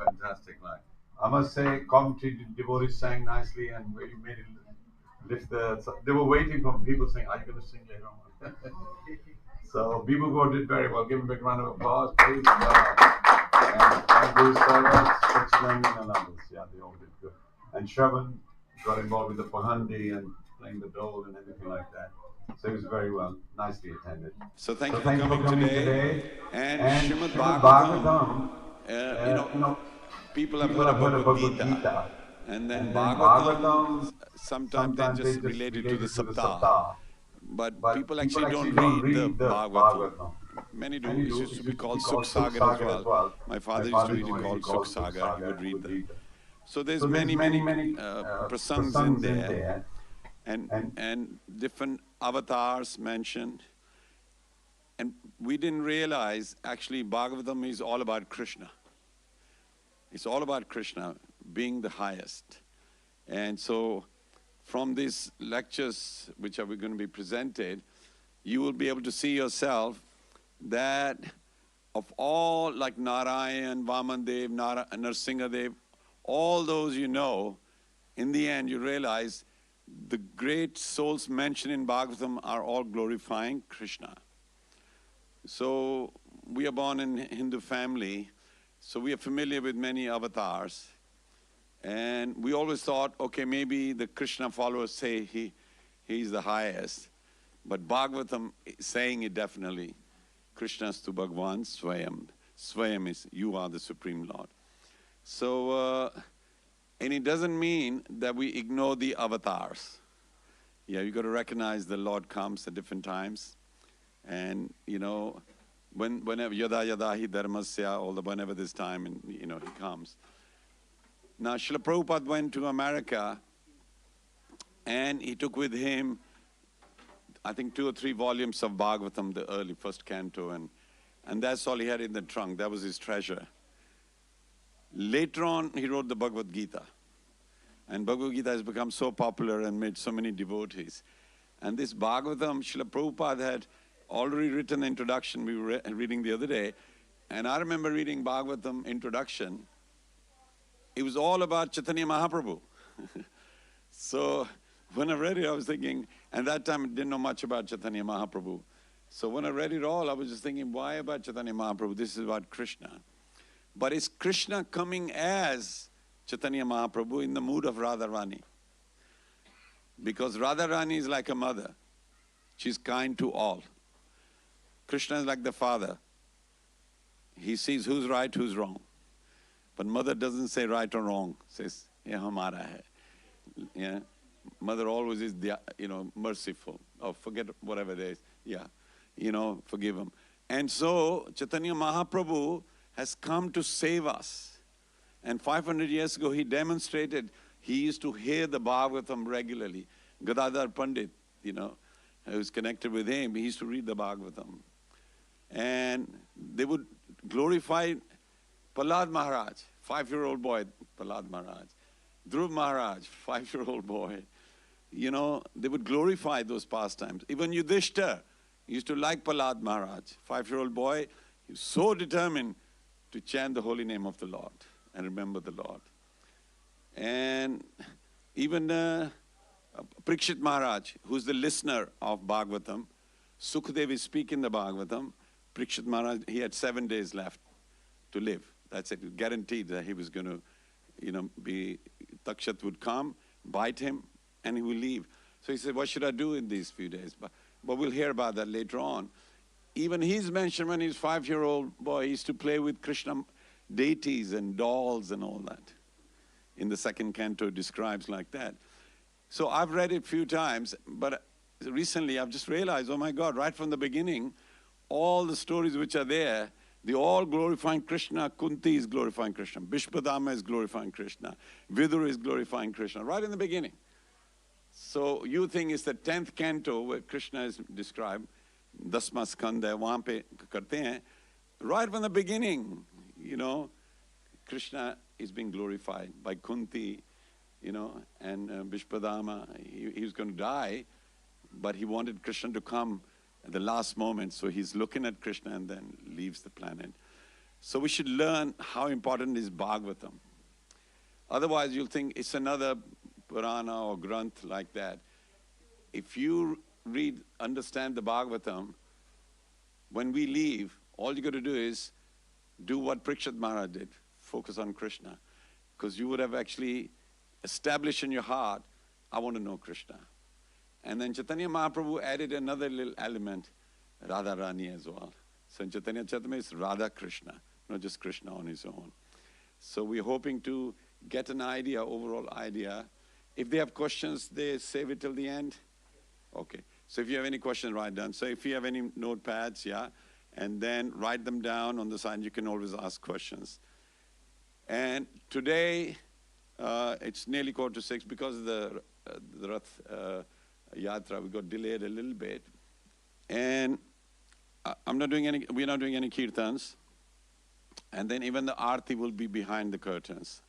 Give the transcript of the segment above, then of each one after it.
fantastic line. I must say, Coventry devotees sang nicely, and you made it lift the. They were waiting for people saying, "Are you going to sing later on?" So people who did very well. Give them a big round of applause, please. And Guru Saraj, Sachinandan and others. Yeah, they all did good. And Shravan got involved with the Pahandi and playing the dole and everything like that. So it was very well, nicely attended. So thank you for coming today. And Srimad Bhagavatam, people have heard of Bhagavad Gita. And then Bhagavatam, sometimes they just relate it to the Saptah. But people actually don't read the Bhagavatam. Many do. It used to be called Suksagar as well. My father used to read it called Suksagar. He would read that. So there's many prasangs in there. And different avatars mentioned. And we didn't realize, actually, Bhagavatam is all about Krishna. It's all about Krishna being the highest. And so from these lectures, which are going to be presented, you will be able to see yourself that of all, like Narayan, Vamandev, Narsingadev, all those you know, in the end you realize the great souls mentioned in Bhagavatam are all glorifying Krishna. So we are born in a Hindu family, so we are familiar with many avatars. And we always thought, okay, maybe the Krishna followers say he's the highest. But Bhagavatam is saying it definitely. Krishnastu Bhagavan Swayam. Swayam is, you are the Supreme Lord. So, and it doesn't mean that we ignore the avatars. Yeah, you got to recognize the Lord comes at different times. And, you know, whenever, yada yada hi dharmasya, whenever this time, and, you know, he comes. Now, Srila Prabhupada went to America, and he took with him, I think, 2 or 3 volumes of Bhagavatam, the early first canto, and that's all he had in the trunk. That was his treasure. Later on, he wrote the Bhagavad Gita. And Bhagavad Gita has become so popular and made so many devotees. And this Bhagavatam, Srila Prabhupada had already written the introduction we were reading the other day. And I remember reading Bhagavatam introduction. It was all about Chaitanya Mahaprabhu. So when I read it, I was thinking, and that time I didn't know much about Chaitanya Mahaprabhu. So when I read it all, I was just thinking, why about Chaitanya Mahaprabhu? This is about Krishna. But is Krishna coming as Chaitanya Mahaprabhu in the mood of Radharani? Because Radharani is like a mother. She's kind to all. Krishna is like the father. He sees who's right, who's wrong. But mother doesn't say right or wrong. Says, "Ye hamara hai." Yeah. Mother always is, merciful. Oh, forget whatever it is. Yeah. Forgive him. And so Chaitanya Mahaprabhu has come to save us. And 500 years ago, he demonstrated, he used to hear the Bhagavatam regularly. Gadadhar Pandit, who's connected with him, he used to read the Bhagavatam. And they would glorify Prahlad Maharaj, 5-year-old boy, Prahlad Maharaj. Dhruv Maharaj, 5-year-old boy. They would glorify those pastimes. Even Yudhishthira used to like Prahlad Maharaj, 5-year-old boy. He was so determined to chant the holy name of the Lord and remember the Lord. And even Parikshit Maharaj, who's the listener of Bhagavatam, Shukdev is speaking the Bhagavatam. Parikshit Maharaj, he had 7 days left to live. That's it, guaranteed that he was going to, Takshat would come, bite him, and he will leave. So he said, what should I do in these few days? But we'll hear about that later on. Even he's mentioned when he's 5-year-old boy, he used to play with Krishna deities and dolls and all that. In the second canto, it describes like that. So I've read it a few times, but recently I've just realized, oh my God, right from the beginning, all the stories which are there, they all glorifying Krishna. Kunti is glorifying Krishna. Bhishma is glorifying Krishna. Vidura is glorifying Krishna, right in the beginning. So you think it's the 10th canto where Krishna is described, Dasma Skanda, wahan pe karte hain. Right from the beginning, Krishna is being glorified by Kunti, and Bhishma. He was going to die, but he wanted Krishna to come at the last moment, so he's looking at Krishna and then leaves the planet. So we should learn how important is Bhagavatam. Otherwise, you'll think it's another Purana or Granth like that. If you understand the Bhagavatam, when we leave, all you got to do is do what Parikshit Maharaj did, focus on Krishna. Because you would have actually established in your heart, I want to know Krishna. And then Chaitanya Mahaprabhu added another little element, Radha Rani as well. So in Chaitanya Charitamrita, it's Radha Krishna, not just Krishna on his own. So we're hoping to get an idea, overall idea. If they have questions, they save it till the end? Okay. So if you have any questions, write down. So if you have any notepads, yeah, and then write them down on the side. You can always ask questions. And today, it's nearly 5:45 because of the Rath yatra. We got delayed a little bit. And we're not doing any kirtans. And then even the arti will be behind the curtains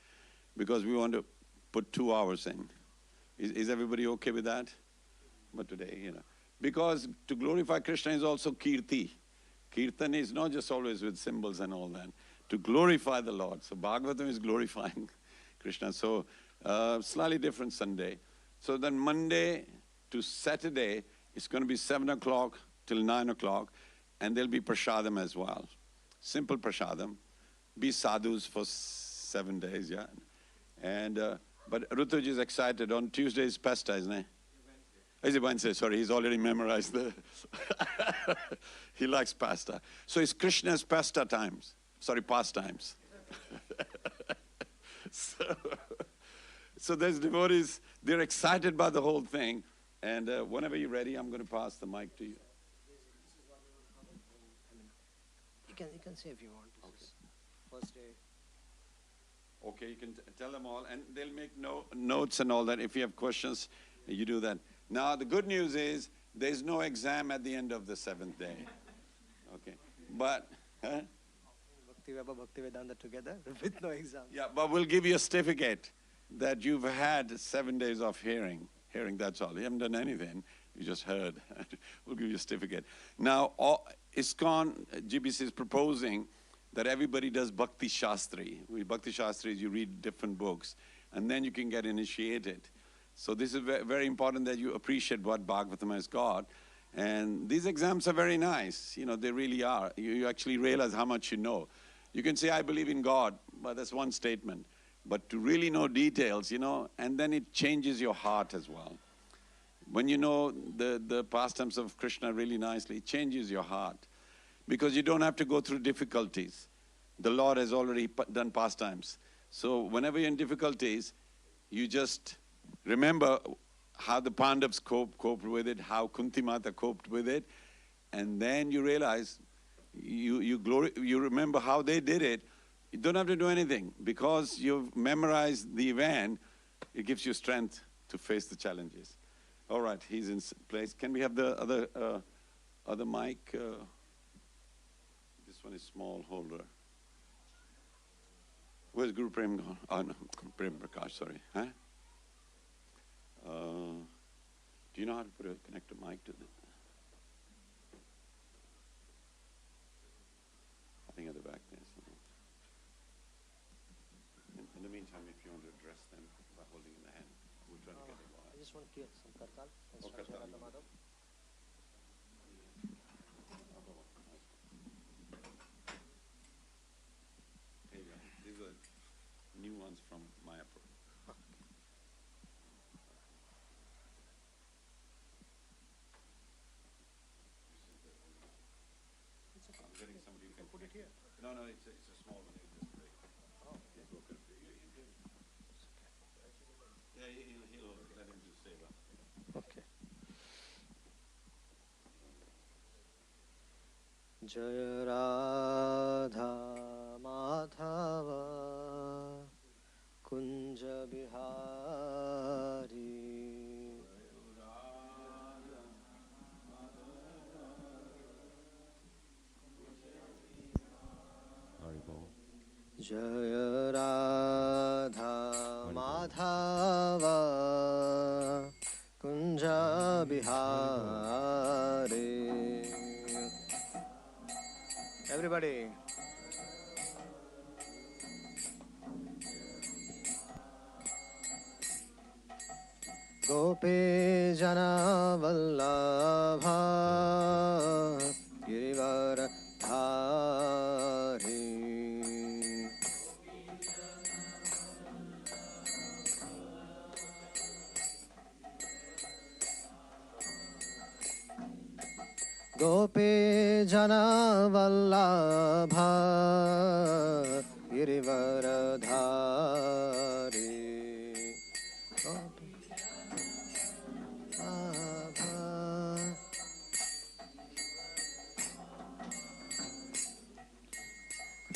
because we want to put 2 hours in. Is everybody okay with that? But today, because to glorify Krishna is also kirti. Kirtan is not just always with symbols and all that. To glorify the Lord. So Bhagavatam is glorifying Krishna. So slightly different Sunday. So then Monday to Saturday, it's going to be 7 o'clock till 9 o'clock. And there'll be prasadam as well. Simple prasadam. Be sadhus for 7 days, yeah. And but Rutuj is excited. On Tuesday is pasta, isn't it? Is it Wednesday? Sorry, he's already memorized the... He likes pasta. So it's Krishna's pastimes. So there's devotees, they're excited by the whole thing. And whenever you're ready, I'm going to pass the mic to you. You can say if you want. This Okay. First day. Okay, you can tell them all, and they'll make notes and all that. If you have questions, you do that. Now, the good news is there's no exam at the end of the 7th day. Okay, but... Huh? Bhakti Vedanta together with no exam. Yeah, but we'll give you a certificate that you've had 7 days of hearing. That's all. You haven't done anything. You just heard. We'll give you a certificate. Now, ISKCON GBC is proposing that everybody does Bhakti Shastri. Bhakti Shastri is you read different books, and then you can get initiated. So this is very important that you appreciate what Bhagavatam has got. And these exams are very nice. They really are. You actually realize how much you know. You can say, I believe in God, but that's one statement. But to really know details, and then it changes your heart as well. When you know the pastimes of Krishna really nicely, it changes your heart. Because you don't have to go through difficulties. The Lord has already done pastimes. So whenever you're in difficulties, you just remember how the Pandavas coped with it, how Kunti Mata coped with it, and then you realize, you remember how they did it. You don't have to do anything. Because you've memorized the event, it gives you strength to face the challenges. All right, he's in place. Can we have the other mic? This one is small holder. Where's Guru Prem gone? Oh, no, Prem Prakash, sorry. Huh? Do you know how to connect a mic to the... I think at the back there. In the meantime, if you want to address them by holding in the hand, we'll try to get it. I just want to hear some Kartal. Here you go. These are new ones from Mayapur. I'm getting somebody who can put it here. No, it's a small one. It just break. Oh, okay. Yeah, he'll let him do seva. Okay. Jaya Radha Madhava Kunja Bihari Jaya Radha Madhava Kunja Bihari. Everybody. Gopi Jana Vallabha Girivara Dhari. Gopi Jana Vallabha Girivara Dhari.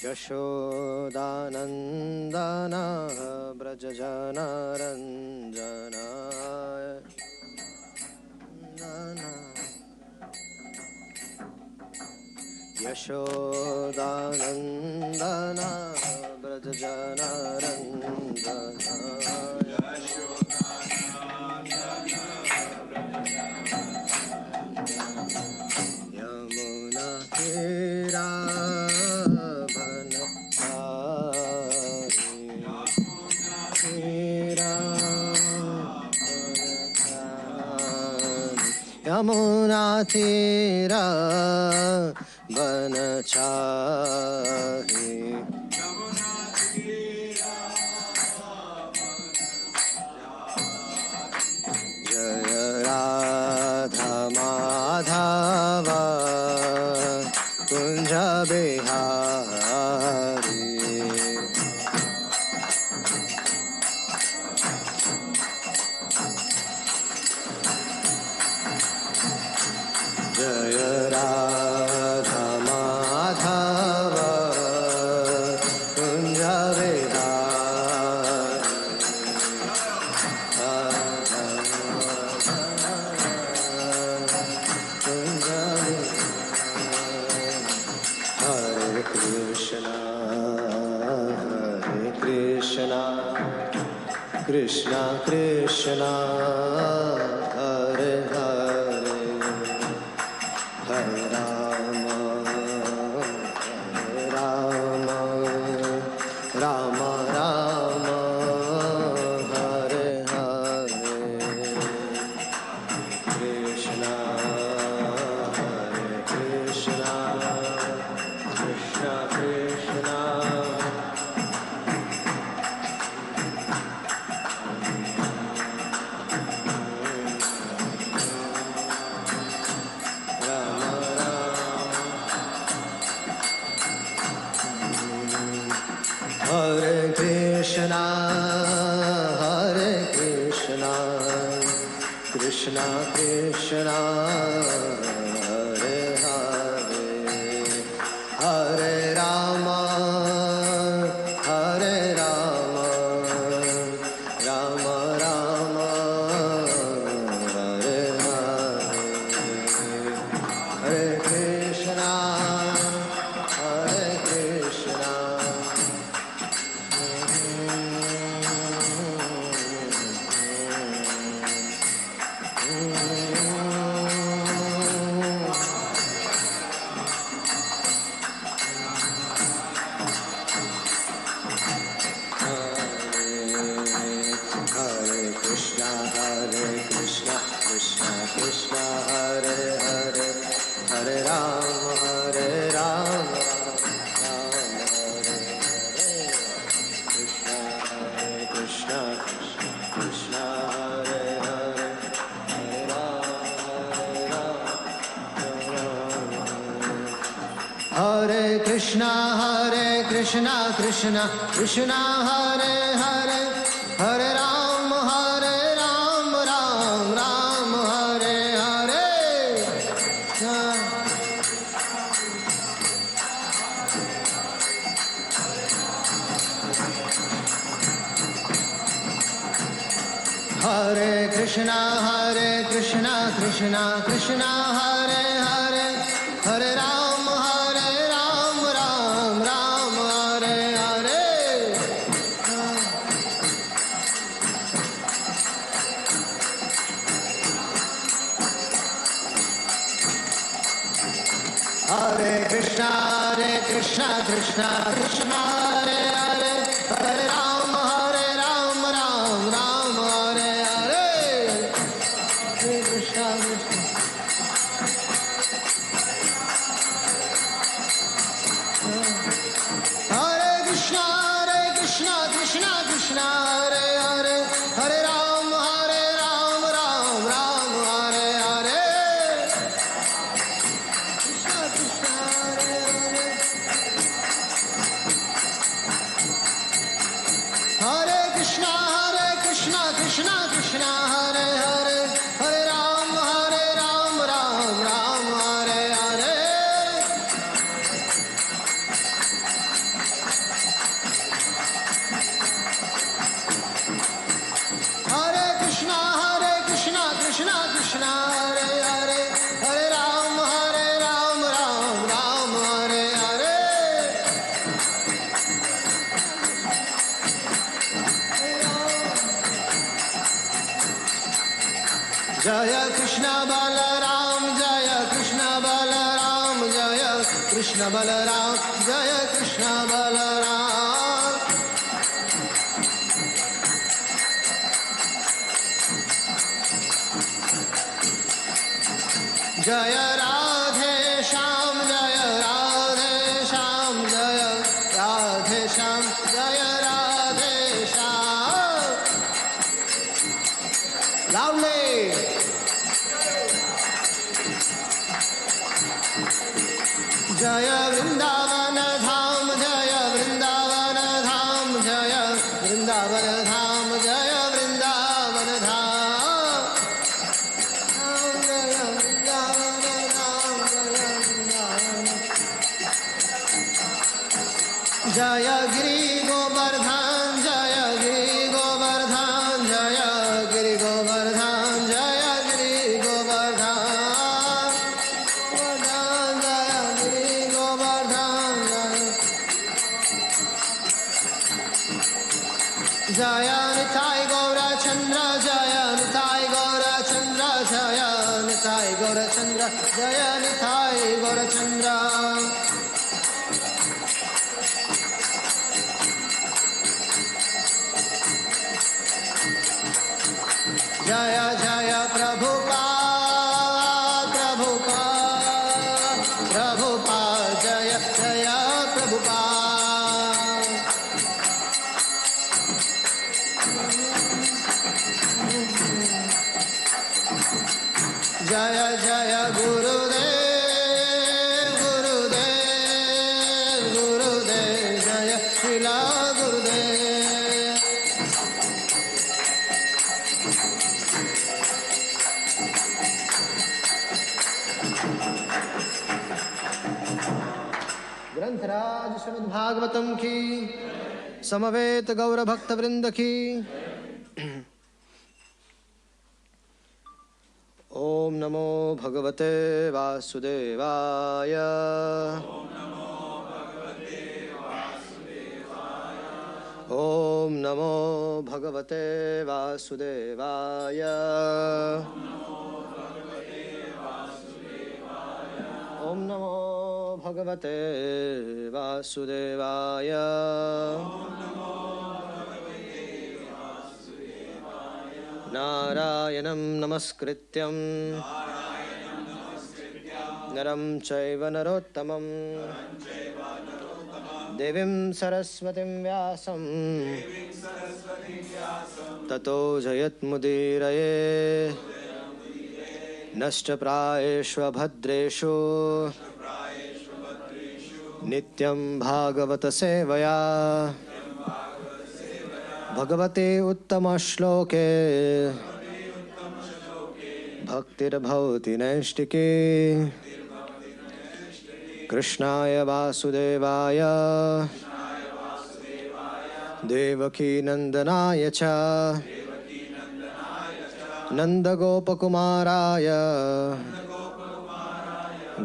Yashodanandana Brajajana Ranjana Yashodanandana Brajajana Ranjana Yamuna Tira Yamuna Tira Banachari. Jaya Radha Madhava Kunja Bihari. Jaya Radha Madhava Kunja Bihari. Kunja Bihari. Hare Krishna, Hare Krishna, Krishna Krishna, Hare Hare, Hare Rama, Hare Rama, Rama Rama, Hare Hare, Krishna, Hare Krishna, Krishna Krishna. Hare Krishna, Hare Krishna, Krishna Krishna, Hare Hare, Hare Rama, Hare Rama, Rama Rama, Hare Hare, Hare Krishna, Hare Krishna. Hare Krishna, Krishna Krishna, Hare Hare, Hare Rama, Rama Hare Hare, Krishna Krishna, Hare Hare, Hare Rama, Hare Krishna, Krishna Krishna, Hare Hare, Hare Rama, Rama Hare Hare. Hare Krishna, Krishna Krishna, Hare Hare, Hare Rama, Rama Hare Hare. Hare Krishna, Krishna Krishna, Hare Hare, Hare Rama, Rama Hare Hare. Krishna Hare Hare Hare Ram Ram Ram Hare Hare Krishna Krishna Hare Hare Hare Krishna Krishna Krishna Hare Hare Hare Ram Ram Ram Hare Hare Hare Krishna Krishna Krishna Hare Hare Hare Ram Ram Hare Hare Jaya Krishna Balaram Jaya Krishna Balaram Jaya Krishna Balaram Jaya Krishna Balaram Jaya Radhe Sham Jaya Radhe Sham Jaya Radhe Sham Jaya Radhe Sham Loudly Jaya Vrindavana Dham Jaya Vrindavana Dham Jaya Vrindavana Dham Jaya Vrindavana Dham Jaya Vrindavana Dham Jaya Vrindavana Jaya Giri Govardhan Jaya Giri Govardhan Jaya Giri Govardhan Jaya Giri Govardhan Jaya Giri Govardhan Jaya Nitai Gaura Chandra Jaya Nitai Gaura Chandra Jaya Nitai Gaura Chandra Jaya Nitai Gaura Chandra Jaya Jaya Prabhupada Prabhupada Prabhupada Jaya Jaya Prabhupada Jaya Jaya Gurudev Gurudev Gurudev Jaya Srila Gurudev ग्रंथराज Shrimad Bhagavatam की समवेत गौर भक्त वृंद की ओम नमो भगवते वासुदेवाय ओम नमो भगवते वासुदेवाय ओम नमो भगवते वासुदेवाय नारायणं नमस्कृत्यं नरं चैव नरोत्तमं देवीं सरस्वतीं व्यासं ततो जयत्मुदीरये नष्टप्रायेषु भद्रेषु नित्यं भागवत सेवया भगवते उत्तमश्लोके भक्तिर्भवति नैष्टिके कृष्णाय वासुदेवाय देवकी नंदनाय च नंदगोपकुमाराय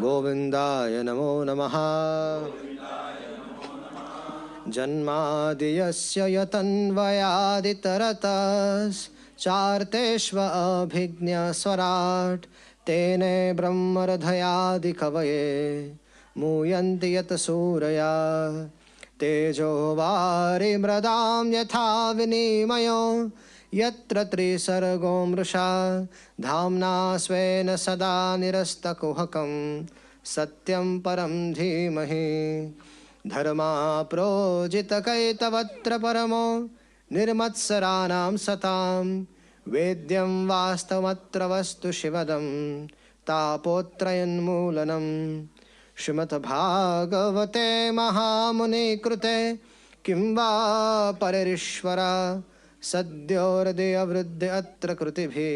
गोविन्दाय नमो नमः जन्मादियस्य यतन्वयादितरतश्चार्तेष्वभिज्ञस्वराट् तेने ब्रह्मरथयादिकवये मूयन्ति यतसूरया तेजो वारिमृदां यथा विनिमयो यत्र त्रिसर्गो मृषा धाम्ना स्वेन सदा निरस्तकुहकं सत्यं परं धीमहि धर्मा प्रोजितकैतवत्र परमो निर्मत्सराणां सतां वेद्यं वास्तवमत्र वस्तु शिवदं तापोत्रयन्मूलनं श्रीमद्भागवते महामुनि कृते किं वा परिरीश्वर सद्योर्दयवृद्धि अत्र कृतिभिः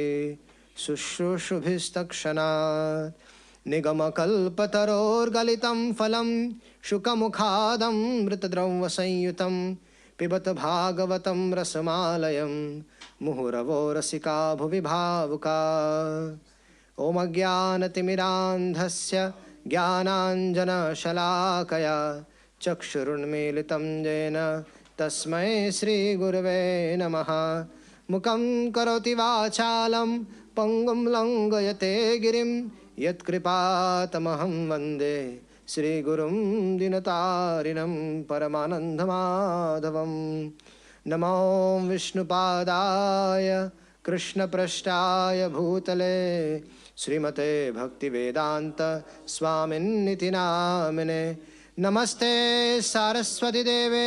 शुश्रूषुभिस्तक्षणात् निगमकल्पतरोर्गलितं फलं शुकमुखादमृतद्रवसंयुतं पिबत भागवतं रसमालयं मुहुरवो रसिका भुवि भावुका ॐ अज्ञानतिमिरान्धस्य ज्ञानाञ्जनशलाकया चक्षुरुन्मीलितं येन तस्मै श्रीगुरवे नमः मुखं करोति वाचालं पङ्गुं लङ्घयते गिरिं यत्कृपातमहं वन्दे श्रीगुरुं दीनतारिणं परमानन्दमाधवं नमो विष्णुपादाय कृष्णपृष्ठाय भूतले श्रीमते भक्तिवेदान्त स्वामिन्निति नामिने नमस्ते सारस्वती देवे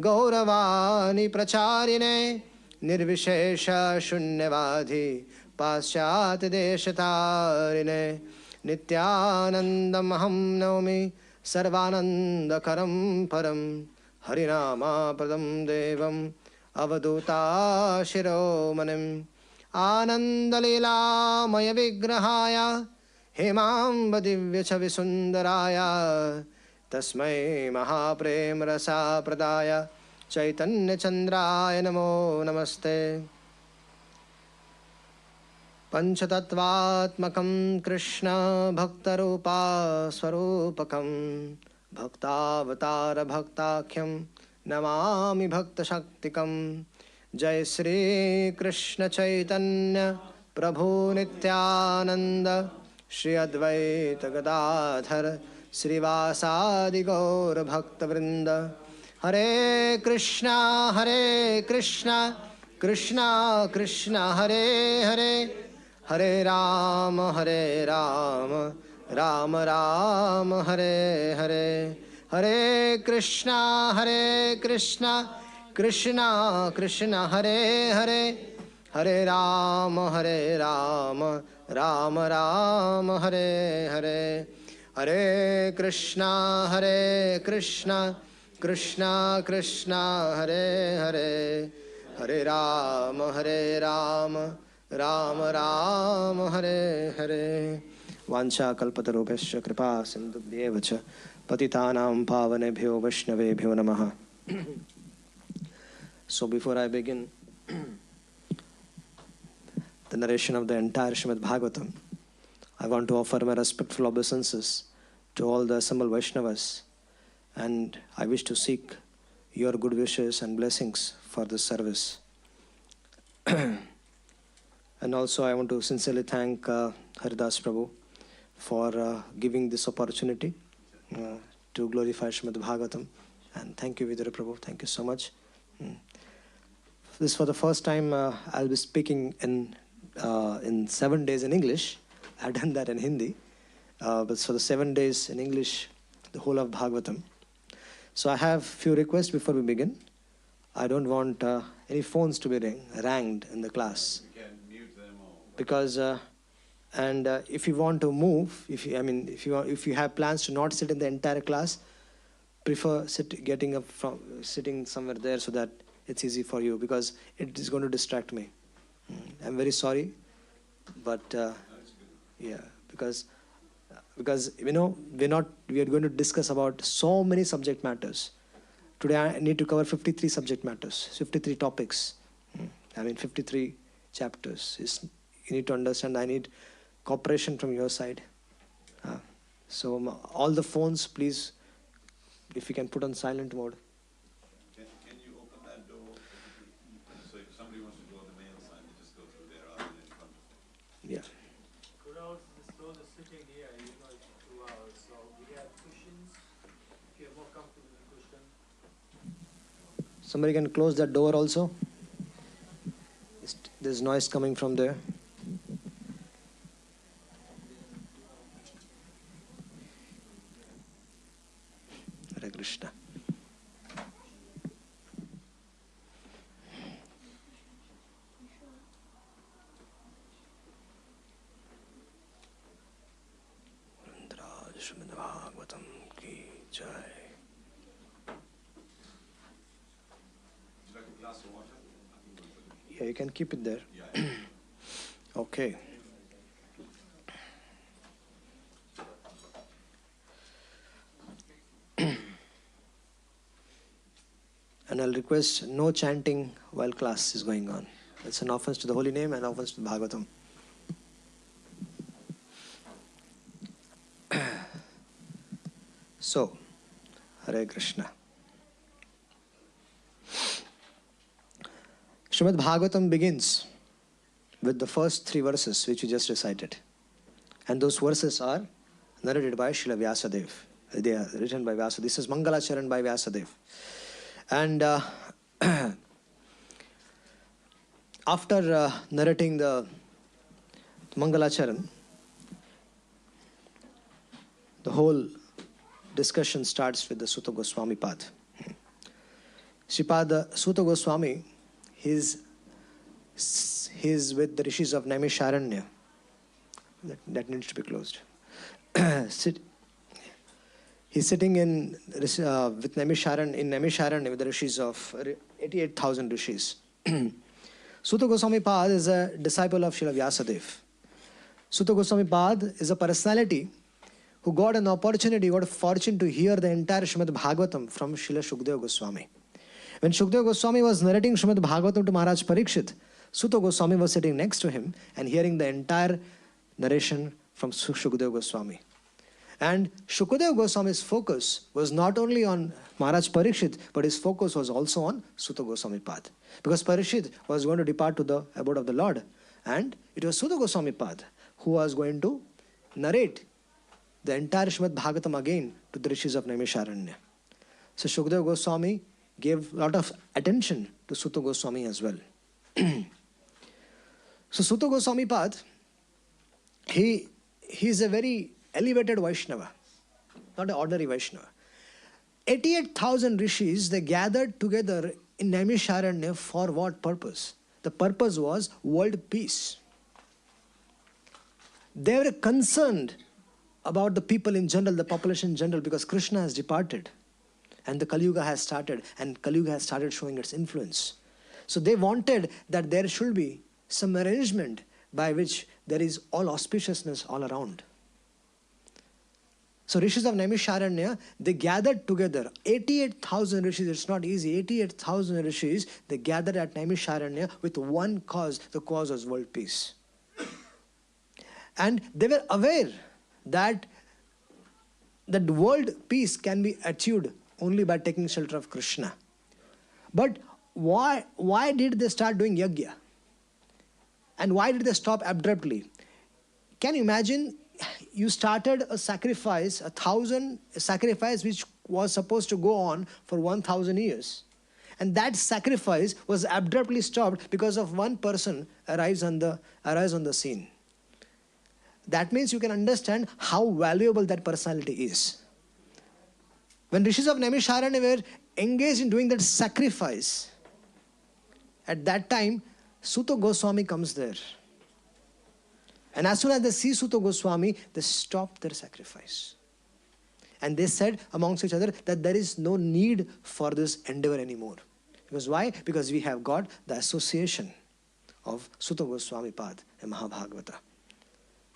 गौरवाणी प्रचारिणे निर्विशेष शून्यवादी पाश्चात्य देशतारिणे नित्यानन्दमहं नौमि सर्वानन्दकरं परं हरिनामाप्रदं देवम् अवधूताशिरोमणिम् आनन्दलीलामय विग्रहाय हेमाम्बदिव्यछविसुन्दराय तस्मै महाप्रेमरसाप्रदाय चैतन्यचन्द्राय नमो नमस्ते पंचतत्वात्मकं कृष्ण भक्तरूपा स्वरूपकं भक्तावतार भक्ताख्यं नमामि भक्तशक्तिकं जय श्री कृष्ण चैतन्य प्रभु नित्यानंद श्री अद्वैत गदाधर श्रीवासादि गौर भक्तवृंद हरे कृष्णा कृष्णा कृष्णा हरे हरे हरे राम राम राम हरे हरे हरे कृष्णा कृष्णा कृष्णा हरे हरे हरे राम राम राम हरे हरे हरे कृष्णा कृष्णा कृष्णा हरे हरे हरे राम राम राम हरे हरे वाञ्छा कल्पतरुभ्यश्च कृपा सिन्धुभ्येव च पतितानां पावनेभ्यो वैष्णवेभ्यो नमः. So before I begin the narration of the entire Srimad Bhagavatam, I want to offer my respectful obeisances to all the assembled Vaishnavas, and I wish to seek your good wishes and blessings for this service. And also I want to sincerely thank Haridas Prabhu for giving this opportunity to glorify Srimad Bhagavatam, and thank you Vidura Prabhu, thank you so much. This for the first time I'll be speaking in 7 days in English. I've done that in Hindi, but for the 7 days in English, the whole of Bhagavatam. So I have few requests before we begin. I don't want any phones to be ranged in the class. You can mute them all. Because if you want to move, if you have plans to not sit in the entire class, prefer getting up from sitting somewhere there so that it's easy for you, because it is going to distract me. I'm very sorry, but yeah, because we are going to discuss about so many subject matters. Today I need to cover 53 subject matters, 53 topics. 53 chapters. You need to understand, I need cooperation from your side. So all the phones, please, if you can put on silent mode. Can you open that door? So if somebody wants to go on the male side, they just go through there rather than in front of them. Yeah. Could I also just throw the sitting here, it's 2 hours, so we have cushions, if you're more comfortable with the cushion. Somebody can close that door also. There's noise coming from there. Hare Krishna. Srimad Bhagavatam ki jai. Would you like a glass of water? Yeah, you can keep it there. Yeah. Okay. And I'll request no chanting while class is going on. It's an offense to the holy name and offense to the Bhagavatam. So, Hare Krishna. Srimad Bhagavatam begins with the first 3 verses which we just recited. And those verses are narrated by Srila Vyasadeva. They are written by Vyasadeva. This is Mangalacharan by Vyasadeva. And after narrating the Mangalacharan, the whole discussion starts with the Sutta Goswami Pad. Sripada Sutta Goswami, he's with the rishis of Naimisaranya. That needs to be closed. He's sitting in with Naimisaranya with the rishis of 88,000 rishis. Sutta Goswami Pad is a disciple of Srila Vyasadeva. Sutta Goswami Pad is a personality who got an opportunity, got a fortune to hear the entire Srimad Bhagavatam from Srila Shukdev Goswami. When Shukdev Goswami was narrating Srimad Bhagavatam to Maharaj Parikshit, Sutta Goswami was sitting next to him and hearing the entire narration from Shukdev Goswami. And Shukdev Goswami's focus was not only on Maharaj Parikshit, but his focus was also on Sutta Goswami Pad. Because Parikshit was going to depart to the abode of the Lord. And it was Sutta Goswami Pad who was going to narrate the entire Srimad Bhagavatam again to the rishis of Naimisaranya. So Shukdev Goswami gave a lot of attention to Sutta Goswami as well. So Sutta Goswami Pad, he is a very elevated Vaishnava, not an ordinary Vaishnava. 88,000 rishis, they gathered together in Naimisaranya for what purpose? The purpose was world peace. They were concerned about the people in general, the population in general, because Krishna has departed and the Kali-yuga has started, and Kali-yuga has started showing its influence. So they wanted that there should be some arrangement by which there is all auspiciousness all around. So rishis of Naimisaranya, they gathered together, 88,000 rishis, it's not easy, 88,000 rishis, they gathered at Naimisaranya with one cause, the cause was world peace. And they were aware that world peace can be achieved only by taking shelter of Krishna. But why did they start doing yajna? And why did they stop abruptly? Can you imagine, you started a sacrifice, a sacrifice which was supposed to go on for 1,000 years. And that sacrifice was abruptly stopped because of one person arrives on the scene. That means you can understand how valuable that personality is. When rishis of Naimisaranya were engaged in doing that sacrifice, at that time, Sutta Goswami comes there. And as soon as they see Sutta Goswami, they stop their sacrifice. And they said amongst each other that there is no need for this endeavor anymore. Because why? Because we have got the association of Sutta Goswami Pad and Mahabhagavata.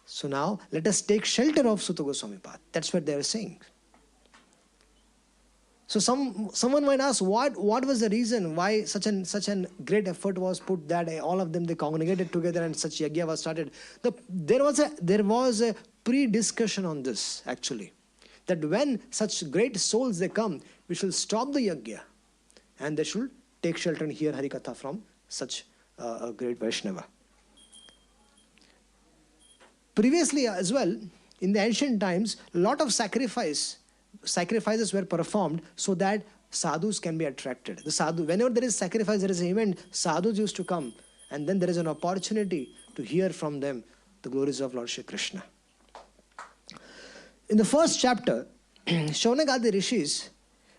So now, let us take shelter of Sutta Goswami Pad. That's what they are saying. So someone might ask, what was the reason why such an great effort was put that all of them, they congregated together and such yajna was started? There was a pre-discussion on this, actually. That when such great souls they come, we shall stop the yajna and they should take shelter and hear Harikatha from such a great Vaishnava. Previously as well, in the ancient times, a lot of sacrifices were performed so that sadhus can be attracted. Whenever there is sacrifice, there is an event, sadhus used to come, and then there is an opportunity to hear from them the glories of Lord Shri Krishna. In the first chapter, Shaunagadi rishis,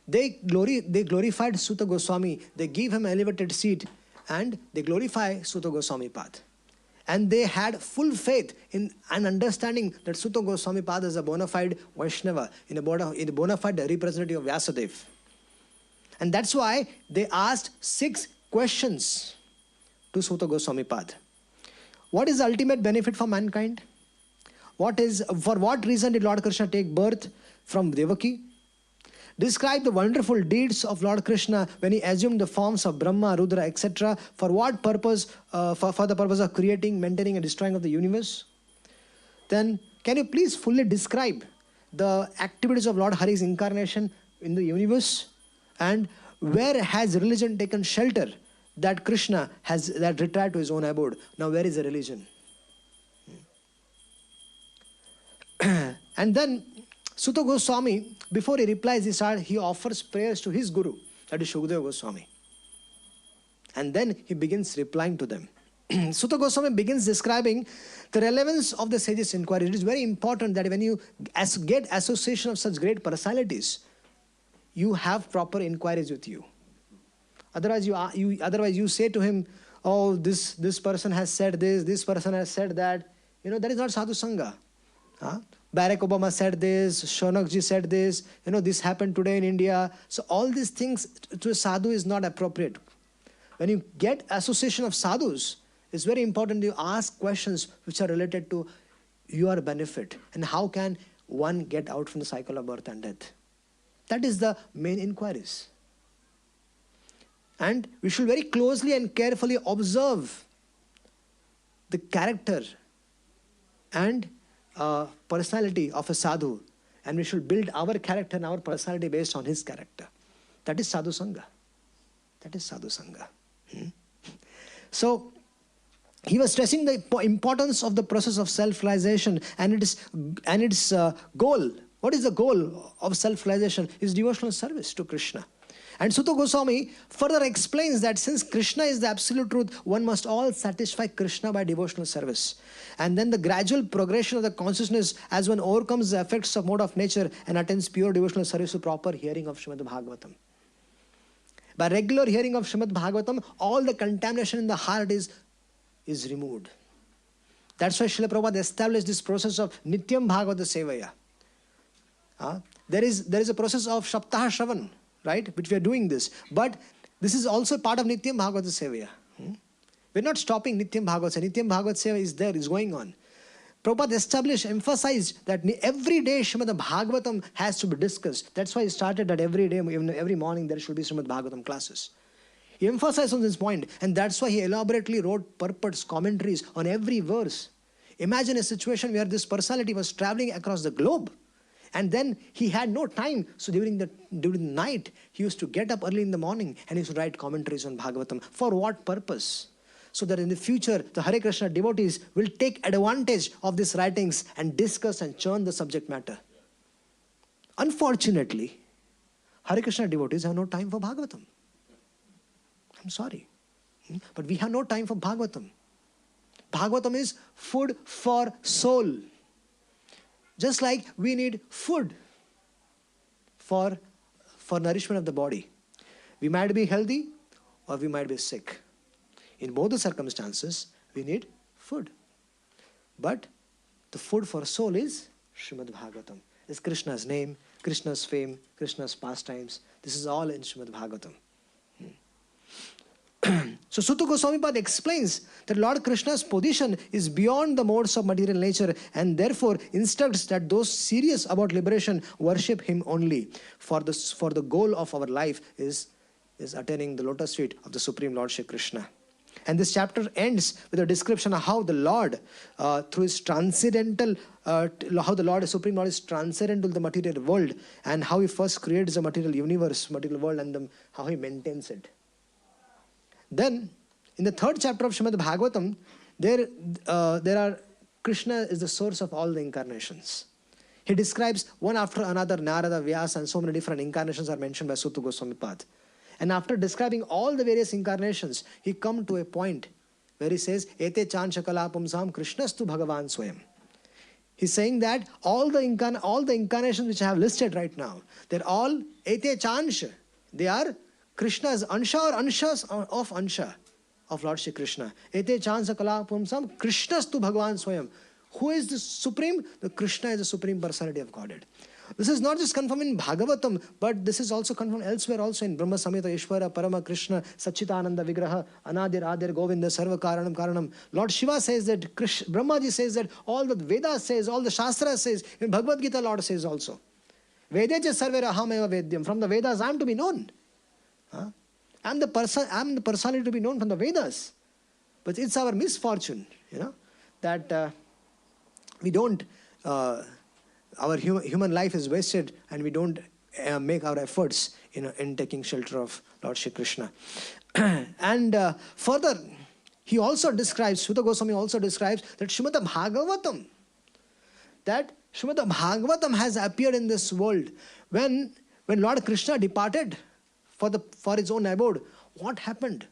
they glorified Sutta Goswami, they gave him an elevated seat, and they glorify Sutta Goswami Pad. And they had full faith in and understanding that Sutta Goswami Pada is a bona fide Vaishnava, in a bona fide representative of Vyasadeva. And that's why they asked 6 questions to Sutta Goswami Pada. What is the ultimate benefit for mankind? For what reason did Lord Krishna take birth from Devaki? Describe the wonderful deeds of Lord Krishna when he assumed the forms of Brahma, Rudra, etc. For what purpose? For the purpose of creating, maintaining and destroying of the universe. Then, can you please fully describe the activities of Lord Hari's incarnation in the universe? And where has religion taken shelter that Krishna has retired to his own abode? Now where is the religion? And then Sutta Goswami, before he replies, he offers prayers to his guru, that is Shukdev Goswami. And then he begins replying to them. Sutta Goswami begins describing the relevance of the sage's inquiry. It is very important that when you get association of such great personalities, you have proper inquiries with you. Otherwise you say to him, oh, this person has said this person has said that. That is not sadhu sangha. Barack Obama said this, Shonakji said this, this happened today in India. So all these things to a sadhu is not appropriate. When you get association of sadhus, it's very important you ask questions which are related to your benefit. And how can one get out from the cycle of birth and death? That is the main inquiries. And we should very closely and carefully observe the character and personality of a sadhu, and we should build our character and our personality based on his character. That is sadhu sangha. That is sadhu sangha. So he was stressing the importance of the process of self-realization and its goal. What is the goal of self-realization? Is devotional service to Krishna. And Sutta Goswami further explains that since Krishna is the absolute truth, one must all satisfy Krishna by devotional service. And then the gradual progression of the consciousness as one overcomes the effects of mode of nature and attains pure devotional service to proper hearing of Srimad Bhagavatam. By regular hearing of Srimad Bhagavatam, all the contamination in the heart is removed. That's why Srila Prabhupada established this process of Nityam Bhagavata Sevaya. There is a process of Shaptaha Shravan, right, which we are doing this. But this is also part of Nityam Bhagavata Sevaya. We're not stopping Nityam Bhagavata. Nityam Bhagavata Sevaya is there, is going on. Prabhupada emphasized that every day Srimad Bhagavatam has to be discussed. That's why he started that every day, even every morning there should be Srimad Bhagavatam classes. He emphasized on this point, and that's why he elaborately wrote purports, commentaries on every verse. Imagine a situation where this personality was traveling across the globe, and then he had no time. So during the night, he used to get up early in the morning and he used to write commentaries on Bhagavatam. For what purpose? So that in the future, the Hare Krishna devotees will take advantage of these writings and discuss and churn the subject matter. Unfortunately, Hare Krishna devotees have no time for Bhagavatam. I'm sorry. But we have no time for Bhagavatam. Bhagavatam is food for soul. Just like we need food for nourishment of the body. We might be healthy or we might be sick. In both the circumstances, we need food. But the food for soul is Srimad Bhagavatam. It's Krishna's name, Krishna's fame, Krishna's pastimes. This is all in Srimad Bhagavatam. So Sutta Goswami Pada explains that Lord Krishna's position is beyond the modes of material nature, and therefore instructs that those serious about liberation worship him only. For the goal of our life is attaining the lotus feet of the Supreme Lord Shri Krishna. And this chapter ends with a description of how the Lord, through his transcendental, how the Lord, Supreme Lord, is transcendental to the material world, and how he first creates the material universe, material world, and how he maintains it. Then, in the third chapter of Srimad Bhagavatam, there are Krishna is the source of all the incarnations. He describes one after another Narada, Vyasa, and so many different incarnations are mentioned by Sutta Goswami Pada. And after describing all the various incarnations, he comes to a point where he says, Ete chancha kalapumsam Krishnastu Bhagavan Swayam. He's saying that all the incarnations which I have listed right now, they're all Ete chancha. They are Krishna's Ansha or Anshas of Ansha. of Lord Shri Krishna. Ete chansa kala pumsam Krishnastu Bhagavan Swayam. Who is the supreme? The Krishna is the supreme personality of Godhead. This is not just confirmed in Bhagavatam, but this is also confirmed elsewhere also in Brahma Samhita Ishvara Parama Krishna Satchitananda Vigraha Anadir Adir Govinda Sarva Karanam Karanam. Lord Shiva says that, Brahmaji says that, all the Vedas says, all the Shastras says, in Bhagavad Gita Lord says also. Vedeja sarvera ahameva vedyam. From the Vedas I am to be known. I am the personality to be known from the Vedas. But it's our misfortune, that we don't, our human life is wasted and we don't make our efforts in taking shelter of Lord Shri Krishna. And further, he also describes, Sutta Goswami also describes that Srimad Bhagavatam has appeared in this world. When Lord Krishna departed for his own abode, what happened?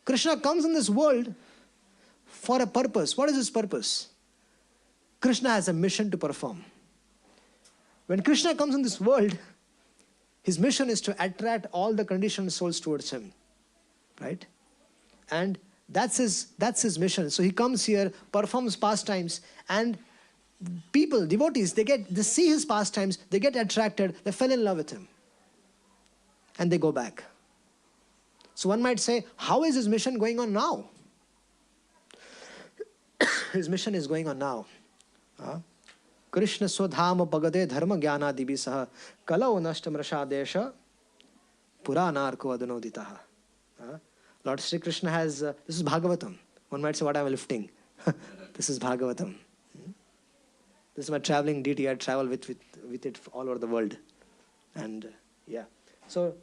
Krishna comes in this world for a purpose. What is his purpose? Krishna has a mission to perform. When Krishna comes in this world, his mission is to attract all the conditioned souls towards him. Right? And that's his mission. So he comes here, performs pastimes, and people, devotees, they see his pastimes, they get attracted, they fell in love with him. And they go back. So one might say, how is his mission going on now? His mission is going on now. Krishna swadhama pagade dharma jnana dibisaha kalau nashtam rashadesha puranarko adanoditaha. Lord Sri Krishna has, this is Bhagavatam. One might say, what am I lifting? This is Bhagavatam. This is my traveling deity. I travel with it all over the world. And so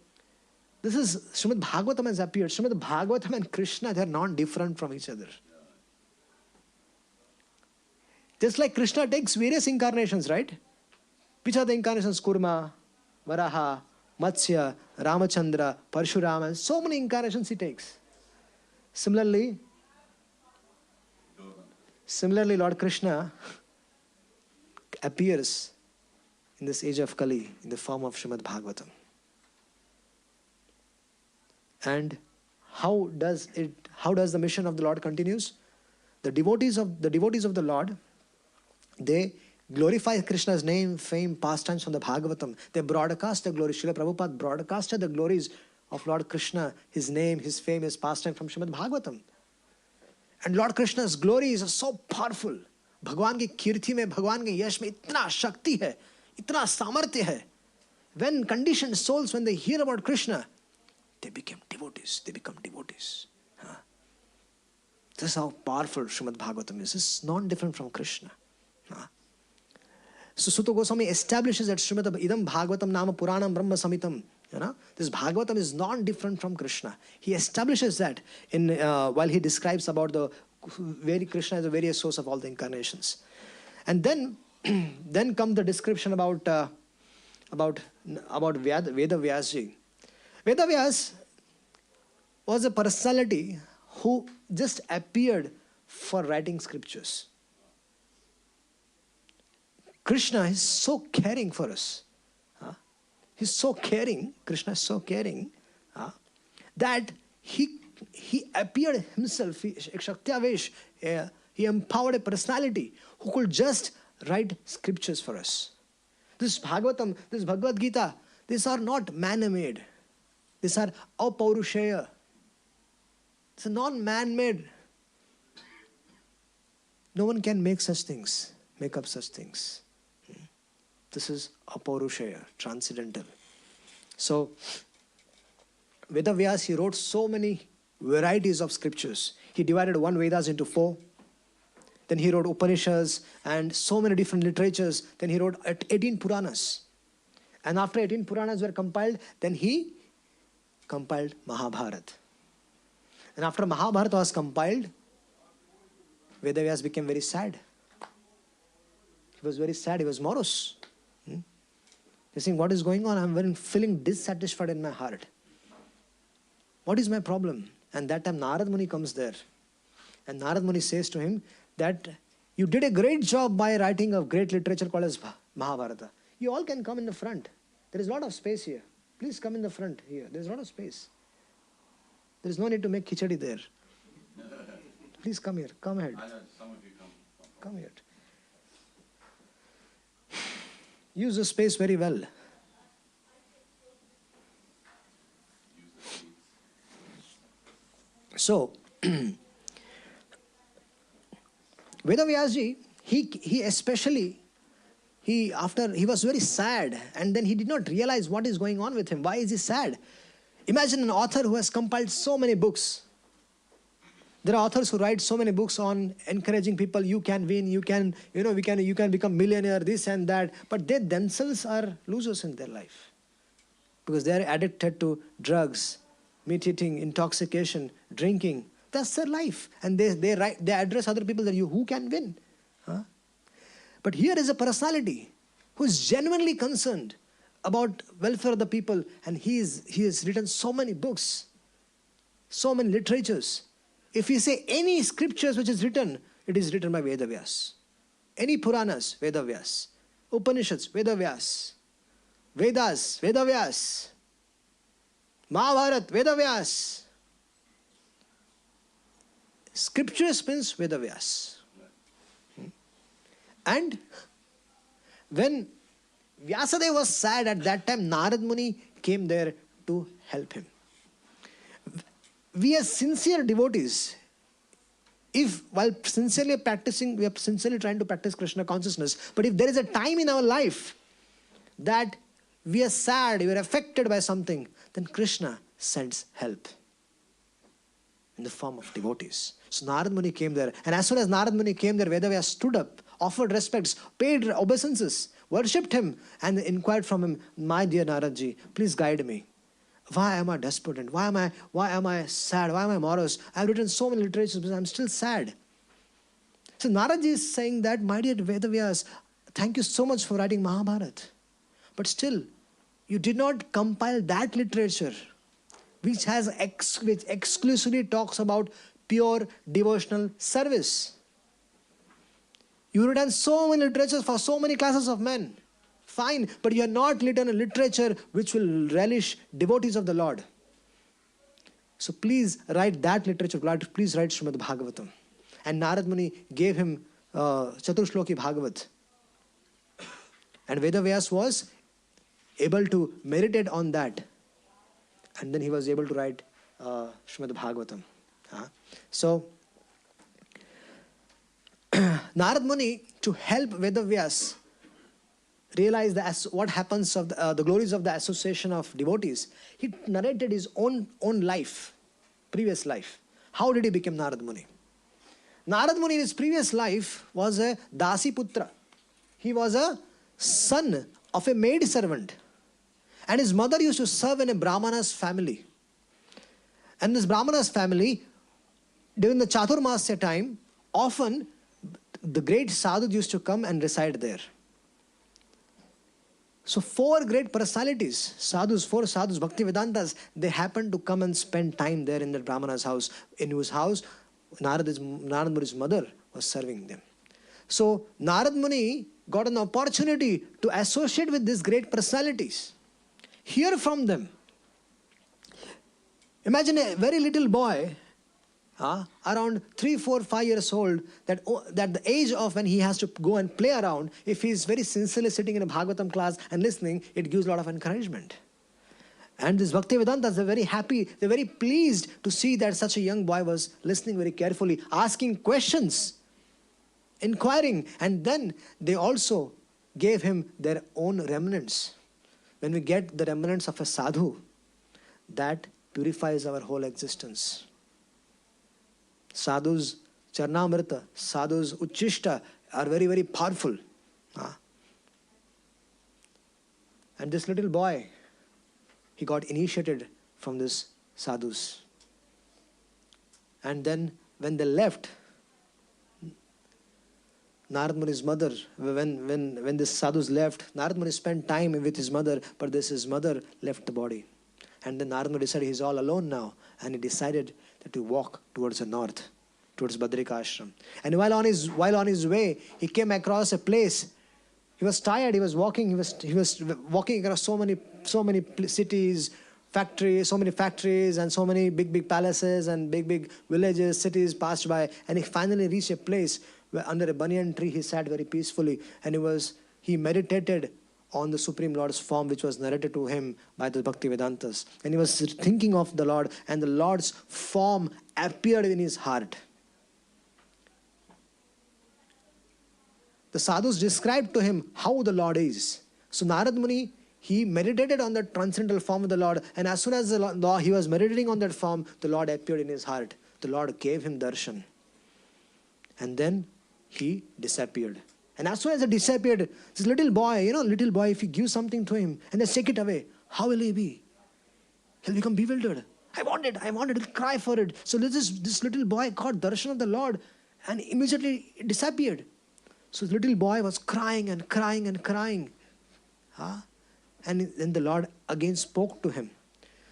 this is, Srimad Bhagavatam has appeared. Srimad Bhagavatam and Krishna, they are not different from each other. Just like Krishna takes various incarnations, right? Which are the incarnations? Kurma, Varaha, Matsya, Ramachandra, Parshurama. So many incarnations he takes. Similarly, Lord Krishna appears in this age of Kali in the form of Srimad Bhagavatam. And how does the mission of the Lord continues? The devotees of the Lord, they glorify Krishna's name, fame, pastimes from the Bhagavatam. They broadcast the glory. Srila Prabhupada broadcasted the glories of Lord Krishna, his name, his fame, his pastime from Srimad Bhagavatam. And Lord Krishna's glories are so powerful. भगवान की कीर्ति में, भगवान के यश में इतना शक्ति है, इतना सामर्थ्य है. When conditioned souls, when they hear about Krishna, they become devotees. This is how powerful Srimad Bhagavatam is. It's not different from Krishna. So Sutta Goswami establishes that Srimad Idam Bhagavatam Nama Puranam Brahma Samitam. This Bhagavatam is not different from Krishna. He establishes that while he describes about Krishna as a various source of all the incarnations. And then come the description about Veda Vyasji. Veda Vyas was a personality who just appeared for writing scriptures. Krishna is so caring for us. He's so caring, Krishna is so caring, that he appeared himself, Shaktyavesh, he empowered a personality who could just write scriptures for us. This Bhagavatam, this Bhagavad Gita, these are not man-made. These are apaurushaya. It's a non-man-made. No one can make up such things. This is apaurushaya, transcendental. So, Veda Vyas, he wrote so many varieties of scriptures. He divided one Vedas into 4. Then he wrote Upanishads and so many different literatures. Then he wrote 18 Puranas. And after 18 Puranas were compiled, then he compiled Mahabharata. And after Mahabharata was compiled, Veda Vyas became very sad. He was very sad, he was morose. He's saying, what is going on? I'm feeling dissatisfied in my heart. What is my problem? And that time Narada Muni comes there. And Narada Muni says to him that you did a great job by writing a great literature called as Mahabharata. You all can come in the front. There is a lot of space here. Please come in the front here. There is a lot of space. There is no need to make khichadi there. please come here. Come ahead. Some of you come. Come here. Use the space very well. Use the seats. So, Vedavyasji, he especially, he was very sad, and then he did not realize what is going on with him. Why is he sad? Imagine an author who has compiled so many books. There are authors who write so many books on encouraging people, you can win, you can become millionaire, this and that. But they themselves are losers in their life. Because they are addicted to drugs, meat eating, intoxication, drinking. That's their life. And they address other people that who can win. Huh? But here is a personality who is genuinely concerned about welfare of the people, and he has written so many books, so many literatures. If we say any scriptures which is written, it is written by Vedavyas. Any Puranas, Vedavyas. Upanishads, Vedavyas. Vedas, Vedavyas. Mahabharat, Vedavyas. Scriptures means Vedavyas. And when Vyasadeva was sad at that time, Narada Muni came there to help him. We as sincere devotees, if while sincerely practicing, we are sincerely trying to practice Krishna consciousness, but if there is a time in our life that we are sad, we are affected by something, then Krishna sends help in the form of devotees. So Narada Muni came there, and as soon as Narada Muni came there, Vedavyas stood up, offered respects, paid obeisances, worshipped him, and inquired from him, my dear Naradji, please guide me. Why am I despondent? Why am I sad? Why am I morose? I have written so many literatures, but I am still sad. So Naradji is saying that, my dear Vedavyas, thank you so much for writing Mahabharata. But still, you did not compile that literature which exclusively talks about pure devotional service. You have written so many literatures for so many classes of men. Fine, but you have not written a literature which will relish devotees of the Lord. So please write that literature. Please write Srimad Bhagavatam. And Narada Muni gave him Chaturshloki Bhagavat. And Vedavyas was able to meditate on that. And then he was able to write Srimad Bhagavatam. So, Narada Muni, to help Vedavyas realize what happens of the glories of the association of devotees, he narrated his own life, previous life. How did he become Narada Muni? Narada Muni in his previous life was a Dasi Putra. He was a son of a maid servant. And his mother used to serve in a Brahmana's family. And this Brahmana's family, during the Chaturmasya time, often the great sadhus used to come and reside there. So 4 great personalities, four sadhus, Bhaktivedantas, they happened to come and spend time there in the Brahmana's house, in whose house Narada Muni's mother was serving them. So Narada Muni got an opportunity to associate with these great personalities, hear from them. Imagine a very little boy, around 3, 4, 5 years old, that the age of when he has to go and play around, if he is very sincerely sitting in a Bhagavatam class and listening, it gives a lot of encouragement. And these Bhaktivedantas are very happy, they're very pleased to see that such a young boy was listening very carefully, asking questions, inquiring, and then they also gave him their own remnants. When we get the remnants of a sadhu, that purifies our whole existence. Sadhus, Charnamrita, sadhus, Uchishta are very, very powerful. And this little boy, he got initiated from this sadhus. And then when they left, Narada Muni's mother, when the sadhus left, Narada Muni spent time with his mother, but his mother left the body. And then Narada Muni decided he's all alone now, and he decided that to walk towards the north, towards Badrika Ashram. And while on his way, he came across a place. He was tired. He was walking. He was walking across so many cities, factories, so many factories and so many big palaces and big villages, cities passed by, and he finally reached a place where under a banyan tree he sat very peacefully, and he meditated on the Supreme Lord's form, which was narrated to him by the Bhakti Vedantas. And he was thinking of the Lord, and the Lord's form appeared in his heart. The sadhus described to him how the Lord is. So Narada Muni, he meditated on the transcendental form of the Lord, and as soon as he was meditating on that form, the Lord appeared in his heart. The Lord gave him darshan. And then he disappeared. And as soon as he disappeared, this little boy, if you give something to him and just take it away, how will he be? He'll become bewildered. I want it, he'll cry for it. So this little boy got darshan of the Lord, and immediately it disappeared. So the little boy was crying and crying and crying. And then the Lord again spoke to him.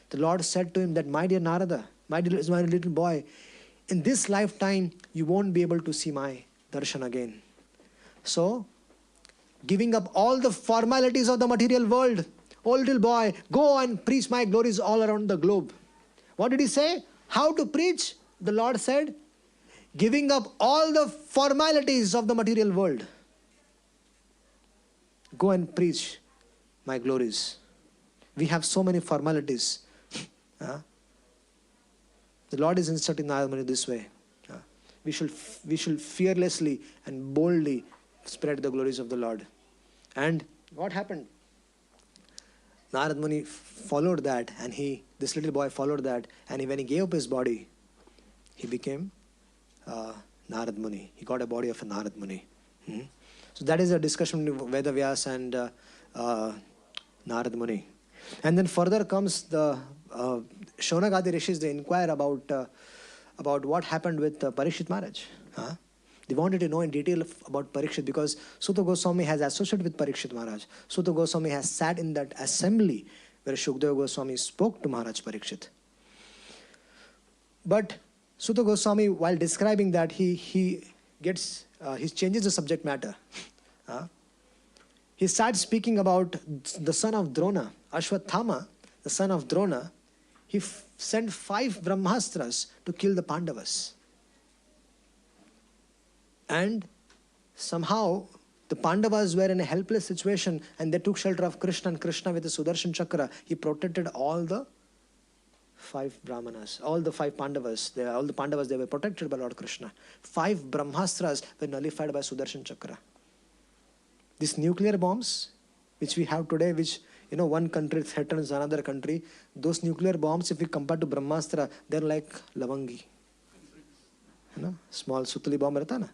The Lord said to him that, my dear Narada, my little boy, in this lifetime, you won't be able to see my darshan again. So, giving up all the formalities of the material world, oh little boy, go and preach my glories all around the globe. What did he say? How to preach? The Lord said, giving up all the formalities of the material world. Go and preach my glories. We have so many formalities. The Lord is instructing Narada Muni this way. We should fearlessly and boldly spread the glories of the Lord. And what happened? Narada Muni followed that, and this little boy followed that, and when he gave up his body, he became Narada Muni. He got a body of a Narada Muni. So that is a discussion between Veda Vyasa and Narada Muni. And then further comes the Shaunagadi Rishis. They inquire about what happened with Parikshit Maharaj. They wanted to know in detail about Parikshit, because Suta Goswami has associated with Parikshit Maharaj. Suta Goswami has sat in that assembly where Shukdev Goswami spoke to Maharaj Parikshit. But Suta Goswami, while describing that, he changes the subject matter. He starts speaking about the son of Drona, Ashwathama, the son of Drona. He sent 5 Brahmastras to kill the Pandavas. And somehow the Pandavas were in a helpless situation, and they took shelter of Krishna, and Krishna with the Sudarshan Chakra, he protected all the 5 Brahmanas, all the 5 Pandavas. All the Pandavas, they were protected by Lord Krishna. 5 Brahmastras were nullified by Sudarshan Chakra. These nuclear bombs, which we have today, which one country threatens another country, those nuclear bombs, if we compare to Brahmastra, they're like Lavangi. Small Sutali bomb rehta na?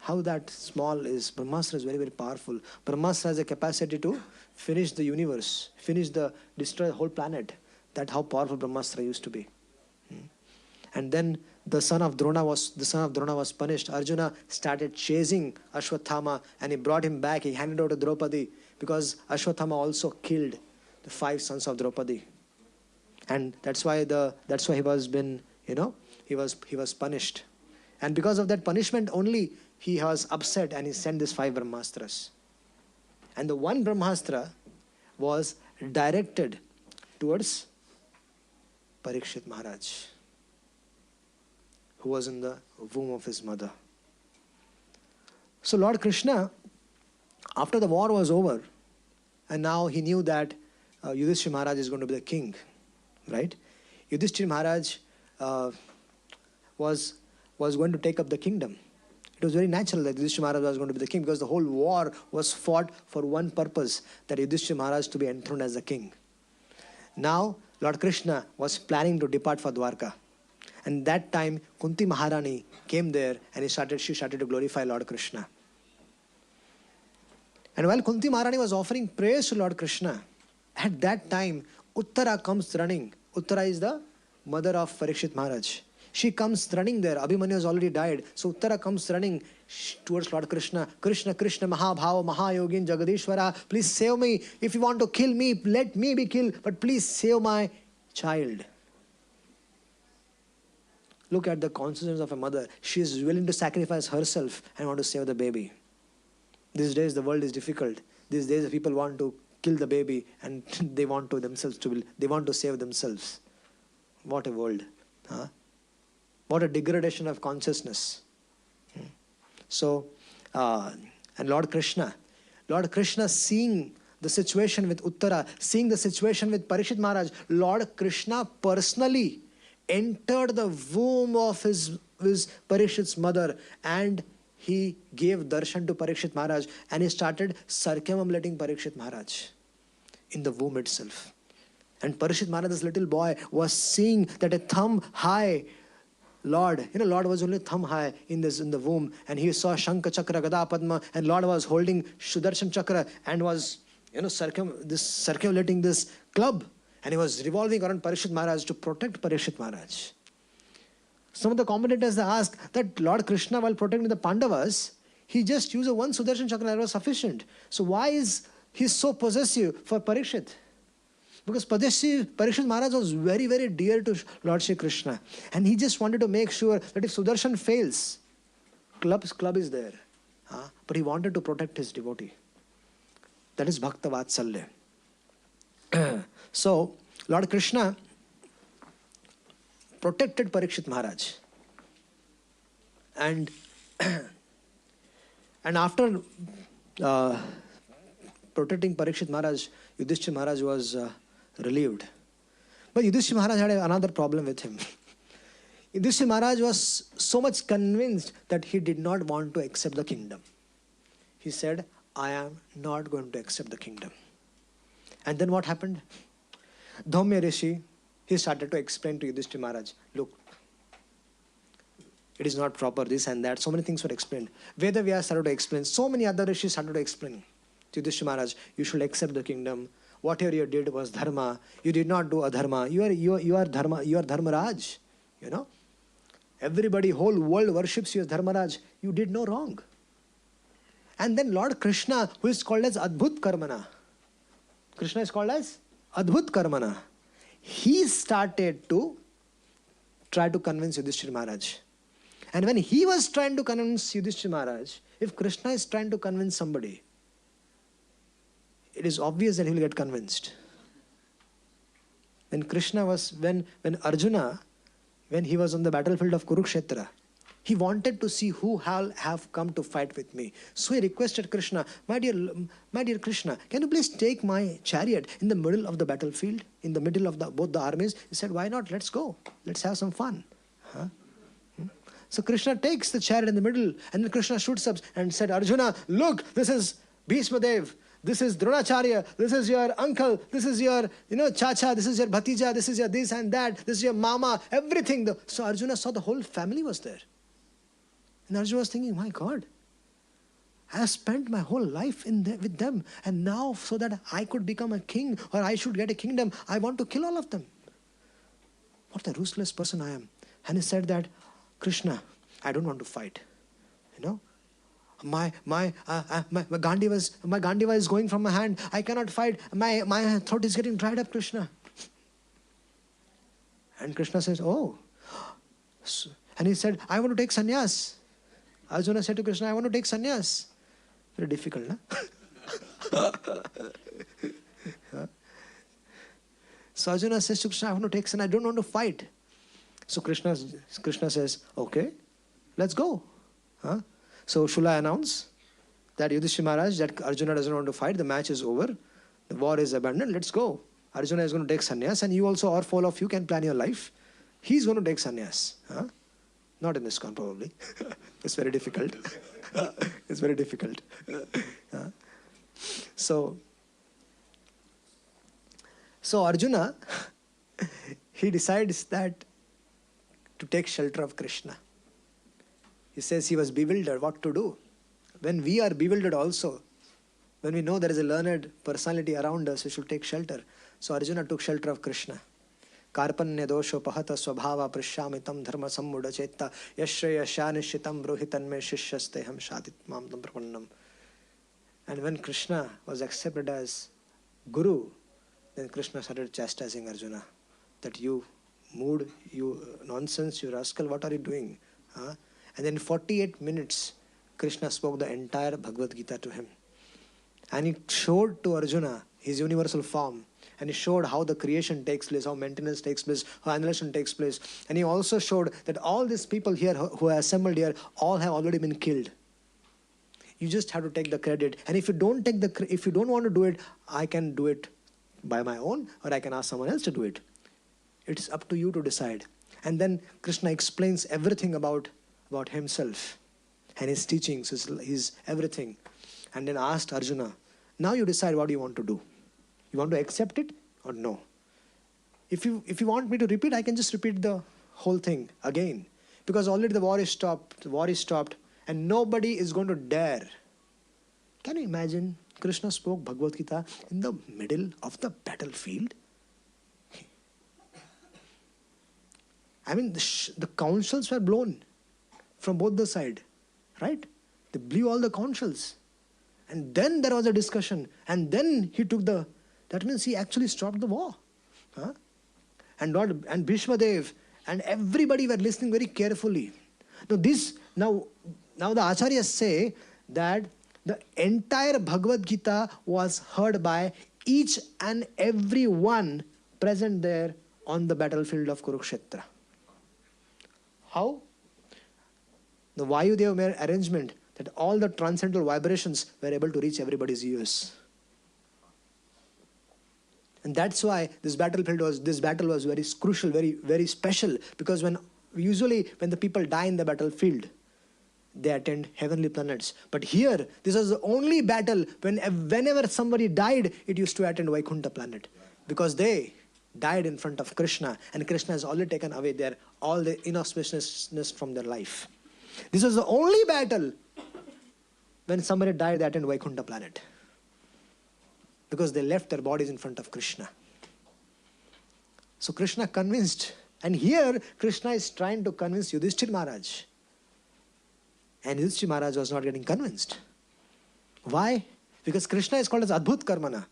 How that small is. Brahmastra is very, very powerful. Brahmastra has a capacity to finish the universe, destroy the whole planet. That's how powerful Brahmastra used to be. And then the son of Drona was punished. Arjuna started chasing Ashwathama, and he brought him back. He handed over to Draupadi, because Ashwathama also killed the 5 sons of Draupadi. And that's why he was punished. And because of that punishment only, he was upset, and he sent these 5 Brahmastras. And the one Brahmastra was directed towards Parikshit Maharaj, who was in the womb of his mother. So Lord Krishna, after the war was over, and now he knew that Yudhishthira Maharaj is going to be the king, right? Yudhishthira Maharaj was going to take up the kingdom. It was very natural that Yudhishthira Maharaj was going to be the king, because the whole war was fought for one purpose, that Yudhishthira Maharaj to be enthroned as the king. Now, Lord Krishna was planning to depart for Dwarka. And that time, Kunti Maharani came there, and she started to glorify Lord Krishna. And while Kunti Maharani was offering praise to Lord Krishna, at that time, Uttara comes running. Uttara is the mother of Parikshit Maharaj. She comes running there. Abhimanyu has already died. So Uttara comes running towards Lord Krishna. Krishna, Krishna, Mahabhava, Mahayogin, Jagadishwara, please save me. If you want to kill me, let me be killed. But please save my child. Look at the consciousness of a mother. She is willing to sacrifice herself and want to save the baby. These days the world is difficult. These days people want to kill the baby, and they want to save themselves. What a world. Huh? What a degradation of consciousness. So, and Lord Krishna seeing the situation with Uttara, seeing the situation with Parikshit Maharaj, Lord Krishna personally entered the womb of his Parikshit's mother, and he gave darshan to Parikshit Maharaj, and he started circumambulating Parikshit Maharaj in the womb itself. And Parikshit Maharaj, this little boy, was seeing that a thumb high Lord, Lord was only thumb high in the womb, and he saw Shankha Chakra, Gada Padma, and Lord was holding Sudarshan Chakra and was, circulating this club, and he was revolving around Parikshit Maharaj to protect Parikshit Maharaj. Some of the commentators ask that Lord Krishna, while protecting the Pandavas, he just used one Sudarshan Chakra, that was sufficient. So why is he so possessive for Parikshit? Because Parikshit Maharaj was very, very dear to Lord Shri Krishna. And he just wanted to make sure that if Sudarshan fails, club is there. But he wanted to protect his devotee. That is Bhakta Vatsalya. So, Lord Krishna protected Parikshit Maharaj. And after protecting Parikshit Maharaj, Yudhishthira Maharaj was relieved. But Yudhishthira Maharaj had another problem with him. Yudhishthira Maharaj was so much convinced that he did not want to accept the kingdom. He said, I am not going to accept the kingdom. And then what happened? Dhaumya Rishi, he started to explain to Yudhishthira Maharaj, look, it is not proper, this and that. So many things were explained. Veda Vyasa started to explain. So many other rishis started to explain to Yudhishthira Maharaj, you should accept the kingdom. Whatever you did was dharma. You did not do adharma. You are dharma. You are Dharmaraj. Everybody, whole world worships you as Dharmaraj. You did no wrong. And then Lord Krishna, who is called as Adbhut Karmana. Krishna is called as Adbhut Karmana. He started to try to convince Yudhishthira Maharaj. And when he was trying to convince Yudhishthira Maharaj, if Krishna is trying to convince somebody, it is obvious that he will get convinced. When Arjuna, when he was on the battlefield of Kurukshetra, he wanted to see who have come to fight with me. So he requested Krishna, my dear Krishna, can you please take my chariot in the middle of the battlefield, in the middle of both the armies? He said, why not? Let's go. Let's have some fun. So Krishna takes the chariot in the middle, and then Krishna shoots up and said, Arjuna, look, this is Bhishma Dev. This is Dronacharya, this is your uncle, this is your, chacha, this is your bhatija, this is your this and that, this is your mama, everything. So Arjuna saw the whole family was there. And Arjuna was thinking, my God, I have spent my whole life with them, and now so that I could become a king or I should get a kingdom, I want to kill all of them. What a ruthless person I am. And he said that, Krishna, I don't want to fight. My Gandiva is going from my hand. I cannot fight. My throat is getting dried up, Krishna. And Krishna says, oh. And he said, I want to take sannyas. Arjuna said to Krishna, I want to take sannyas. Very difficult, no? So Arjuna says to Krishna, I want to take sannyas. I don't want to fight. So Krishna says, okay, let's go. So shall I announce that Yudhishthira Maharaj, that Arjuna doesn't want to fight, the match is over, the war is abandoned, let's go. Arjuna is going to take sannyas, and you also, or all of you, can plan your life. He's going to take sannyas. Not in ISKCON probably. It's very difficult. It's very difficult. So Arjuna, he decides that to take shelter of Krishna. He says he was bewildered what to do. When we are bewildered also, when we know there is a learned personality around us, we should take shelter. So Arjuna took shelter of Krishna. Karpanya dosho pahata swabhava prishyamitam dharma sammuda chetta yashreya shanishitam bruhitan me shishyasteham shatitmam prapannam. And when Krishna was accepted as Guru, then Krishna started chastising Arjuna. That you mood, you nonsense, you rascal, what are you doing? And then in 48 minutes, Krishna spoke the entire Bhagavad Gita to him. And he showed to Arjuna his universal form. And he showed how the creation takes place, how maintenance takes place, how annihilation takes place. And he also showed that all these people here who are assembled here, all have already been killed. You just have to take the credit. And if you don't want to do it, I can do it by my own, or I can ask someone else to do it. It's up to you to decide. And then Krishna explains everything about himself and his teachings, his everything. And then asked Arjuna, now you decide what you want to do. You want to accept it or no? If you want me to repeat, I can just repeat the whole thing again. Because already the war is stopped, and nobody is going to dare. Can you imagine? Krishna spoke Bhagavad Gita in the middle of the battlefield. I mean, the councils were blown from both the sides, right? They blew all the councils. And then there was a discussion. And then he took that means he actually stopped the war. Huh? And Bhishma Dev and everybody were listening very carefully. Now the Acharyas say that the entire Bhagavad Gita was heard by each and every one present there on the battlefield of Kurukshetra. How? The Vayudeva made arrangement that all the transcendental vibrations were able to reach everybody's ears. And that's why this battle was very crucial, very, very special. Because usually when the people die in the battlefield, they attend heavenly planets. But here, this was the only battle whenever somebody died, it used to attend Vaikuntha planet. Because they died in front of Krishna, and Krishna has already taken away all the inauspiciousness from their life. This was the only battle when somebody died, they attend Vaikuntha planet. Because they left their bodies in front of Krishna. So Krishna convinced. And here, Krishna is trying to convince Yudhishthira Maharaj. And Yudhishthira Maharaj was not getting convinced. Why? Because Krishna is called as Adbhut Karmana.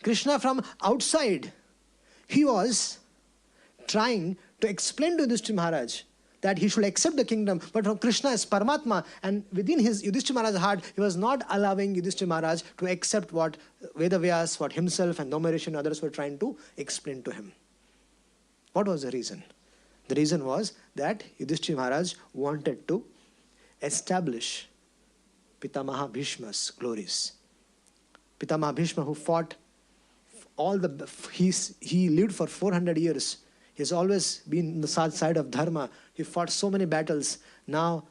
Krishna from outside, he was trying to explain to Yudhishthira Maharaj that he should accept the kingdom, but from Krishna as Paramatma, and within his Yudhishthira Maharaj's heart, he was not allowing Yudhishthira Maharaj to accept what Vedavyas, what himself and Dharmarishi and others were trying to explain to him. What was the reason? The reason was that Yudhishthira Maharaj wanted to establish Pitamaha Bhishma's glories. Pitamaha Bhishma, who fought he lived for 400 years. He has always been on the side of Dharma. He fought so many battles. Now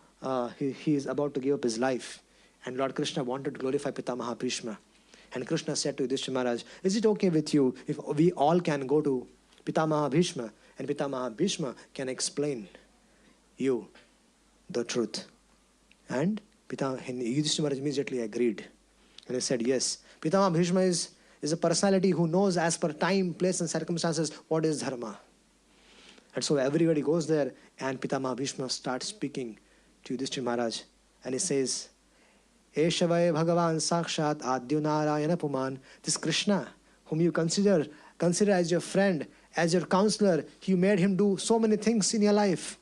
he is about to give up his life. And Lord Krishna wanted to glorify Pitamaha Bhishma. And Krishna said to Yudhishthira Maharaj, is it okay with you if we all can go to Pitamaha Bhishma, and Pitamaha Bhishma can explain you the truth? And Yudhishthira Maharaj immediately agreed. And he said, yes, Pitamaha Bhishma is a personality who knows as per time, place and circumstances what is Dharma. And so everybody goes there, and Pitamaha Bhishma starts speaking to Yudhishthira Maharaj. And he says, Eshavaya Bhagavan Sakshat Adyu Narayana Puman. This Krishna, whom you consider as your friend, as your counselor, you made him do so many things in your life.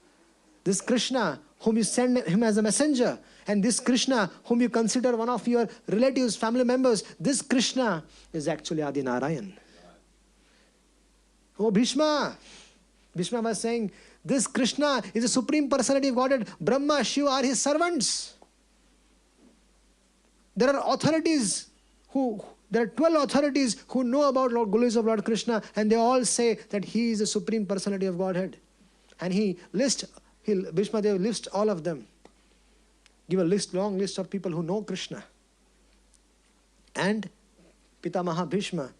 This Krishna, whom you send him as a messenger, and this Krishna, whom you consider one of your relatives, family members, this Krishna is actually Adi Narayan. Oh, Bhishma! Bhishma was saying, this Krishna is the Supreme Personality of Godhead. Brahma, Shiva are his servants. There are 12 authorities who know about glories of Lord Krishna, and they all say that he is the Supreme Personality of Godhead. And Bhishma Dev lists all of them. Give a long list of people who know Krishna. And Pitamaha Bhishma,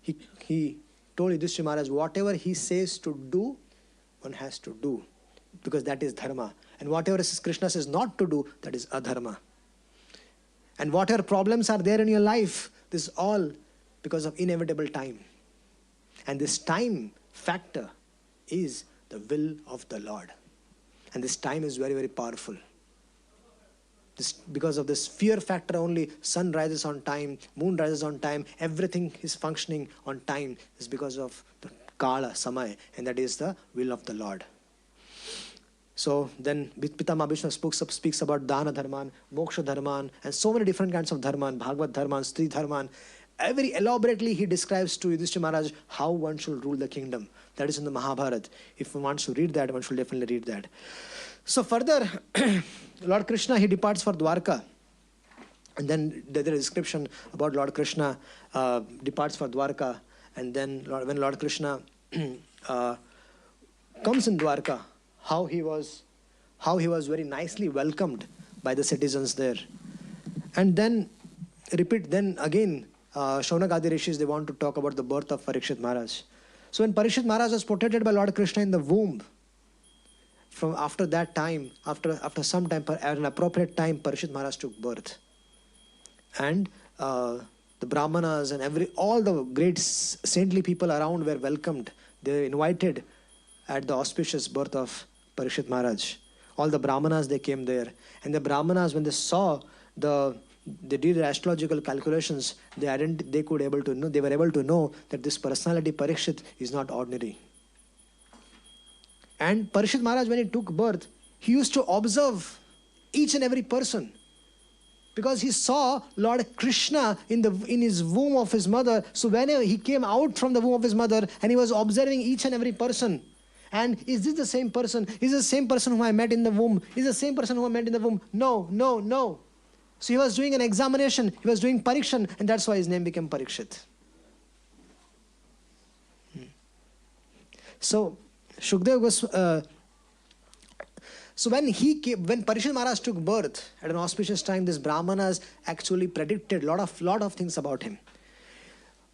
he told Yudhishthira Maharaj, whatever he says to do, one has to do. Because that is Dharma. And whatever Krishna says not to do, that is Adharma. And whatever problems are there in your life, this is all because of inevitable time. And this time factor is the will of the Lord. And this time is very, very powerful. Because of this fear factor only, sun rises on time, moon rises on time, everything is functioning on time. Is because of the Kala, Samaya, and that is the will of the Lord. So then Pitama Bhishma speaks about Dana Dharman, Moksha Dharman, and so many different kinds of Dharman, Bhagavad Dharman, Stri Dharman. Very elaborately he describes to Yudhishthira Maharaj how one should rule the kingdom. That is in the Mahabharata. If one wants to read that, one should definitely read that. So further, Lord Krishna, he departs for Dwarka. And then there is a description about Lord Krishna departs for Dwarka. And then when Lord Krishna comes in Dwarka, how he was very nicely welcomed by the citizens there. And then again, Shaunakadi Rishis, they want to talk about the birth of Parikshit Maharaj. So when Parikshit Maharaj was protected by Lord Krishna in the womb, from after that time, after some time, at an appropriate time, Parikshit Maharaj took birth. And the Brahmanas and all the great saintly people around were welcomed. They were invited at the auspicious birth of Parikshit Maharaj. All the Brahmanas, they came there. And the Brahmanas, when they saw they did astrological calculations, they were able to know that this personality Parikshit is not ordinary. And Parikshit Maharaj, when he took birth, he used to observe each and every person. Because he saw Lord Krishna in his womb of his mother. So whenever he came out from the womb of his mother and he was observing each and every person. And is this the same person? Is this the same person whom I met in the womb? Is this the same person whom I met in the womb? No. So he was doing an examination. He was doing Parikshan. And that's why his name became Parikshit. So Shukdev Goswami... So when Parikshit Maharaj took birth at an auspicious time, this Brahmanas actually predicted lot of things about him.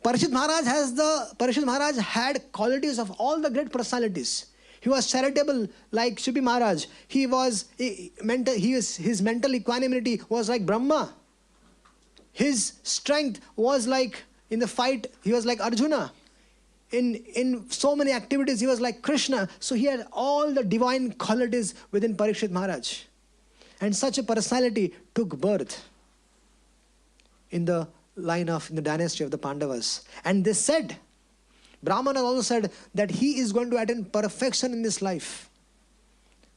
Parikshit Maharaj had qualities of all the great personalities. He was charitable like Shibi Maharaj. His mental equanimity was like Brahma. His strength was like, in the fight, he was like Arjuna. In so many activities, he was like Krishna. So he had all the divine qualities within Parikshit Maharaj. And such a personality took birth in the dynasty of the Pandavas. And they said, Brahmana also said that he is going to attain perfection in this life.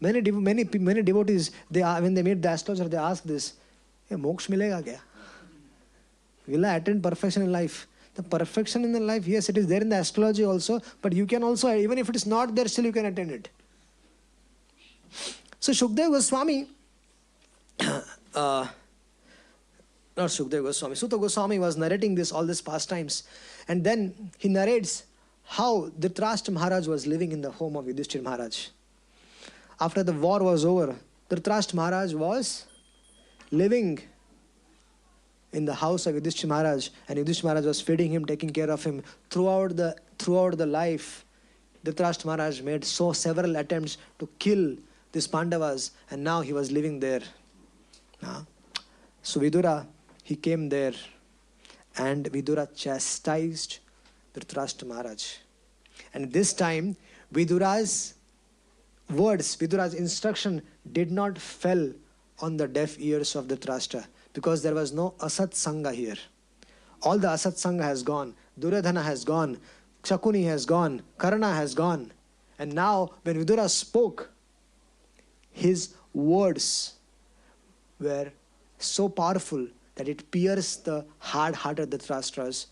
Many devotees, when they meet the astrologer, they ask this, moksha milega kya? Will I attain perfection in life? The perfection in the life, yes, it is there in the astrology also, but you can also, even if it is not there, still you can attain it. So Shukdev Goswami, not Shukdev Goswami, Sutta Goswami was narrating all these pastimes, and then he narrates how Dhritarashtra Maharaj was living in the home of Yudhishthira Maharaj. After the war was over, Dhritarashtra Maharaj was living in the house of Yudhishthira Maharaj, and Yudhishthira Maharaj was feeding him, taking care of him throughout the life. Dhritarashtra Maharaj made several attempts to kill these Pandavas, and now he was living there. So Vidura, he came there, and Vidura chastised Dhritarashtra Maharaj. And this time, Vidura's instruction did not fall on the deaf ears of Dhritarashtra, because there was no Asat Sangha here. All the Asat Sangha has gone. Duryodhana has gone. Shakuni has gone. Karna has gone. And now when Vidura spoke, his words were so powerful that it pierced the hard-hearted Dhritarashtra's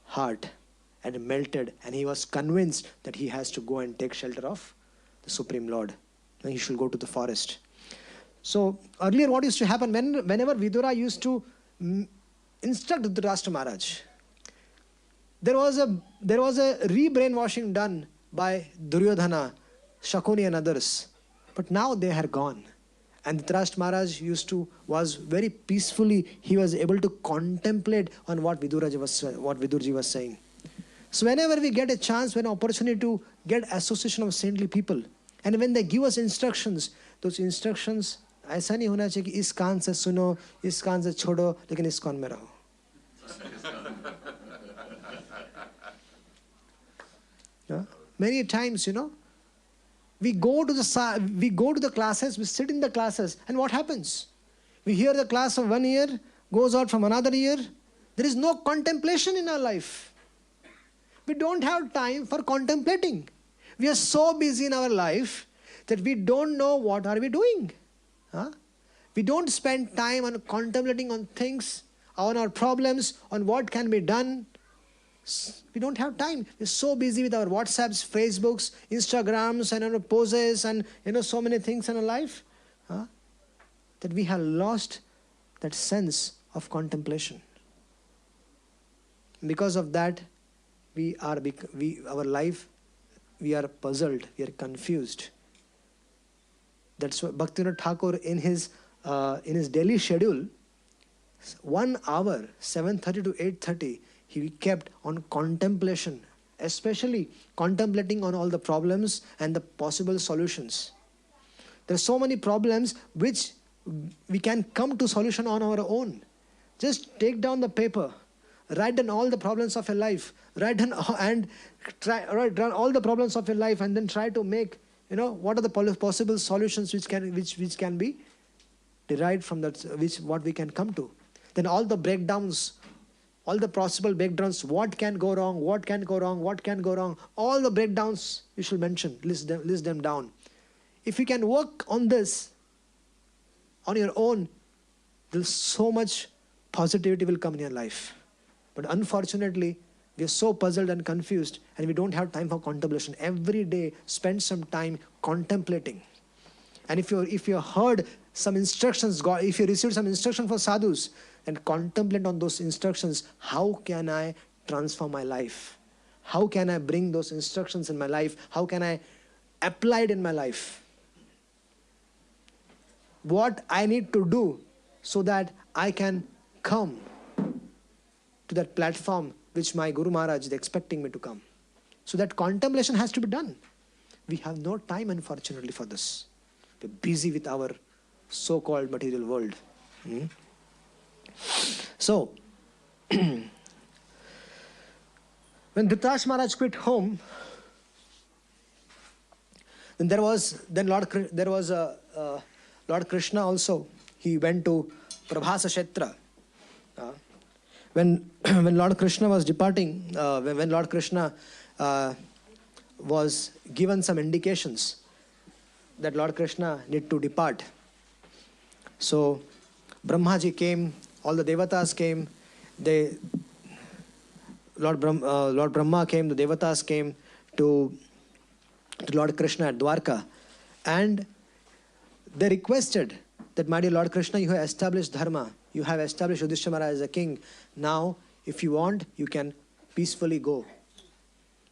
heart and melted. And he was convinced that he has to go and take shelter of the Supreme Lord. And he should go to the forest. So earlier what used to happen, whenever Vidura used to instruct Dhritarashtra Maharaj, there was a re-brainwashing done by Duryodhana, Shakuni and others. But now they are gone. And Dhritarashtra Maharaj was very peacefully, he was able to contemplate on what Vidurji was saying. So whenever we get a chance, an opportunity to get association of saintly people, and when they give us instructions, those instructions, ऐसा नहीं होना चाहिए कि इस कान से सुनो, इस कान से छोड़ो, लेकिन इस कान में रहो. Many times, we go to the classes, we sit in the classes, and what happens? We hear the class of 1 year, goes out from another year. There is no contemplation in our life. We don't have time for contemplating. We are so busy in our life that we don't know what are we doing. Huh? We don't spend time on contemplating on things, on our problems, on what can be done. We don't have time. We're so busy with our WhatsApps, Facebooks, Instagrams, and poses, and so many things in our life, that we have lost that sense of contemplation. Because of that, our life, we are puzzled, we are confused. That's why Bhaktivinoda Thakur in his daily schedule, 1 hour, 7:30 to 8:30, he kept on contemplation, especially contemplating on all the problems and the possible solutions. There are so many problems which we can come to solution on our own. Just take down the paper, write down all the problems of your life, write down all the problems of your life, and then try to make, what are the possible solutions which can be derived from that, what we can come to. Then all the breakdowns, all the possible breakdowns, what can go wrong, what can go wrong, what can go wrong, all the breakdowns you should mention, list them down. If you can work on this on your own, there's so much positivity will come in your life. But unfortunately, we are so puzzled and confused, and we don't have time for contemplation. Every day, spend some time contemplating. And if you heard some instructions, if you received some instruction for sadhus, then contemplate on those instructions. How can I transform my life? How can I bring those instructions in my life? How can I apply it in my life? What I need to do so that I can come to that platform which my Guru Maharaj is expecting me to come. So that contemplation has to be done. We have no time, unfortunately, for this. We're busy with our so-called material world. So, when Dhritarashtra Maharaj quit home, then there was Lord Krishna also. He went to Prabhasa Kshetra. When Lord Krishna was departing, when Lord Krishna was given some indications that Lord Krishna need to depart. So Brahmaji came, all the Devatas came, Lord Brahma came, the Devatas came to Lord Krishna at Dwarka, and they requested that, my dear Lord Krishna, you have established Dharma, you have established Yudhishthira Maharaj as a king. Now, if you want, you can peacefully go,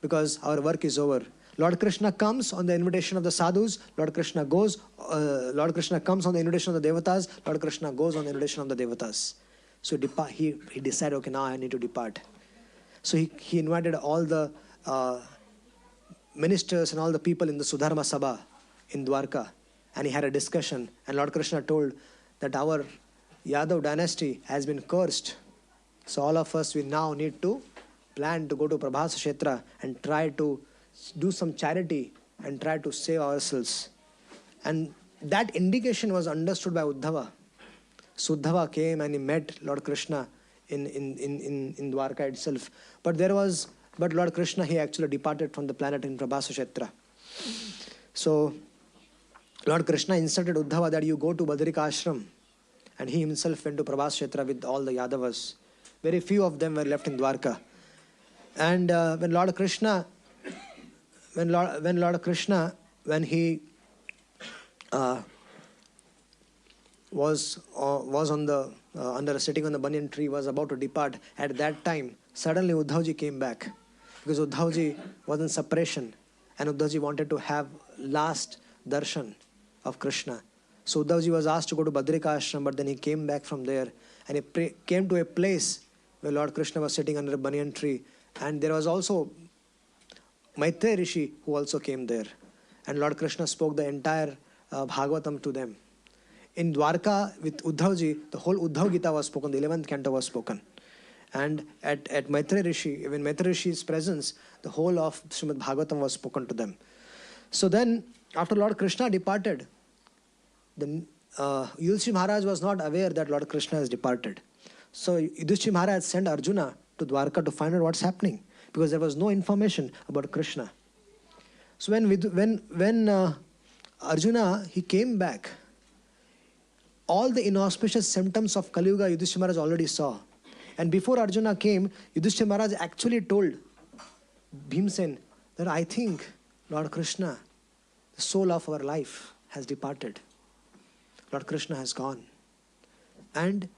because our work is over. Lord Krishna comes on the invitation of the sadhus, Lord Krishna goes, Lord Krishna comes on the invitation of the devatas, Lord Krishna goes on the invitation of the devatas. So he decided, okay, now I need to depart. So he invited all the ministers and all the people in the Sudharma Sabha in Dwarka, and he had a discussion, and Lord Krishna told that our Yadav dynasty has been cursed. So all of us, we now need to plan to go to Prabhasa Kshetra and try to do some charity and try to save ourselves. And that indication was understood by Uddhava. So Uddhava came and he met Lord Krishna in Dwarka itself. But Lord Krishna, he actually departed from the planet in Prabhasa Kshetra. So Lord Krishna instructed Uddhava that you go to Badrika Ashram, and he himself went to Prabhasa Kshetra with all the Yadavas. Very few of them were left in Dwarka. And when Lord Krishna, when he was on the sitting on the banyan tree, was about to depart, at that time suddenly Uddhavji came back, because Uddhavji was in separation and Uddhavji wanted to have last darshan of Krishna. So Uddhavji was asked to go to Badrika Ashram, but then he came back from there and he came to a place where Lord Krishna was sitting under a banyan tree, and there was also Maitreya Rishi who also came there, and Lord Krishna spoke the entire Bhagavatam to them. In Dwarka with Uddhavji, the whole Uddhav Gita was spoken, the 11th canto was spoken. And at Maitreya Rishi, when Maitreya Rishi's presence, the whole of Srimad Bhagavatam was spoken to them. So then, after Lord Krishna departed, Yudhishthira Maharaj was not aware that Lord Krishna has departed. So Yudhishthira Maharaj sent Arjuna to Dwarka to find out what's happening, because there was no information about Krishna. So when Arjuna, he came back. All the inauspicious symptoms of Kali-yuga, Yudhishthira Maharaj already saw. And before Arjuna came, Yudhishthira Maharaj actually told Bhimsen that I think Lord Krishna, the soul of our life, has departed. Lord Krishna has gone. And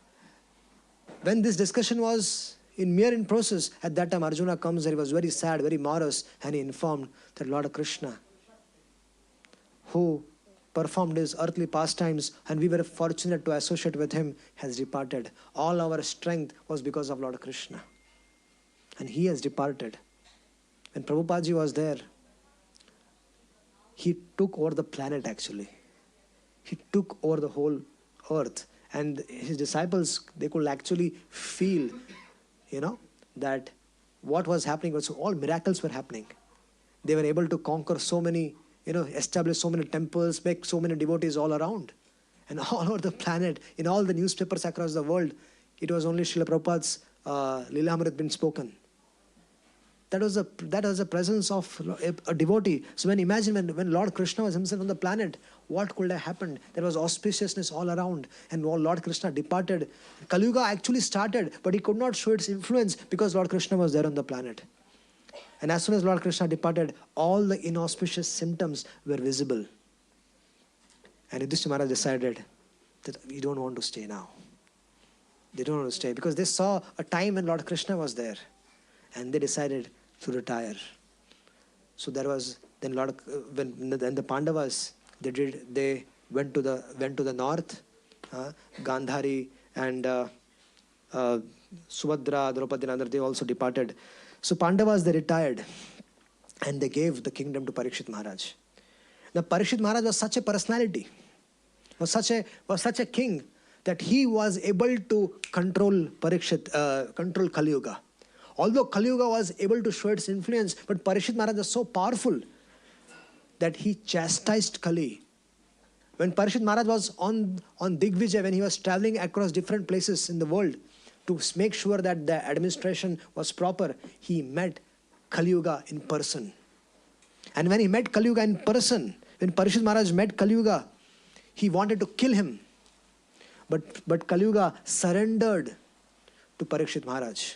when this discussion was in process, at that time Arjuna comes there, he was very sad, very morose, and he informed that Lord Krishna, who performed his earthly pastimes and we were fortunate to associate with him, has departed. All our strength was because of Lord Krishna. And he has departed. When Prabhupada was there, he took over the planet actually. He took over the whole earth. And his disciples, they could actually feel, that what was happening was all miracles were happening. They were able to conquer so many, establish so many temples, make so many devotees all around. And all over the planet, in all the newspapers across the world, it was only Srila Prabhupada's Lilamrit been spoken. That was the presence of a devotee. So imagine when Lord Krishna was himself on the planet, what could have happened? There was auspiciousness all around. And Lord Krishna departed. Kali-yuga actually started, but he could not show its influence because Lord Krishna was there on the planet. And as soon as Lord Krishna departed, all the inauspicious symptoms were visible. And Yudhishthira Maharaj decided that we don't want to stay now. They don't want to stay because they saw a time when Lord Krishna was there. And they decided to retire. So there was then when the Pandavas they went to the north, Gandhari and Subhadra, Draupadi and others, they also departed. So Pandavas, they retired and they gave the kingdom to Parikshit Maharaj. Now Parikshit Maharaj was such a personality, was such a king that he was able to control Kali-yuga. Although Kali-yuga was able to show its influence, but Parikshit Maharaj was so powerful that he chastised Kali. When Parikshit Maharaj was on Digvijay, when he was traveling across different places in the world to make sure that the administration was proper, he met Kali-yuga in person. And when he met Kali-yuga in person, when Parikshit Maharaj met Kali-yuga, he wanted to kill him. But Kali-yuga surrendered to Parikshit Maharaj.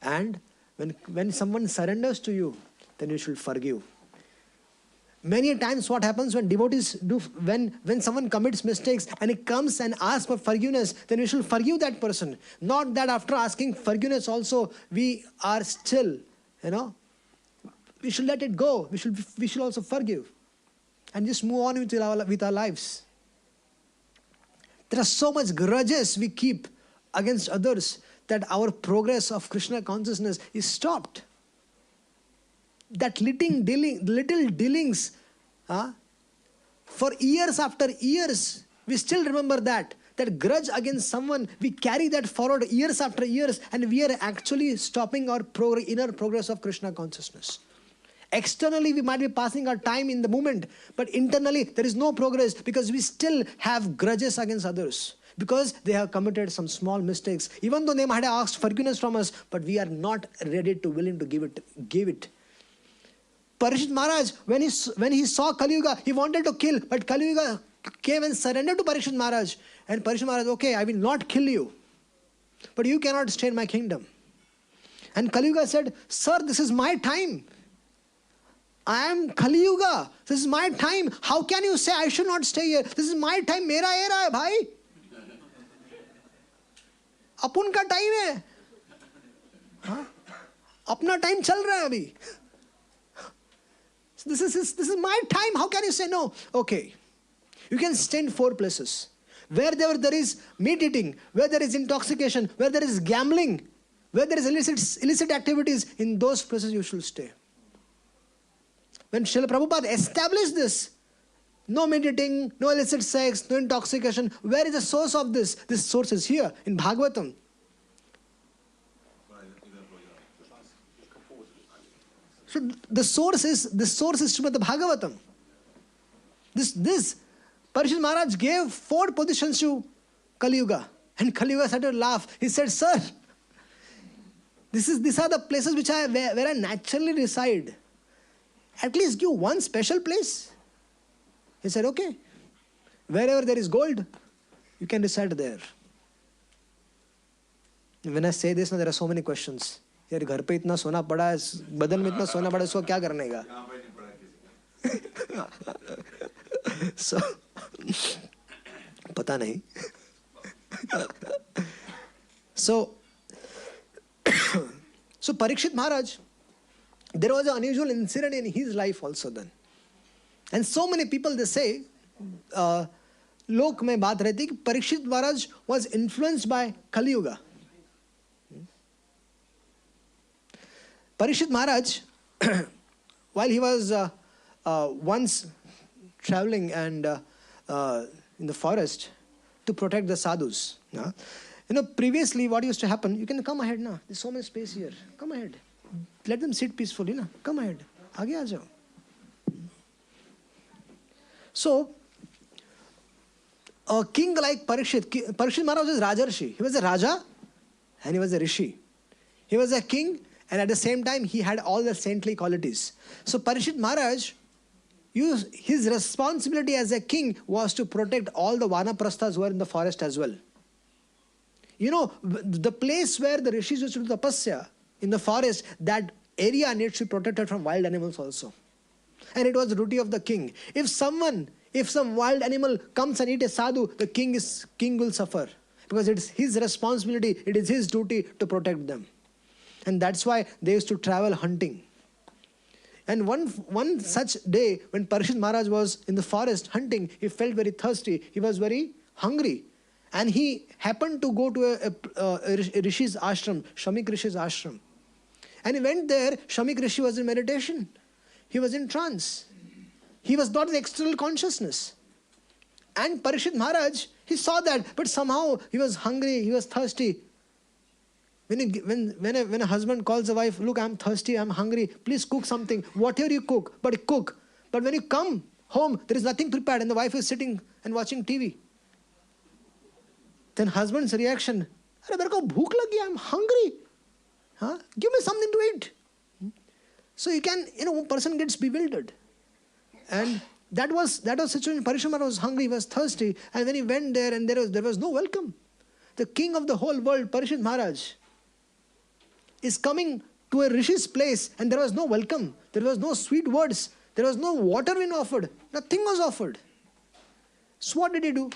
And when someone surrenders to you, then you should forgive. Many times what happens when devotees do, when someone commits mistakes and he comes and asks for forgiveness, then we should forgive that person. Not that after asking forgiveness also, we are still, we should let it go. We should also forgive. And just move on with our lives. There are so much grudges we keep against others that our progress of Krishna consciousness is stopped. That little dealings, for years after years, we still remember that grudge against someone, we carry that forward years after years, and we are actually stopping our inner progress of Krishna consciousness. Externally, we might be passing our time in the moment, but internally, there is no progress because we still have grudges against others. Because they have committed some small mistakes, even though they might have asked forgiveness from us, but we are not willing to give it. Parikshit Maharaj, when he saw Kali-yuga, he wanted to kill, but Kali-yuga came and surrendered to Parikshit Maharaj. And Parikshit Maharaj, okay, I will not kill you, but you cannot stay in my kingdom. And Kali-yuga said, sir, this is my time. I am Kali-yuga. This is my time. How can you say I should not stay here? This is my time. Mera era hai, bhai. अपन का time है, अपना time चल रहा है अभी. This is my time. How can you say no? Okay, you can stay in 4 places. Where there is meat eating, where there is intoxication, where there is gambling, where there is illicit activities, in those places you should stay. When Srila Prabhupada established this, no meat eating, no illicit sex, no intoxication, where is the source of this? This source is here in Bhagavatam. So the source is Srimad Bhagavatam. This Parikshit Maharaj gave 4 positions to Kali-yuga, and Kali-yuga started to laugh. He said, sir, these are the places where I naturally reside. At least give one special place. He said, okay, wherever there is gold, you can reside there. When I say this, there are so many questions. यार घर पे इतना सोना पड़ा है, बदन में इतना सोना पड़ा है, इसको क्या करने का? So, पता नहीं. So Parikshit Maharaj, there was an unusual incident in his life also then. And so many people, they say, lok mein baat rehti ki Parikshit Maharaj was influenced by Kali-yuga. Parikshit Maharaj, while he was once traveling and in the forest to protect the sadhus. Previously what used to happen, you can come ahead now. There's so much space here. Come ahead. Let them sit peacefully. Na? Come ahead. Aage aa jao. So, a king like Parikshit Maharaj was Rajarshi. He was a Raja and he was a Rishi. He was a king and at the same time he had all the saintly qualities. So Parikshit Maharaj, his responsibility as a king was to protect all the Vanaprasthas who were in the forest as well. The place where the rishis used to do tapasya, in the forest, that area needs to be protected from wild animals also. And it was the duty of the king. If some wild animal comes and eats a sadhu, the king will suffer. Because it is his responsibility, it is his duty to protect them. And that's why they used to travel hunting. And one such day, when Parikshit Maharaj was in the forest hunting, he felt very thirsty, he was very hungry. And he happened to go to a Rishi's ashram, Shamik Rishi's ashram. And he went there, Shamik Rishi was in meditation. He was in trance. He was not in external consciousness. And Parikshit Maharaj, he saw that, but somehow he was hungry, he was thirsty. When a husband calls a wife, look, I'm thirsty, I'm hungry, please cook something, whatever you cook, but cook. But when you come home, there is nothing prepared and the wife is sitting and watching TV. Then husband's reaction, "Mere ko bhook lagi, I'm hungry. Give me something to eat." So one person gets bewildered. And that was situation. Parikshit Maharaj was hungry, he was thirsty, and when he went there and there was no welcome. The king of the whole world, Parikshit Maharaj, is coming to a rishi's place and there was no welcome. There was no sweet words. There was no water being offered. Nothing was offered. So what did he do?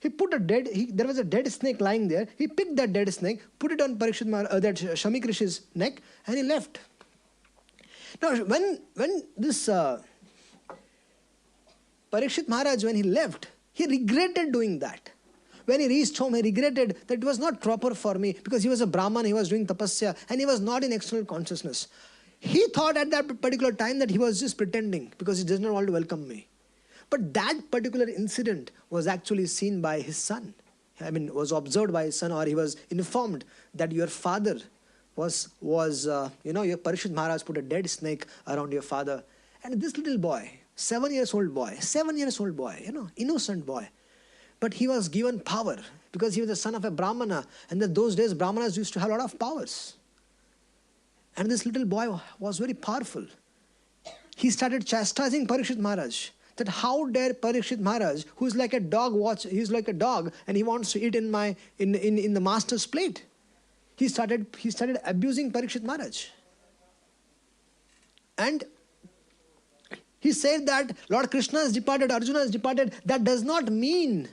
He put there was a dead snake lying there. He picked that dead snake, put it on Parikshit Maharaj, that Shamik Rishi's neck, and he left. Now, when this Parikshit Maharaj, when he left, he regretted doing that. When he reached home, he regretted that it was not proper for me, because he was a Brahman, he was doing tapasya, and he was not in external consciousness. He thought at that particular time that he was just pretending, because he does not want to welcome me. But that particular incident was actually seen by his son. Was observed by his son, or he was informed that your father your Parikshit Maharaj put a dead snake around your father. And this little boy, 7 years old boy, innocent boy. But he was given power because he was the son of a Brahmana. And in those days, Brahmanas used to have a lot of powers. And this little boy was very powerful. He started chastising Parikshit Maharaj. That how dare Parikshit Maharaj, who is like a dog, he's like a dog and he wants to eat in the master's plate. He started abusing Parikshit Maharaj. And he said that Lord Krishna has departed, Arjuna has departed. That does not mean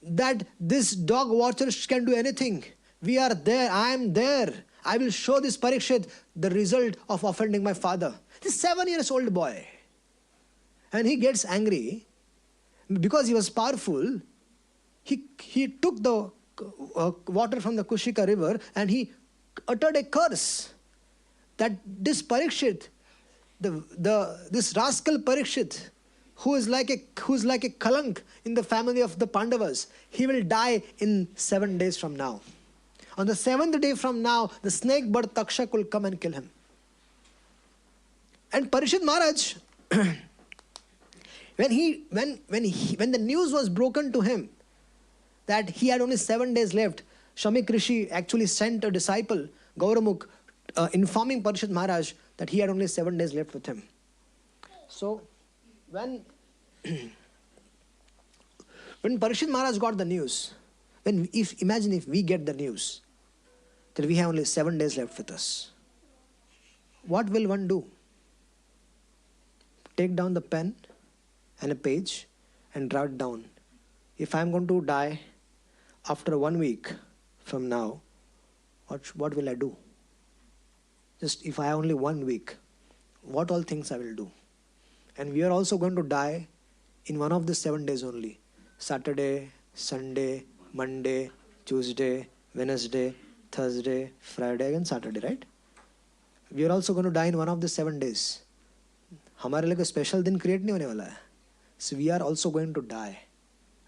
that this dog watcher can do anything. We are there, I am there. I will show this Parikshit the result of offending my father. This 7 years old boy. And he gets angry because he was powerful. He took the water from the Kushika river and he uttered a curse that this Parikshit, this rascal Parikshit, who is like a kalank in the family of the Pandavas, he will die in 7 days from now. On the 7th day from now, the snake bird Takshak will come and kill him. And Parikshit Maharaj, when the news was broken to him that he had only 7 days left, Shamik Rishi actually sent a disciple, Gauramukh, informing Parikshit Maharaj that he had only 7 days left with him. So when When Parikshit Maharaj got the news, imagine if we get the news that we have only 7 days left with us, what will one do? Take down the pen and a page and write down, if I am going to die after 1 week from now, what will I do? Just if I have only 1 week, what all things I will do? And we are also going to die in one of the 7 days only. Saturday, Sunday, Monday, Tuesday, Wednesday, Thursday, Friday and Saturday, right? We are also going to die in one of the 7 days. हमारे लिए कोई special दिन create नहीं होने वाला है. So we are also going to die,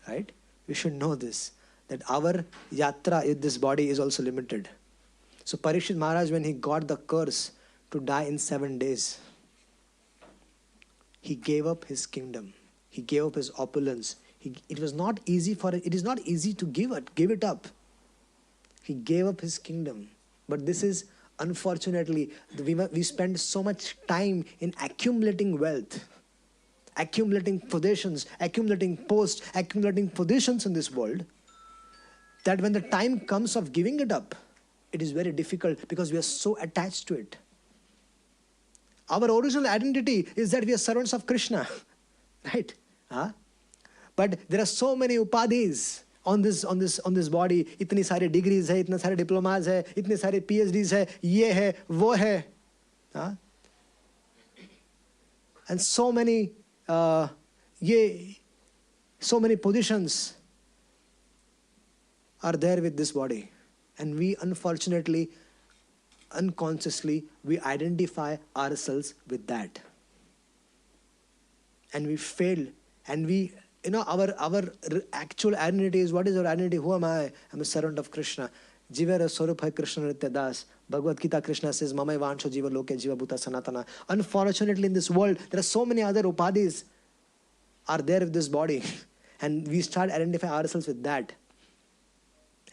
right? We should know this, that our yatra in this body is also limited. So Parikshit Maharaj, when he got the curse to die in 7 days, he gave up his kingdom. He gave up his opulence. It is not easy to give it up. He gave up his kingdom. But this is, unfortunately, we spend so much time in accumulating wealth, accumulating possessions, accumulating posts, accumulating positions in this world, that when the time comes of giving it up, it is very difficult because we are so attached to it. Our original identity is that we are servants of Krishna, right? But there are so many upadhis on this body. इतनी सारी degrees है, इतने सारे diplomas है, इतने सारे PhDs है, ये है, वो है, and so many positions are there with this body, and we unfortunately, unconsciously, we identify ourselves with that, and we fail, and we, our actual identity is, what is our identity? Who am I? I'm a servant of Krishna. Jivera Swarup hai Krishna Nitya Das. Bhagavad Gita, Krishna says, Mamai Vansho Jiva Loke Jiva Bhuta Sanatana. Unfortunately, in this world, there are so many other upadhis are there with this body. And we start identifying ourselves with that.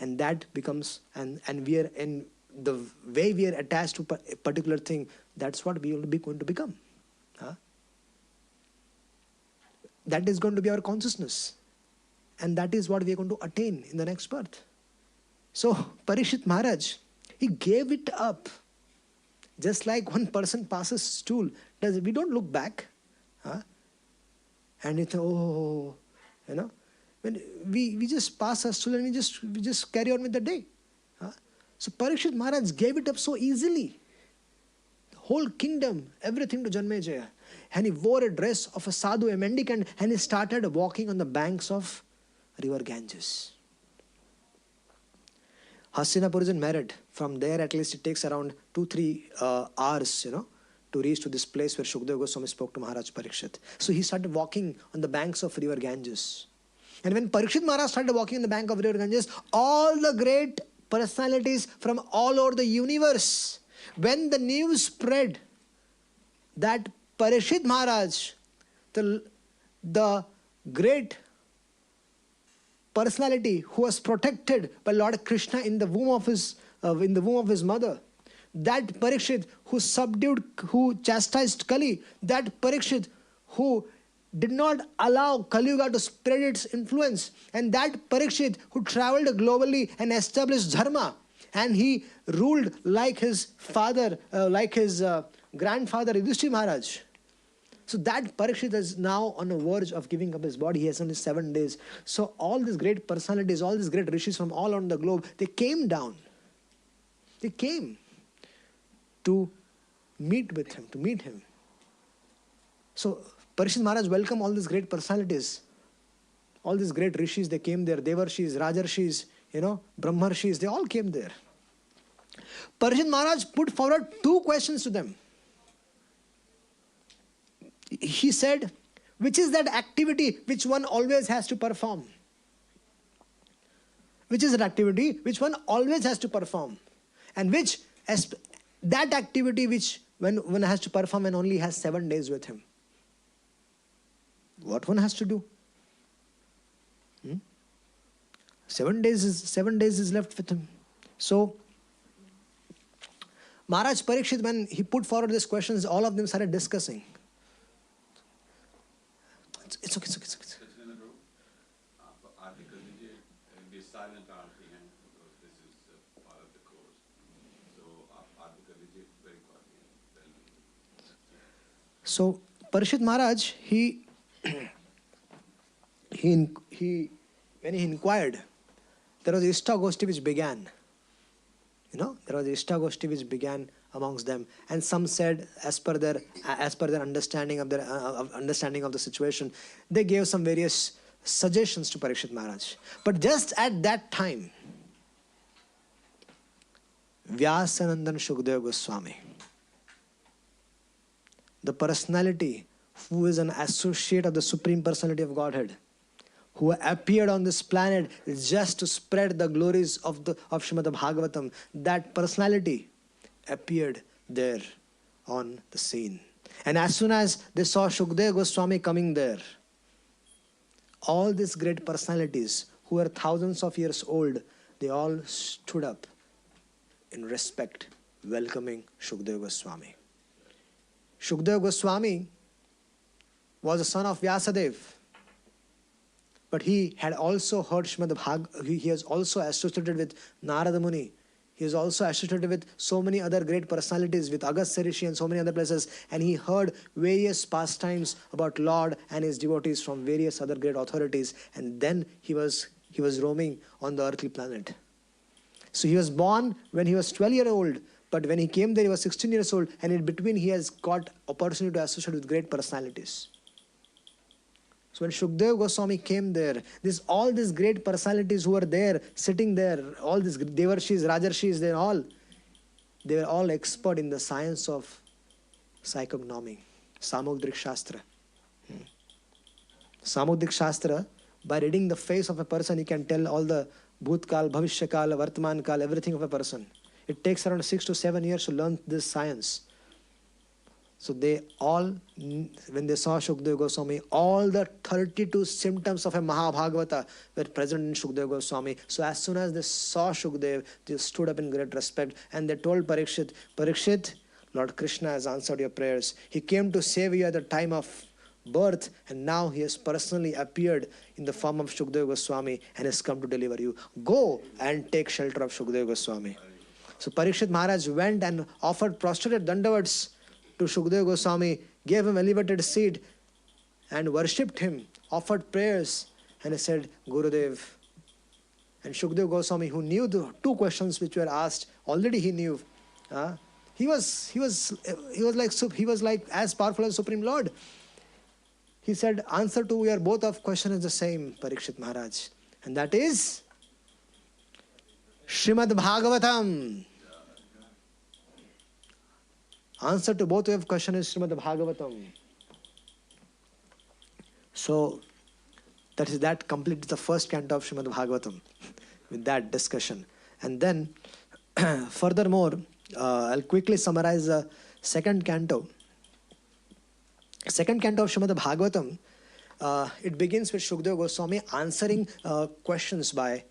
And that becomes, and we are in the way we are attached to a particular thing, that's what we will be going to become. That is going to be our consciousness. And that is what we are going to attain in the next birth. So, Parikshit Maharaj, he gave it up. Just like one person passes stool, we don't look back. And it's, when we just pass a stool and we just carry on with the day. So Parikshit Maharaj gave it up so easily. The whole kingdom, everything to Janmejaya. And he wore a dress of a sadhu, a mendicant, and he started walking on the banks of river Ganges. Hastinapur is in Merit. From there, at least it takes around 2-3 hours, to reach to this place where Shukdev Goswami spoke to Maharaj Parikshit. So he started walking on the banks of river Ganges. And when Parikshit Maharaj started walking on the bank of river Ganges, all the great personalities from all over the universe, when the news spread that Parikshit Maharaj, the great personality who was protected by Lord Krishna in the womb of his mother, that Parikshit who chastised Kali, that Parikshit who did not allow Kali-yuga to spread its influence, and that Parikshit who traveled globally and established Dharma, and he ruled like his father, like his grandfather Yudhishthira Maharaj. So that Parikshit is now on the verge of giving up his body. He has only 7 days. So all these great personalities, all these great rishis from all around the globe, they came down. They came to meet with him, to meet him. So Parikshit Maharaj welcomed all these great personalities. All these great rishis, they came there. Devarshis, Rajarshis, Brahmarshis, they all came there. Parikshit Maharaj put forward 2 questions to them. He said, which is that activity which one always has to perform? Which is that activity which one always has to perform? And that activity which one has to perform and only has 7 days with him? What one has to do? 7 days is left with him. So Maharaj Parikshit, when he put forward these questions, all of them started discussing. It's okay. silent arti, because this is part of the course. So, very quietly. So Parikshit Maharaj, when he inquired, there was ISKCON which began. There was ISKCON which began amongst them, and some said, as per their understanding of the situation, they gave some various suggestions to Parikshit Maharaj. But just at that time, Vyasanandan Shukdev Goswami, the personality who is an associate of the Supreme Personality of Godhead, who appeared on this planet just to spread the glories of Srimad Bhagavatam, that personality appeared there on the scene. And as soon as they saw Shukdev Goswami coming there, all these great personalities who were thousands of years old, they all stood up in respect, welcoming Shukdev Goswami. Shukdev Goswami was a son of Vyasadev, but he had also heard Srimad Bhagavatam. He is also associated with Narada Muni. He is also associated with so many other great personalities, with Agastya Rishi and so many other places. And he heard various pastimes about Lord and his devotees from various other great authorities. And then he was roaming on the earthly planet. So he was born when he was 12 years old. But when he came there, he was 16 years old. And in between, he has got opportunity to associate with great personalities. So when Shukdev Goswami came there, all these great personalities who were there, sitting there, all these Devarshis, Rajarshis, they were all expert in the science of psychognomy, Samudrik Shastra. Samudrik Shastra, by reading the face of a person, you can tell all the Bhutkal, Bhavishyakal, Vartmankal, everything of a person. It takes around 6 to 7 years to learn this science. So they all, when they saw Shukdev Goswami, all the 32 symptoms of a Mahabhagavata were present in Shukdev Goswami. So as soon as they saw Shukdev, they stood up in great respect and they told Parikshit, Parikshit, Lord Krishna has answered your prayers. He came to save you at the time of birth, and now he has personally appeared in the form of Shukdev Goswami and has come to deliver you. Go and take shelter of Shukdev Goswami. So Parikshit Maharaj went and offered prostrated dandavats to Shukdev Goswami, gave him elevated seat and worshipped him, offered prayers, and he said, Gurudev. And Shukdev Goswami, who knew the 2 questions which were asked, already he knew. He was like as powerful as Supreme Lord. He said, answer to your both of question is the same, Parikshit Maharaj. And that is Srimad Bhagavatam. Answer to both of question is Srimad Bhagavatam. So that completes the first canto of Srimad Bhagavatam with that discussion. And then furthermore, I'll quickly summarize the second canto. Second canto of Srimad Bhagavatam, it begins with Shukdev Goswami answering questions by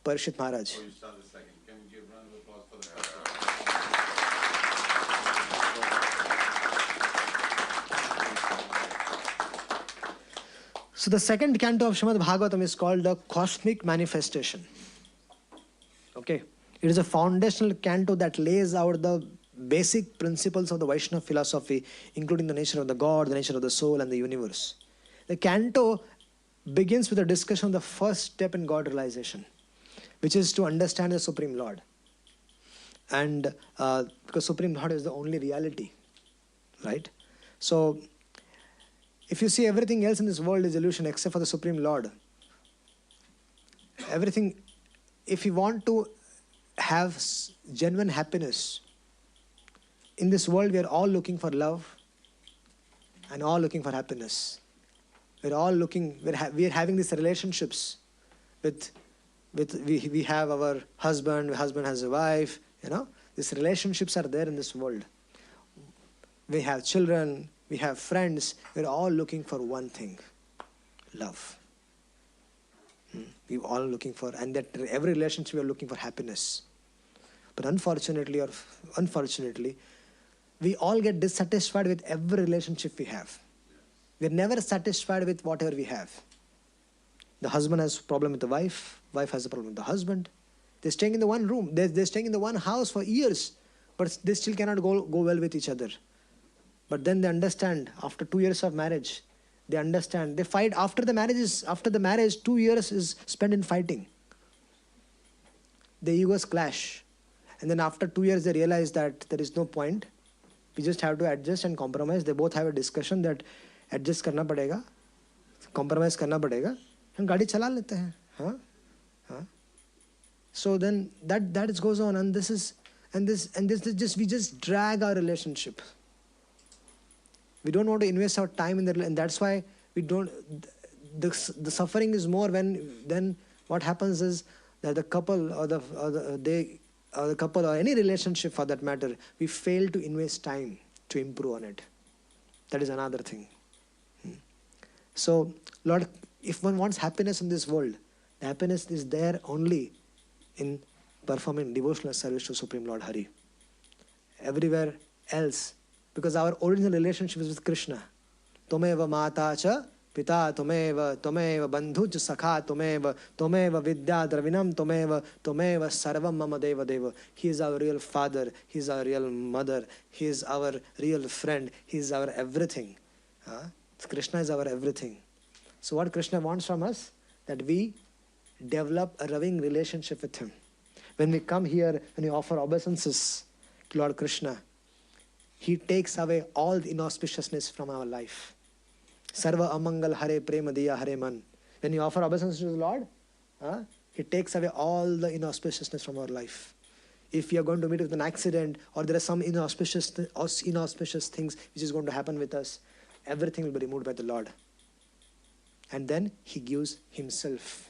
Parikshit Maharaj. Before you start the second, can we give a round of applause for the first one? So the second canto of Srimad Bhagavatam is called the Cosmic Manifestation. Okay, it is a foundational canto that lays out the basic principles of the Vaishnava philosophy, including the nature of the God, the nature of the soul, and the universe. The canto begins with a discussion of the first step in God realization, which is to understand the Supreme Lord. And because Supreme Lord is the only reality, right? So if you see everything else in this world is illusion except for the Supreme Lord, everything, if you want to have genuine happiness, in this world we are all looking for love and all looking for happiness. We're all looking, we are having these relationships we have our husband has a wife, these relationships are there in this world. We have children, we have friends, we're all looking for one thing, love. We're all looking for, and that every relationship we are looking for happiness. But unfortunately, we all get dissatisfied with every relationship we have. We're never satisfied with whatever we have. The husband has a problem with the wife. Wife has a problem with the husband. They're staying in the one room. They're staying in the one house for years. But they still cannot go well with each other. But then they understand, after 2 years of marriage, they understand. They fight after the marriage, 2 years is spent in fighting. The egos clash. And then after 2 years, they realize that there is no point. We just have to adjust and compromise. They both have a discussion that adjust करना पड़ेगा, compromise करना पड़ेगा, and गाड़ी चला लेते हैं. हाँ? So then that goes on, and this is just, we just drag our relationship. We don't want to invest our time in and that's why we don't. The suffering is more then what happens is that the couple or the couple or any relationship for that matter, we fail to invest time to improve on it. That is another thing. So, Lord, if one wants happiness in this world, the happiness is there only in performing devotional service to Supreme Lord Hari. Everywhere else, because our original relationship is with Krishna. Tumeva mata cha pita, tumeva bandhu cha sakha, tumeva vidya dravinam, tumeva sarvam mama deva deva. He is our real father, he is our real mother, he is our real friend, he is our everything. Krishna is our everything. So what Krishna wants from us? That we develop a loving relationship with him. When we come here, when we offer obeisances to Lord Krishna, he takes away all the inauspiciousness from our life. Sarva amangal hare prema diya hare man. When you offer obeisances to the Lord, he takes away all the inauspiciousness from our life. If we are going to meet with an accident, or there are some inauspicious things which is going to happen with us, everything will be removed by the Lord. And then he gives himself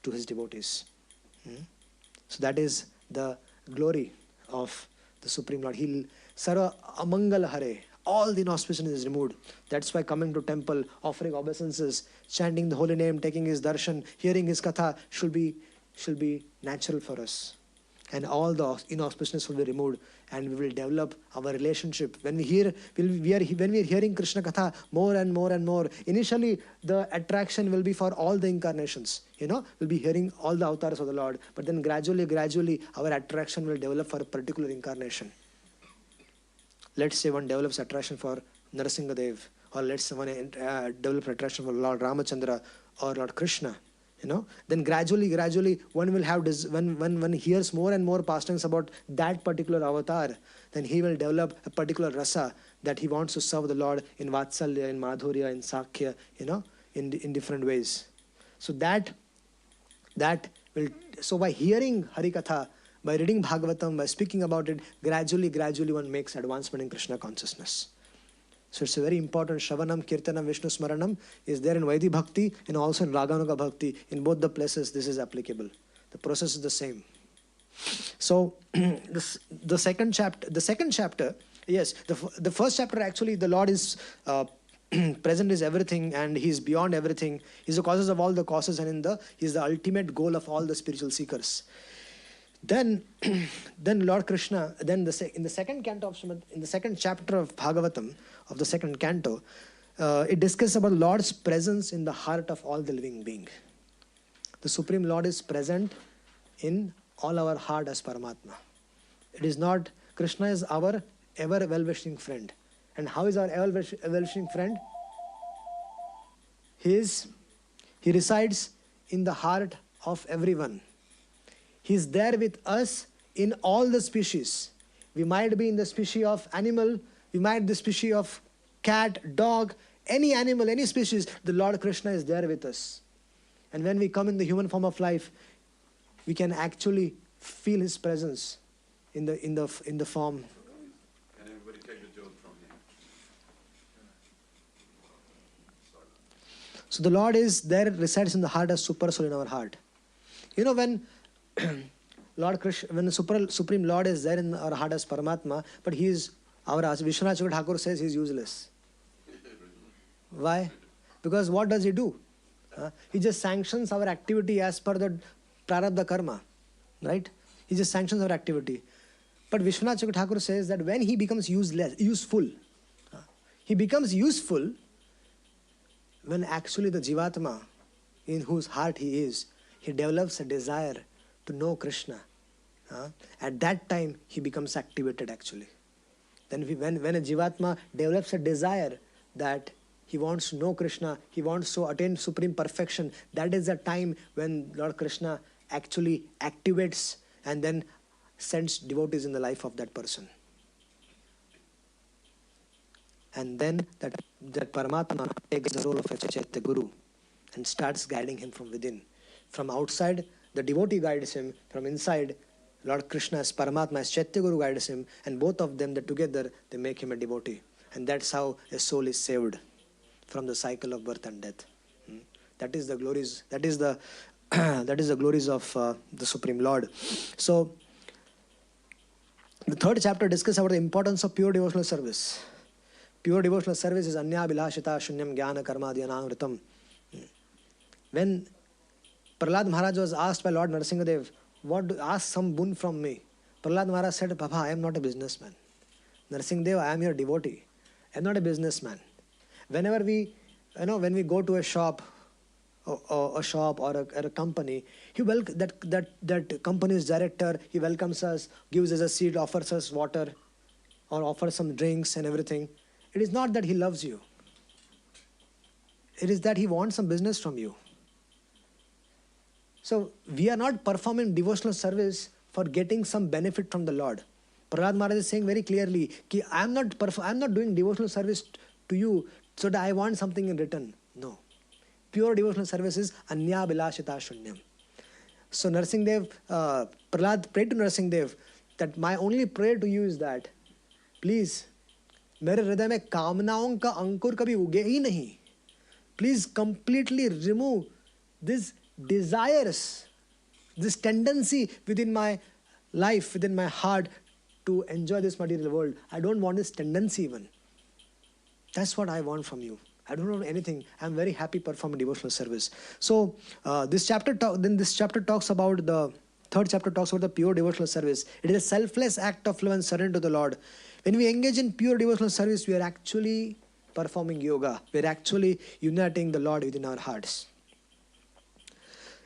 to his devotees. So that is the glory of the Supreme Lord. He'll Sarva Amangal Hare. All the inauspiciousness is removed. That's why coming to temple, offering obeisances, chanting the holy name, taking his darshan, hearing his katha should be natural for us. And all the inauspiciousness will be removed, and we will develop our relationship. When we are hearing Krishna katha more and more and more, initially the attraction will be for all the incarnations. We'll be hearing all the avatars of the Lord. But then gradually our attraction will develop for a particular incarnation. Let's say one develops attraction for Narasimhadev, or let's say one develop attraction for Lord Ramachandra or Lord Krishna. Then gradually one will have this, when one hears more and more pastimes about that particular avatar, then he will develop a particular rasa that he wants to serve the Lord in Vatsalya, in Madhurya, in Sakhya, in different ways. So that will, so by hearing Harikatha, by reading Bhagavatam, by speaking about it, gradually one makes advancement in Krishna consciousness. So it's a very important. Shravanam, Kirtanam, Vishnu Smaranam is there in Vaidhi Bhakti and also in Raganuga Bhakti. In both the places, this is applicable. The process is the same. So the second chapter, yes, the first chapter actually, the Lord is present is everything, and He is beyond everything. He is the causes of all the causes, and He is the ultimate goal of all the spiritual seekers. Then Lord Krishna, in the second canto of Srimad, in the second chapter of Bhagavatam, of the second canto, it discusses about Lord's presence in the heart of all the living being. The Supreme Lord is present in all our heart as Paramatma. It is not, Krishna is our ever well-wishing friend. And how is our ever well-wishing friend? He resides in the heart of everyone. He is there with us in all the species. We might be in the species of animal, we might be the species of cat, dog, any animal, any species, the Lord Krishna is there with us. And when we come in the human form of life, we can actually feel His presence in the form. Can everybody take the joke from here? So the Lord is there, resides in the heart as super soul in our heart. When Lord Krishna, when the Supreme Lord is there in our heart as Paramatma, but He is, our Vishwanath Chakravarti Thakur says He is useless. Why? Because what does He do? He just sanctions our activity as per the prarabdha karma, right? He just sanctions our activity. But Vishwanath Chakravarti Thakur says that when He becomes useful, He becomes useful when actually the Jivatma in whose heart he is, he develops a desire to know Krishna. At that time, he becomes activated actually. Then when a Jivatma develops a desire that he wants to know Krishna, he wants to attain supreme perfection, that is the time when Lord Krishna actually activates and then sends devotees in the life of that person. And then that Paramatma takes the role of a Chaitya Guru and starts guiding him from within. From outside, the devotee guides him. From inside, Lord Krishna as Paramatma, as Chaitya Guru guides him. And both of them, together, they make him a devotee. And that's how a soul is saved from the cycle of birth and death. That is the glories. That is the glories of the Supreme Lord. So, the third chapter discusses about the importance of pure devotional service. Pure devotional service is anya bilashita shunyam jnana karma dhyanamritam. When Prahlad Maharaj was asked by Lord Narasimhadev, ask some boon from me. Prahlad Maharaj said, Baba, I am not a businessman. Narasimhadev, I am your devotee. I am not a businessman. Whenever when we go to a shop, or a company, that company's director, he welcomes us, gives us a seat, offers us water, or offers some drinks and everything. It is not that he loves you. It is that he wants some business from you. So we are not performing devotional service for getting some benefit from the Lord. Prahlad Maharaj is saying very clearly, I am not doing devotional service to you so that I want something in return. No. Pure devotional service is anya bilashita shunyam. So Narasimhadev, Prahlad prayed to Narasimhadev that my only prayer to you is that, please, मेरे हृदय में कामनाओं का अंकुर कभी उगे ही नहीं. Please completely remove these desires, this tendency within my life, within my heart to enjoy this material world. I don't want this tendency even. That's what I want from you. I don't want anything. I'm very happy performing devotional service. So this chapter talks about the third chapter talks about the pure devotional service. It is a selfless act of love and surrender to the Lord. When we engage in pure devotional service, we are actually performing yoga. We are actually uniting the Lord within our hearts.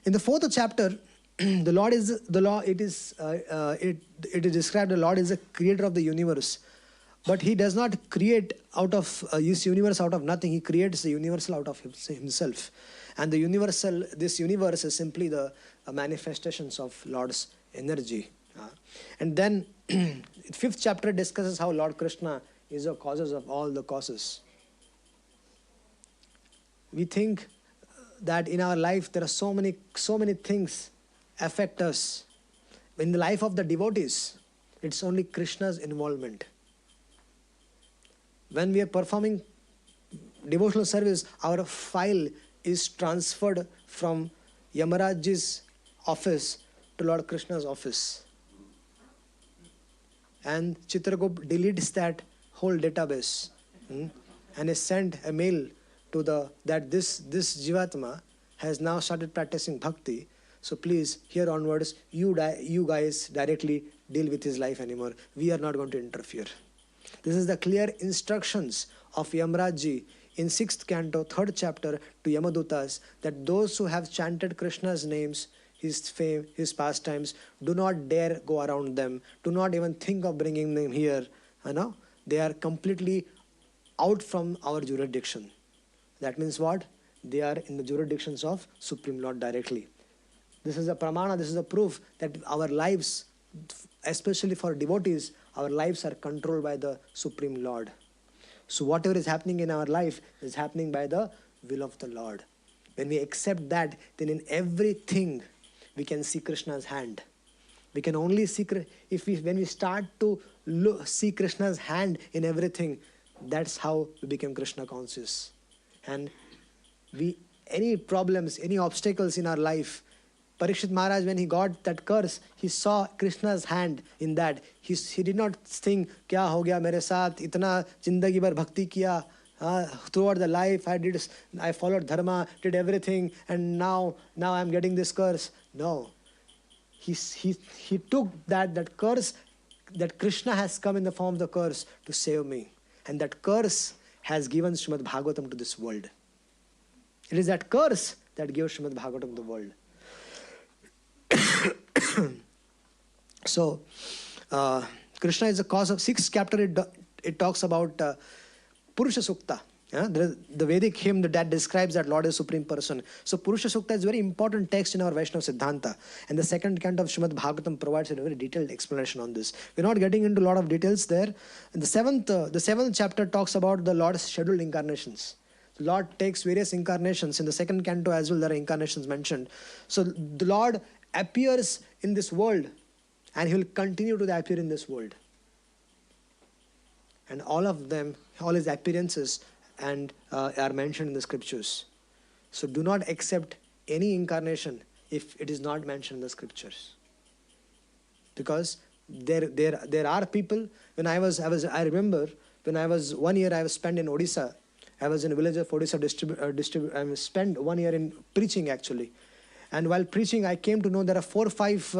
In the fourth chapter, it is described the Lord is the creator of the universe. But he does not create this universe out of nothing. He creates the universal out of himself. And this universe is simply the manifestations of Lord's energy. And then, fifth chapter discusses how Lord Krishna is the causes of all the causes. We think that in our life there are so many things affect us. In the life of the devotees, it's only Krishna's involvement. When we are performing devotional service, our file is transferred from Yamaraj's office to Lord Krishna's office. And Chitragupt deletes that whole database and is sent a mail to that this Jivatma has now started practicing bhakti. So please, here onwards, you guys directly deal with his life anymore. We are not going to interfere. This is the clear instructions of Yamaraj in 6th canto, 3rd chapter to Yamadutas, that those who have chanted Krishna's names, his fame, his pastimes, do not dare go around them. Do not even think of bringing them here. They are completely out from our jurisdiction. That means what? They are in the jurisdictions of Supreme Lord directly. This is a pramana, this is a proof that our lives, especially for devotees, our lives are controlled by the Supreme Lord. So whatever is happening in our life is happening by the will of the Lord. When we accept that, then in everything we can see Krishna's hand. We can only see, when we start to see Krishna's hand in everything, that's how we become Krishna conscious. And any problems, any obstacles in our life, Parikshit Maharaj, when he got that curse, he saw Krishna's hand in that. He did not think, kya ho gaya mere saath, itna zindagi bhar bhakti kiya, throughout the life I followed Dharma, did everything, and now I am getting this curse. No. He took that curse, that Krishna has come in the form of the curse to save me. And that curse has given Srimad Bhagavatam to this world. It is that curse that gave Srimad Bhagavatam to the world. So, Krishna is the cause of 6th chapter. It talks about Purusha Sukta. The Vedic hymn that describes that Lord is Supreme Person. So Purusha Sukta is a very important text in our Vaishnava Siddhanta. And the 2nd canto of Srimad Bhagavatam provides a very detailed explanation on this. We're not getting into a lot of details there. And the 7th chapter talks about the Lord's scheduled incarnations. The Lord takes various incarnations. In the 2nd canto as well, there are incarnations mentioned. So the Lord appears in this world, and He will continue to appear in this world. And all of them, all His appearances are mentioned in the scriptures. So do not accept any incarnation if it is not mentioned in the scriptures. Because there are people, I remember when I was 1 year I was spent in Odisha. I was in a village of Odisha, I spent 1 year in preaching actually. And while preaching, I came to know there are 4 or 5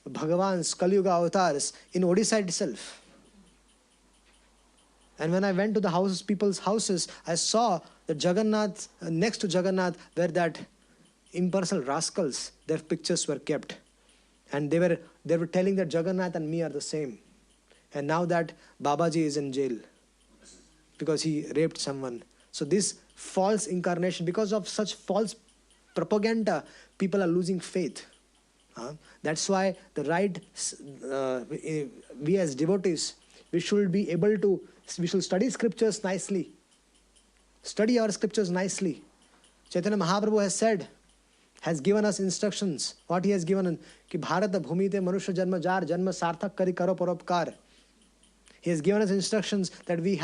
Bhagavans, Kali-yuga avatars in Odisha itself. And when I went to the people's houses, I saw that Jagannath, next to Jagannath, where that impersonal rascals, their pictures were kept. And they were telling that Jagannath and me are the same. And now that Babaji is in jail because he raped someone. So this false incarnation, because of such false propaganda, people are losing faith. That's why we as devotees, we should study scriptures nicely. Study our scriptures nicely. Chaitanya Mahaprabhu has given us instructions. What he has given, ki Bharata Bhumite Manusha Janma Jar Janma Sarthak Kari Karo Paropkar. He has given us instructions that we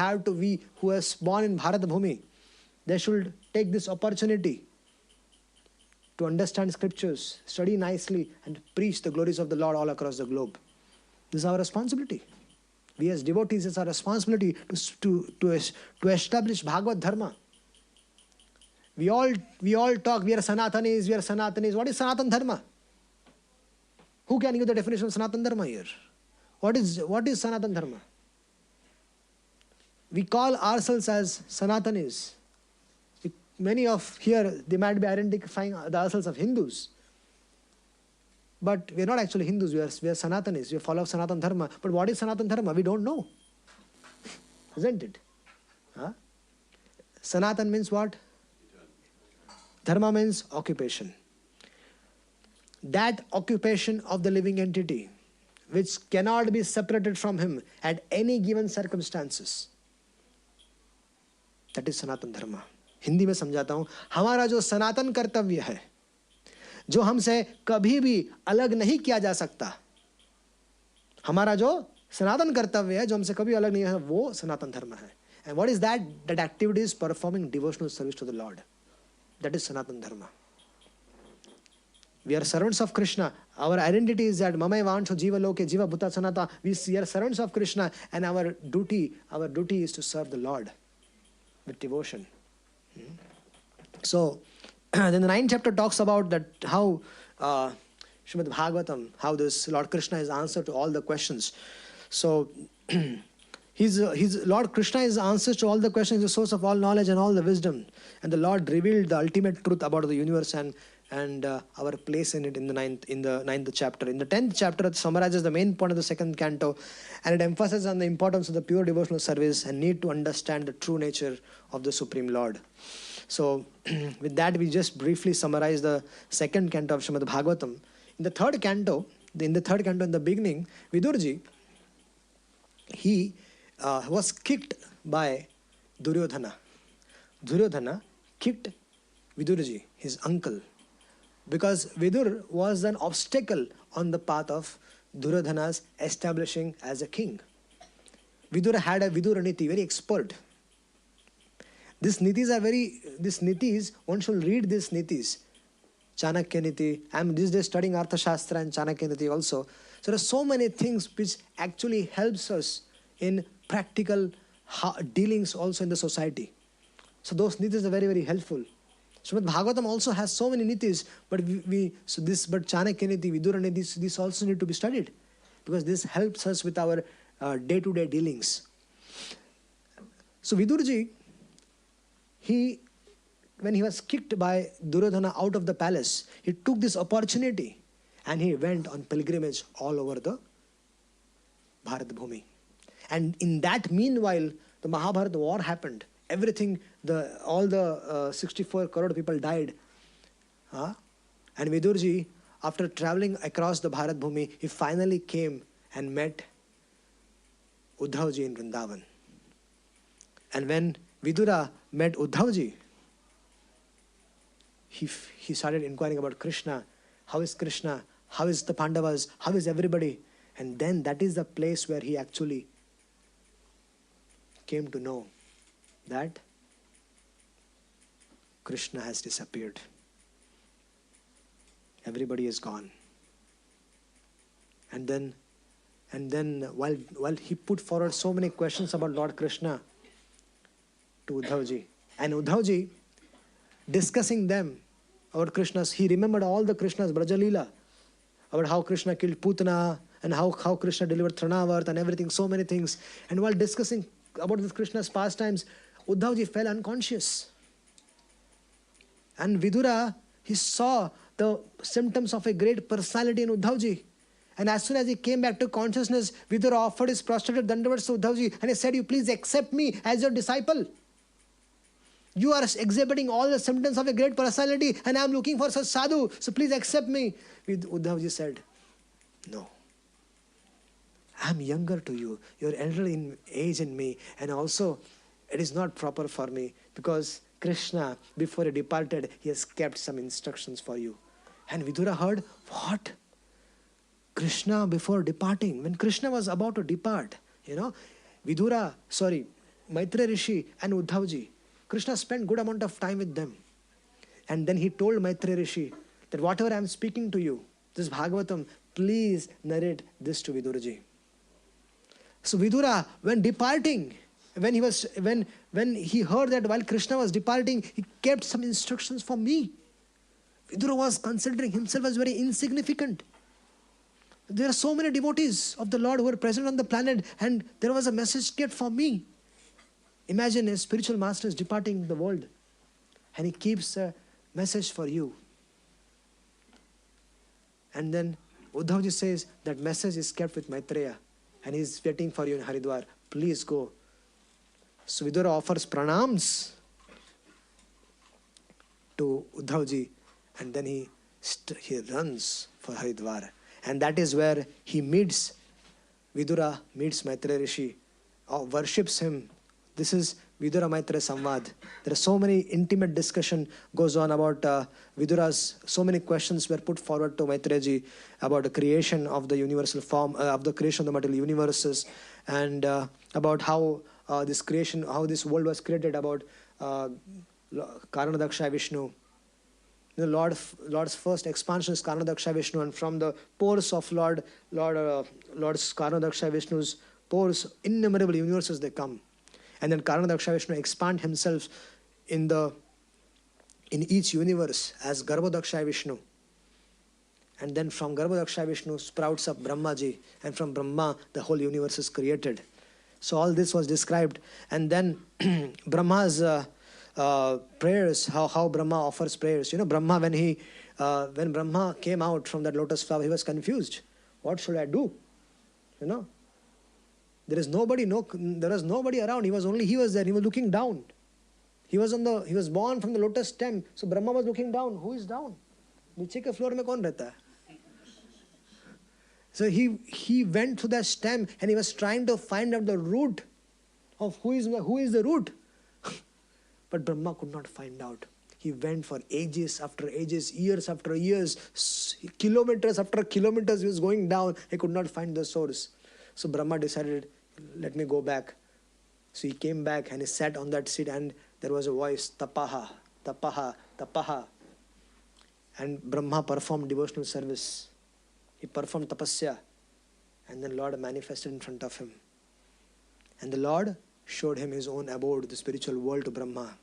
who are born in Bharata Bhumi, they should take this opportunity to understand scriptures, study nicely, and preach the glories of the Lord all across the globe. This is our responsibility. We as devotees, it's our responsibility to establish Bhagavad Dharma. We all talk, we are Sanatanis. What is Sanatan Dharma? Who can give the definition of Sanatan Dharma here? What is Sanatan Dharma? We call ourselves as Sanatanis. Many of here, they might be identifying ourselves as Hindus. But we are not actually Hindus, we are Sanatanis, we follow Sanatan Dharma. But what is Sanatan Dharma? We don't know. Isn't it? Sanatan means what? Dharma means occupation. That occupation of the living entity, which cannot be separated from him at any given circumstances. That is Sanatan Dharma. Hindi में समझाता हूं, हमारा जो सनातन कर्तव्य है, जो हमसे कभी भी अलग नहीं किया जा सकता, हमारा जो सनातन कर्तव्य है, जो हमसे कभी अलग नहीं है, वो सनातन धर्म है. And what is that? That activity is performing devotional service to the Lord. That is Sanatan Dharma. We are servants of Krishna. Our identity is that Mamai Vansho Jiva Loke Jiva Bhuta Sanata. We are servants of Krishna, and our duty is to serve the Lord with devotion. So, then the 9th chapter talks about that how Srimad Bhagavatam, how this Lord Krishna is answer to all the questions. So, Lord Krishna is answers to all the questions, the source of all knowledge and all the wisdom. And the Lord revealed the ultimate truth about the universe and our place in it in the 9th chapter. In the 10th chapter, it summarizes the main point of the 2nd canto, and it emphasizes on the importance of the pure devotional service and need to understand the true nature of the Supreme Lord. So, with that, we just briefly summarize the 2nd canto of Srimad Bhagavatam. In the 3rd canto, in the beginning, Vidurji, he was kicked by Duryodhana. Duryodhana kicked Vidurji, his uncle, because Vidur was an obstacle on the path of Duryodhana's establishing as a king. Vidura had a Vidura Niti, very expert. These nitis, one should read these nitis. Chanakya Niti. I'm these days studying Artha Shastra and Chanakya Niti also. So there are so many things which actually helps us in practical dealings also in the society. So those nitis are very, very helpful. Srimad Bhagavatam also has so many nitis, but but Chanakya Niti, Vidura Niti, this also need to be studied, because this helps us with our day-to-day dealings. So Vidurji, he when he was kicked by Duryodhana out of the palace, he took this opportunity and he went on pilgrimage all over the Bharat Bhumi. And in that meanwhile, the Mahabharata war happened. Everything, all the 64 crore people died. And Vidurji, after traveling across the Bharat Bhumi, he finally came and met Uddhavji in Vrindavan. And when Vidura met Uddhavji, he started inquiring about Krishna. How is Krishna? How is the Pandavas? How is everybody? And then that is the place where he actually came to know that Krishna has disappeared. Everybody is gone. And then while he put forward so many questions about Lord Krishna to Uddhavji, and Uddhavji discussing them about Krishna's, he remembered all the Krishna's Brajalila, about how Krishna killed Putana and how Krishna delivered Tranavarth and everything, so many things. And while discussing about this Krishna's pastimes, Uddhavji fell unconscious. And Vidura, he saw the symptoms of a great personality in Uddhavji. And as soon as he came back to consciousness, Vidura offered his prostrated dandavats to Uddhavji and he said, "You please accept me as your disciple. You are exhibiting all the symptoms of a great personality and I am looking for such sadhu, so please accept me." Uddhavji said, "No. I am younger to you. You are elder in age in me, and also it is not proper for me because Krishna, before he departed, he has kept some instructions for you." And Vidura heard, "What? Krishna before departing?" When Krishna was about to depart, Maitreya Rishi and Uddhavji, Krishna spent good amount of time with them. And then he told Maitreya Rishi that whatever I am speaking to you, this Bhagavatam, please narrate this to Viduraji. So Vidura, when departing, when he heard that while Krishna was departing, he kept some instructions for me. Vidura was considering himself as very insignificant. There are so many devotees of the Lord who are present on the planet, and there was a message kept for me. Imagine a spiritual master is departing the world, and he keeps a message for you. And then Uddhavji says that message is kept with Maitreya, and he is waiting for you in Haridwar. Please go. So Vidura offers pranams to Uddhavji, and then he runs for Haridwar. And that is where Vidura meets Maitreya Rishi, worships him. This is Vidura Maitreya Samvad. There are so many intimate discussion goes on about Vidura's, so many questions were put forward to Maitreya Ji about the creation of the universal form, of the creation of the material universes, and about how this creation, how this world was created, about Karanadaksha Vishnu. The Lord's first expansion is Karanadaksha Vishnu, and from the pores of Lord's Karanadaksha Vishnu's pores, innumerable universes they come. And then Karanadaksha Vishnu expand himself in each universe as Garbhodaksha Vishnu. And then from Garbhodaksha Vishnu sprouts up Brahmaji, and from Brahma the whole universe is created. So all this was described. And then Brahma's prayers, how Brahma offers prayers. Brahma, when Brahma came out from that lotus flower, he was confused. What should I do? There was nobody around. He was there. He was looking down. He was born from the lotus stem. So Brahma was looking down. Who is down? Niche ke floor mein kaun rehta hai? So he went to that stem and he was trying to find out the root of who is the root. But Brahma could not find out. He went for ages after ages, years after years, kilometers after kilometers. He was going down. He could not find the source. So Brahma decided, let me go back. So he came back and he sat on that seat, and there was a voice, tapaha, tapaha, tapaha. And Brahma performed devotional service. He performed tapasya. And then Lord manifested in front of him. And the Lord showed him his own abode, the spiritual world, to Brahma.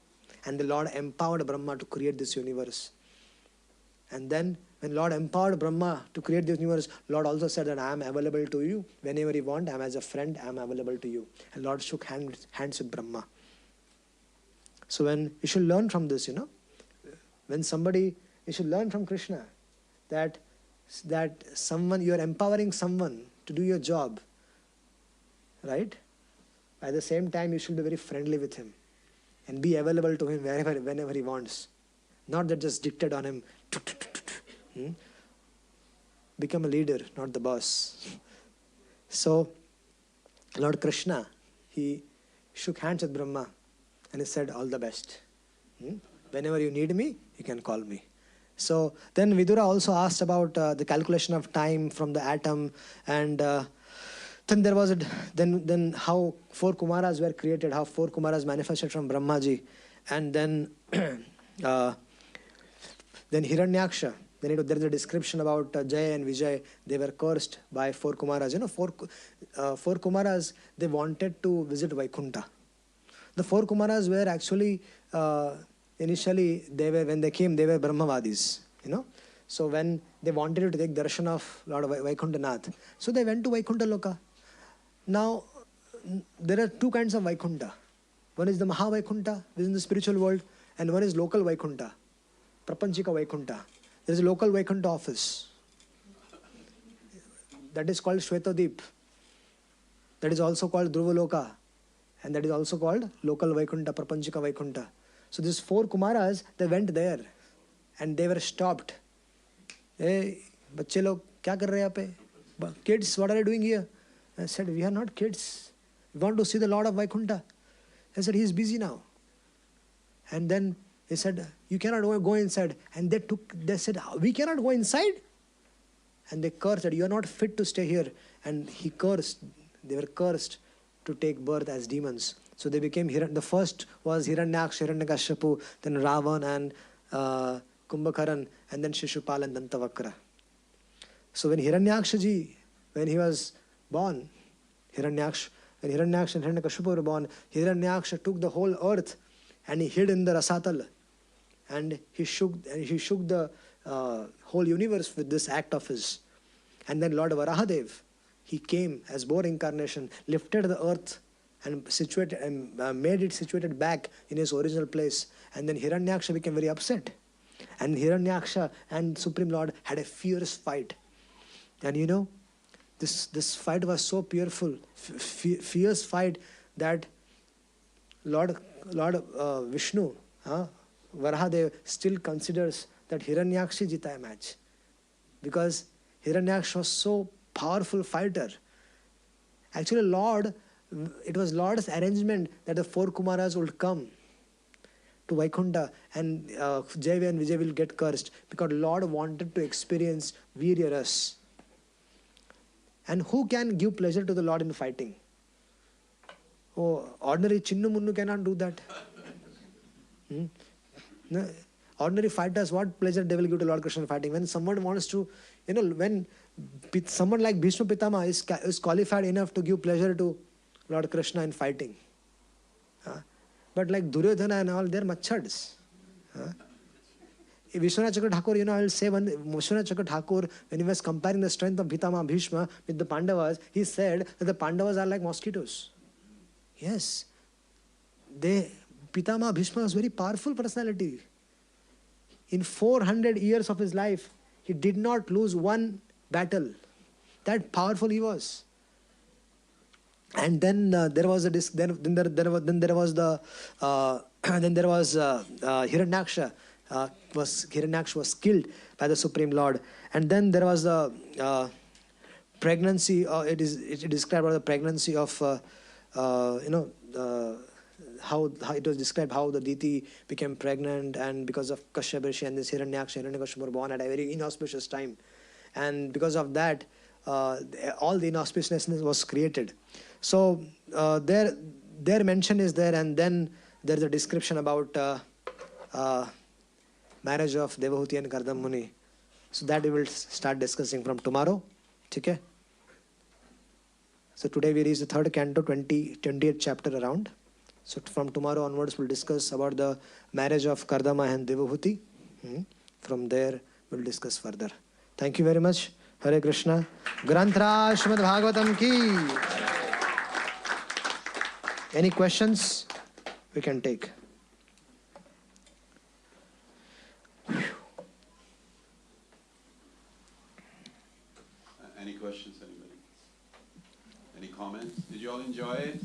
And the Lord empowered Brahma to create this universe. And then when Lord empowered Brahma to create this universe, Lord also said that I am available to you. Whenever you want, I am as a friend, I am available to you. And Lord shook hands with Brahma. So when you should learn from this, When somebody, you should learn from Krishna that someone, you are empowering someone to do your job, right? At the same time, you should be very friendly with him and be available to him whenever he wants. Not that just dictate on him. Become a leader, not the boss. So, Lord Krishna, he shook hands with Brahma and he said, all the best. Whenever you need me, you can call me. So then Vidura also asked about the calculation of time from the atom, and then there was then how 4 Kumaras were created, how 4 Kumaras manifested from Brahmaji, and then Hiranyaksha. Then there is a description about Jaya and Vijay. They were cursed by 4 Kumaras. 4 Kumaras, they wanted to visit Vaikuntha. The 4 Kumaras were actually initially when they came, they were Brahmavadis. So when they wanted to take darshan of Lord Vaikuntha Nath, so they went to Vaikuntha Loka. Now there are 2 kinds of Vaikuntha. One is the Maha Vaikuntha, which is in the spiritual world, and one is local Vaikuntha, Prapanchika Vaikuntha. There is a local Vaikuntha office. That is called Shvetadip. That is also called Dhruvaloka. And that is also called local Vaikuntha, Prapanchika Vaikuntha. So these 4 Kumaras, they went there and they were stopped. Hey, bacche log, kya kar rahe yahan pe? Kids, what are you doing here? I said, we are not kids. We want to see the Lord of Vaikuntha. I said, he is busy now. And then he said, you cannot go inside. And they said, we cannot go inside? And they cursed that you are not fit to stay here. And he cursed, they were cursed to take birth as demons. So they became, the first was Hiranyaksha, Hiranyakashipu, then Ravan and Kumbhakaran, and then Shishupal and Dantavakra. So when Hiranyakshaji, when he was born, when Hiranyaksha and Hiranyakashipu were born, Hiranyaksha took the whole earth and he hid in the Rasatal. And he shook the whole universe with this act of his. And then Lord Varahadev, he came as boar incarnation, lifted the earth and made it situated back in his original place. And then Hiranyaksha became very upset. And Hiranyaksha and Supreme Lord had a fierce fight. And this fight was so fierce fight that Lord Vishnu, Varahadev still considers that Hiranyaksha jita a match. Because Hiranyaksha was so powerful fighter. Actually, it was Lord's arrangement that the 4 Kumaras would come to Vaikuntha and Jaya and Vijay will get cursed because Lord wanted to experience Virya Ras. And who can give pleasure to the Lord in fighting? Oh, ordinary Chinnu Munnu cannot do that. No, ordinary fighters, what pleasure they will give to Lord Krishna in fighting? When someone wants to, when someone like Bhishma Pitama is qualified enough to give pleasure to Lord Krishna in fighting. But like Duryodhana and all, they're machads. Vishwanath Chakra Thakur, I will say Vishwanath Chakra Thakur, when he was comparing the strength of Pitama Bhishma with the Pandavas, he said that the Pandavas are like mosquitoes. Yes. Pitama Bhishma was a very powerful personality. In 400 years of his life, he did not lose one battle. That powerful he was. And then there was Hiranyaksha. Hiranyaksha was killed by the Supreme Lord. And then there was the pregnancy. It described the pregnancy of how it was described how the Diti became pregnant, and because of Kashyap Rishi and this Hiranyakashipu were born at a very inauspicious time, and because of that all the inauspiciousness was created. So their mention is there, and then there's a description about marriage of Devahuti and Narada Muni. So that we will start discussing from tomorrow. Okay? So today we reach the 3rd canto, 28th chapter around. So from tomorrow onwards, we'll discuss about the marriage of Kardama and Devahuti. From there, we'll discuss further. Thank you very much. Hare Krishna. Granthra Srimad Bhagavatam ki. Any questions? We can take. questions, anybody? Any comments? Did you all enjoy it?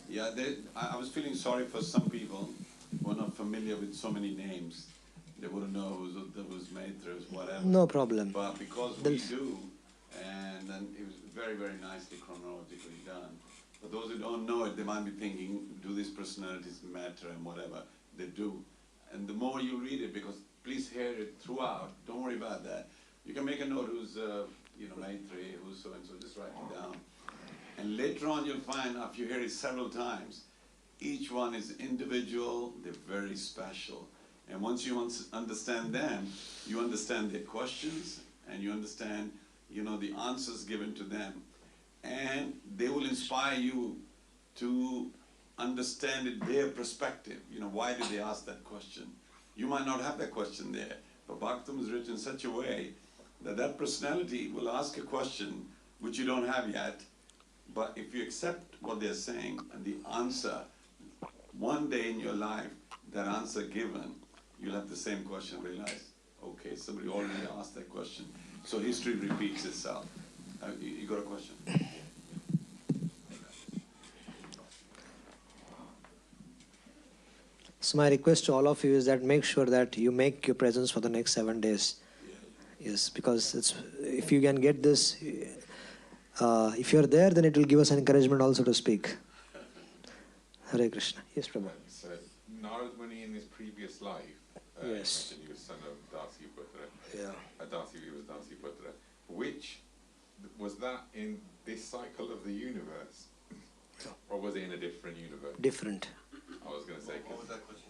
Yeah, I was feeling sorry for some people who are not familiar with so many names. They wouldn't know who's Maitreya, whatever. No problem. But because we do, and then it was very, very nicely chronologically done. For those who don't know it, they might be thinking, do these personalities matter and whatever? They do. And the more you read it, because please hear it throughout, don't worry about that. You can make a note who's, Maitreya, who's so-and-so, just write it down. And later on you'll find, after you hear it several times, each one is individual, they're very special. And once you understand them, you understand their questions, and you understand, the answers given to them. And they will inspire you to understand it, their perspective. Why did they ask that question? You might not have that question there, but Bhagavatam is written in such a way that that personality will ask a question which you don't have yet, but if you accept what they're saying and the answer, one day in your life, that answer given, you'll have the same question, realize, okay, somebody already asked that question. So history repeats itself. You got a question? So my request to all of you is that make sure that you make your presence for the next 7 days. Yes, because if you can get this, if you're there, then it will give us encouragement also to speak. Hare Krishna. Yes, Prabhu. So Narada Muni in his previous life, yes, he was son of Dasiputra. Yeah. He was Dasiputra. Which was that in this cycle of the universe, or was it in a different universe? Different. I was going to say. What was that question?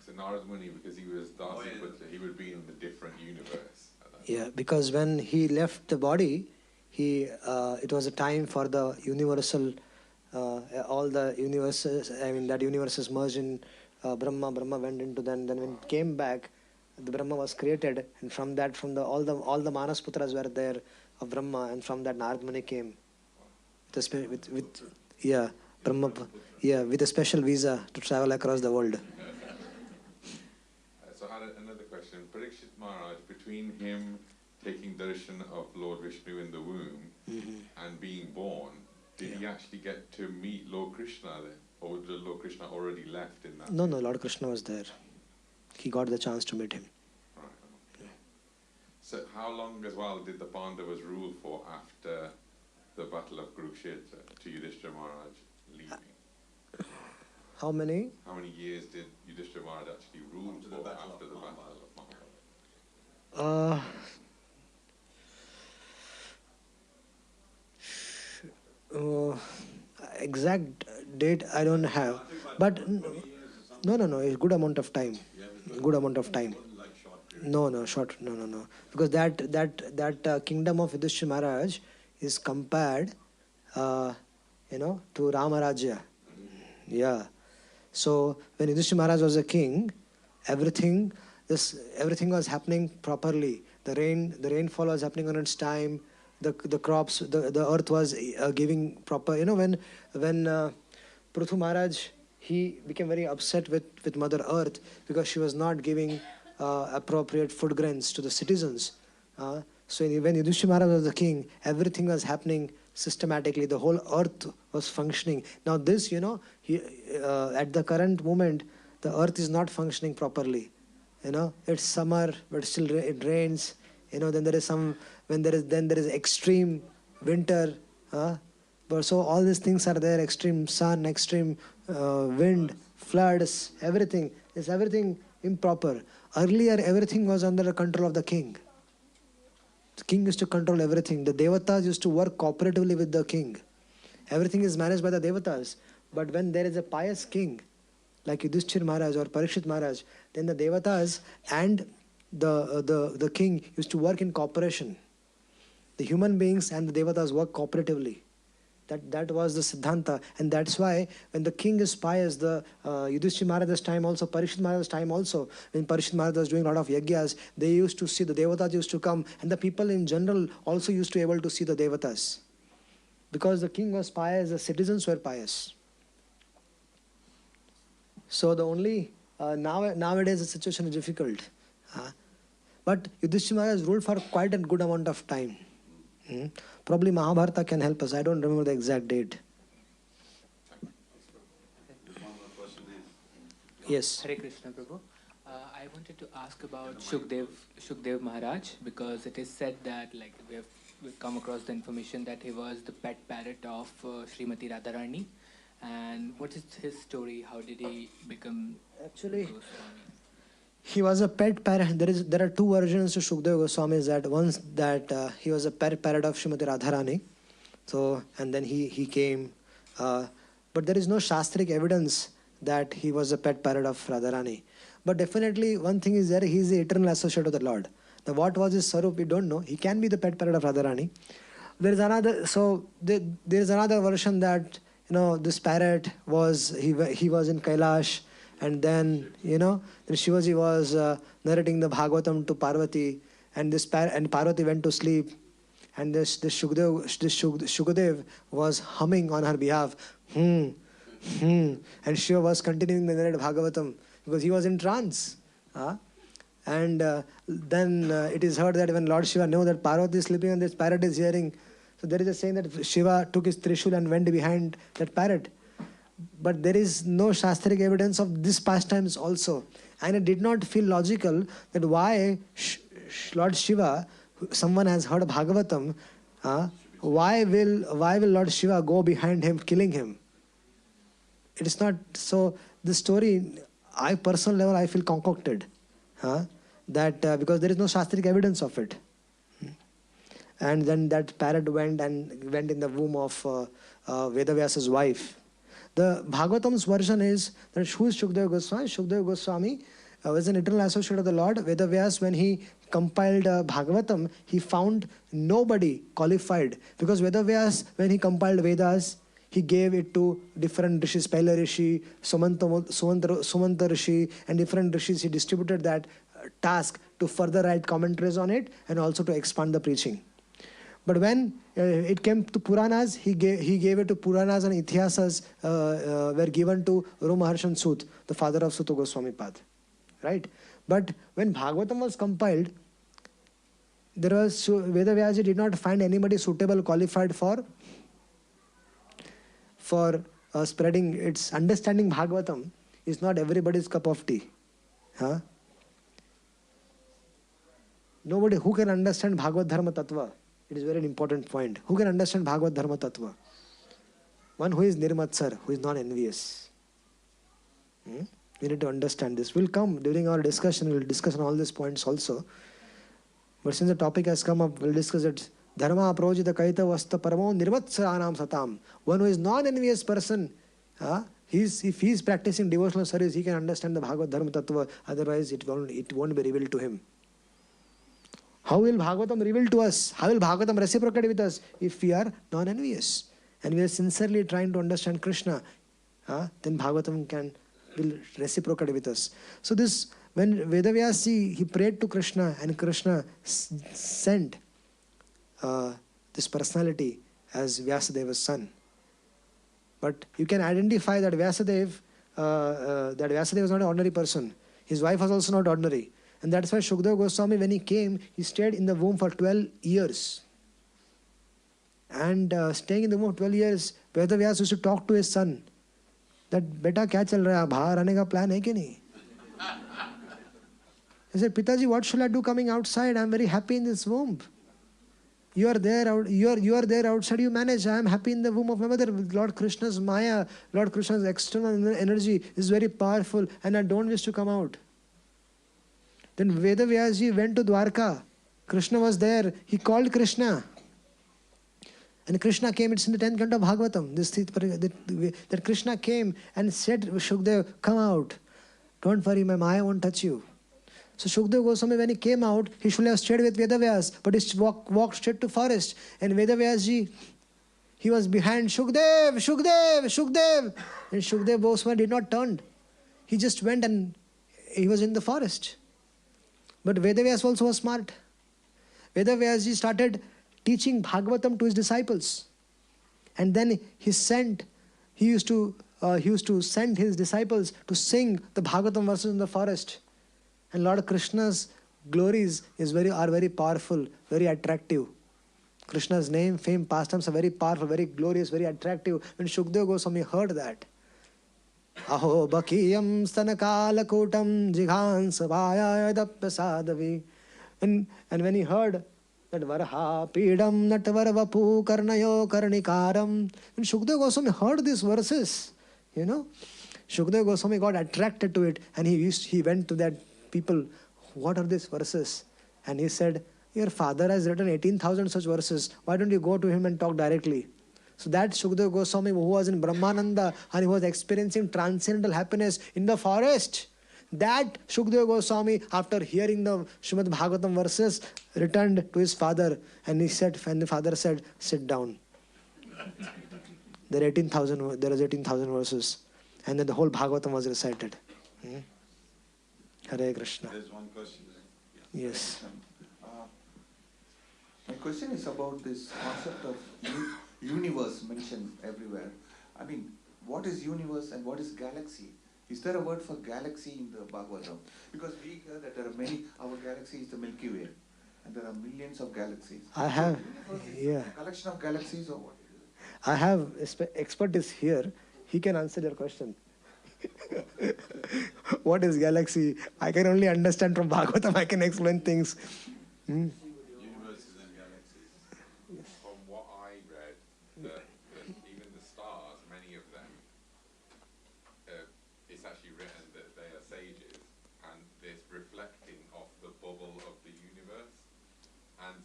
So Narada Muni, because he was Dasiputra, he would be in the different universe. Yeah, because when he left the body, it was a time for the universal, all the universes, that universes merged in Brahma went into then when it came back, the Brahma was created, and from that, all the Manas Putras were there of Brahma, and from that Narada Muni came Brahma, with a special visa to travel across the world. So I had another question. Parikshit Maharaj, between him taking darshan of Lord Vishnu in the womb and being born, did he actually get to meet Lord Krishna then? Or was Lord Krishna already left in that? No, Lord Krishna was there. He got the chance to meet him. Right. Okay. So how long as well did the Pandavas rule for after the Battle of Kurukshetra to Yudhishthira Maharaj leaving? How many? How many years did Yudhishthira Maharaj actually rule for after the Battle of Mahabharata? Exact date I don't have, but no, a good amount of time. Short. Because that kingdom of Yudhishthira Maharaj is compared, to Ramarajya. Yeah. So when Yudhishthira Maharaj was a king, everything was happening properly. The rainfall was happening on its time. The crops, the earth was giving proper. When Prithu Maharaj, he became very upset with Mother Earth because she was not giving appropriate food grains to the citizens. So when Yudhishthira Maharaj was the king, everything was happening systematically. The whole earth was functioning. Now this, at the current moment, the earth is not functioning properly. It's summer, but still it rains. Then there is extreme winter. But so all these things are there: extreme sun, extreme wind, floods, everything. Is everything improper? Earlier, everything was under the control of the king. The king used to control everything. The devatas used to work cooperatively with the king. Everything is managed by the devatas. But when there is a pious king, like Yudhishthira Maharaj or Parikshit Maharaj, then the devatas and the king used to work in cooperation. The human beings and the devatas work cooperatively. That was the Siddhanta, and that's why when the king is pious, the Yudhishthira Maharaj's time also, Parikshit Maharaj's time also, when Parikshit Maharaj was doing a lot of yagyas, they used to see, the devatas used to come, and the people in general also used to be able to see the devatas. Because the king was pious, the citizens were pious. So the only, nowadays the situation is difficult. But Yudhishthira Maharaj ruled for quite a good amount of time. Probably Mahabharata can help us. I don't remember the exact date. Yes. Hare Krishna, Prabhu. I wanted to ask about Shukdev Maharaj, because it is said that, like, we've come across the information that he was the pet parrot of Srimati Radharani. And what is his story? How did he become Actually, Goswami? he was a pet parrot. There are two versions to Shukdev Goswami. Is that one that he was a pet parrot of Srimati Radharani. So, and then he came. But there is no Shastric evidence that he was a pet parrot of Radharani. But definitely one thing is there, he is the eternal associate of the Lord. Now what was his sarup, we don't know. He can be the pet parrot of Radharani. There is another, there is another version that, this parrot was, he was in Kailash, and then, then Shivaji was narrating the Bhagavatam to Parvati, and and Parvati went to sleep, and this Shukdev was humming on her behalf, and Shiva was continuing the narrated Bhagavatam because he was in trance. And then it is heard that when Lord Shiva knew that Parvati is sleeping and this parrot is hearing, so there is a saying that Shiva took his Trishul and went behind that parrot. But there is no Shastric evidence of this pastimes also. And it did not feel logical that why Lord Shiva, someone has heard Bhagavatam, why will Lord Shiva go behind him, killing him? It is not so. The story, personal level, I feel concocted, that because there is no Shastric evidence of it. And then that parrot went in the womb of Vedavyasa's wife. The Bhagavatam's version is that who is Shukdev Goswami? Shukdev Goswami was an eternal associate of the Lord. Vedavyas, when he compiled Bhagavatam, he found nobody qualified, because Vedavyas, when he compiled Vedas, he gave it to different rishis, Paila Rishi, Sumanta Rishi, and different rishis. He distributed that task to further write commentaries on it and also to expand the preaching. But when it came to Puranas, he gave it to Puranas, and Ithihasas were given to Ru Maharshan Sut, the father of Sutta Goswami Pad. Right? But when Bhagavatam was compiled, Vedavyasi did not find anybody suitable, qualified for spreading its understanding. Bhagavatam is not everybody's cup of tea. Nobody who can understand Bhagavad Dharma Tattva. It is a very important point. Who can understand Bhagavad Dharma Tattva? One who is nirmatsar, who is non-envious. We need to understand this. We'll come during our discussion, we'll discuss on all these points also. But since the topic has come up, we'll discuss it. Dharma aprojita kaita vasta paramo nirmatsaranam satam. One who is non-envious person, if he is practicing devotional service, he can understand the Bhagavad Dharma Tattva. Otherwise, it won't be revealed to him. How will Bhagavatam reveal to us? How will Bhagavatam reciprocate with us if we are non-envious? And we are sincerely trying to understand Krishna, then Bhagavatam will reciprocate with us. So this, when Vedavyasi, he prayed to Krishna, and Krishna sent this personality as Vyasadeva's son. But you can identify that Vyasadeva is not an ordinary person. His wife was also not ordinary. And that's why Shukdev Goswami, when he came, he stayed in the womb for 12 years. And staying in the womb for 12 years, Vedavyas used to talk to his son that, beta, kya chal raha hai? Bahar aane ka plan hai ki nahi? He said, Pitaji, what shall I do coming outside? I am very happy in this womb. You are there outside, you manage. I am happy in the womb of my mother. Lord Krishna's Maya, Lord Krishna's external energy is very powerful, and I don't wish to come out. Then Vedavyasji went to Dwarka. Krishna was there. He called Krishna. And Krishna came. It's in the 10th canto of Bhagavatam. That Krishna came and said, Shukdev, come out. Don't worry, my Maya won't touch you. So Shukdev Goswami, when he came out, he should have stayed with Vedavyas, but he walked straight to forest. And Vedavyasji, he was behind Shukdev. And Shukdev Goswami did not turn. He just went and he was in the forest. But Vedavyas also was smart. Vedavyasji started teaching Bhagavatam to his disciples. And then he used to send his disciples to sing the Bhagavatam verses in the forest. And Lord Krishna's glories are very powerful, very attractive. Krishna's name, fame, pastimes are very powerful, very glorious, very attractive. When Shukdev Goswami heard that, Aho bakiyam stanakalakutam jighansavaya dappasadavi. And when he heard that Varha Pidam Natvarvapu Karnayo Karnikaram, when Shukdev Goswami heard these verses, Shukdev Goswami got attracted to it, and he went to that people, what are these verses? And he said, your father has written 18,000 such verses, why don't you go to him and talk directly? So that Shukdev Goswami, who was in Brahmananda and he was experiencing transcendental happiness in the forest, that Shukdev Goswami, after hearing the Srimad Bhagavatam verses, returned to his father, and the father said, sit down. There is 18,000 verses, and then the whole Bhagavatam was recited. Hare Krishna. There's one question. Yes. My question is about this concept of universe mentioned everywhere. I mean, what is universe and what is galaxy? Is there a word for galaxy in the Bhagavatam? Because we hear that there are many, our galaxy is the Milky Way, and there are millions of galaxies. A Collection of galaxies or what? I have expert is here. He can answer your question. What is galaxy? I can only understand from Bhagavatam. I can explain things. Universes and galaxies. Yes. From what I read, that even the stars, many of them, it's actually written that they are sages, and it's reflecting off the bubble of the universe. And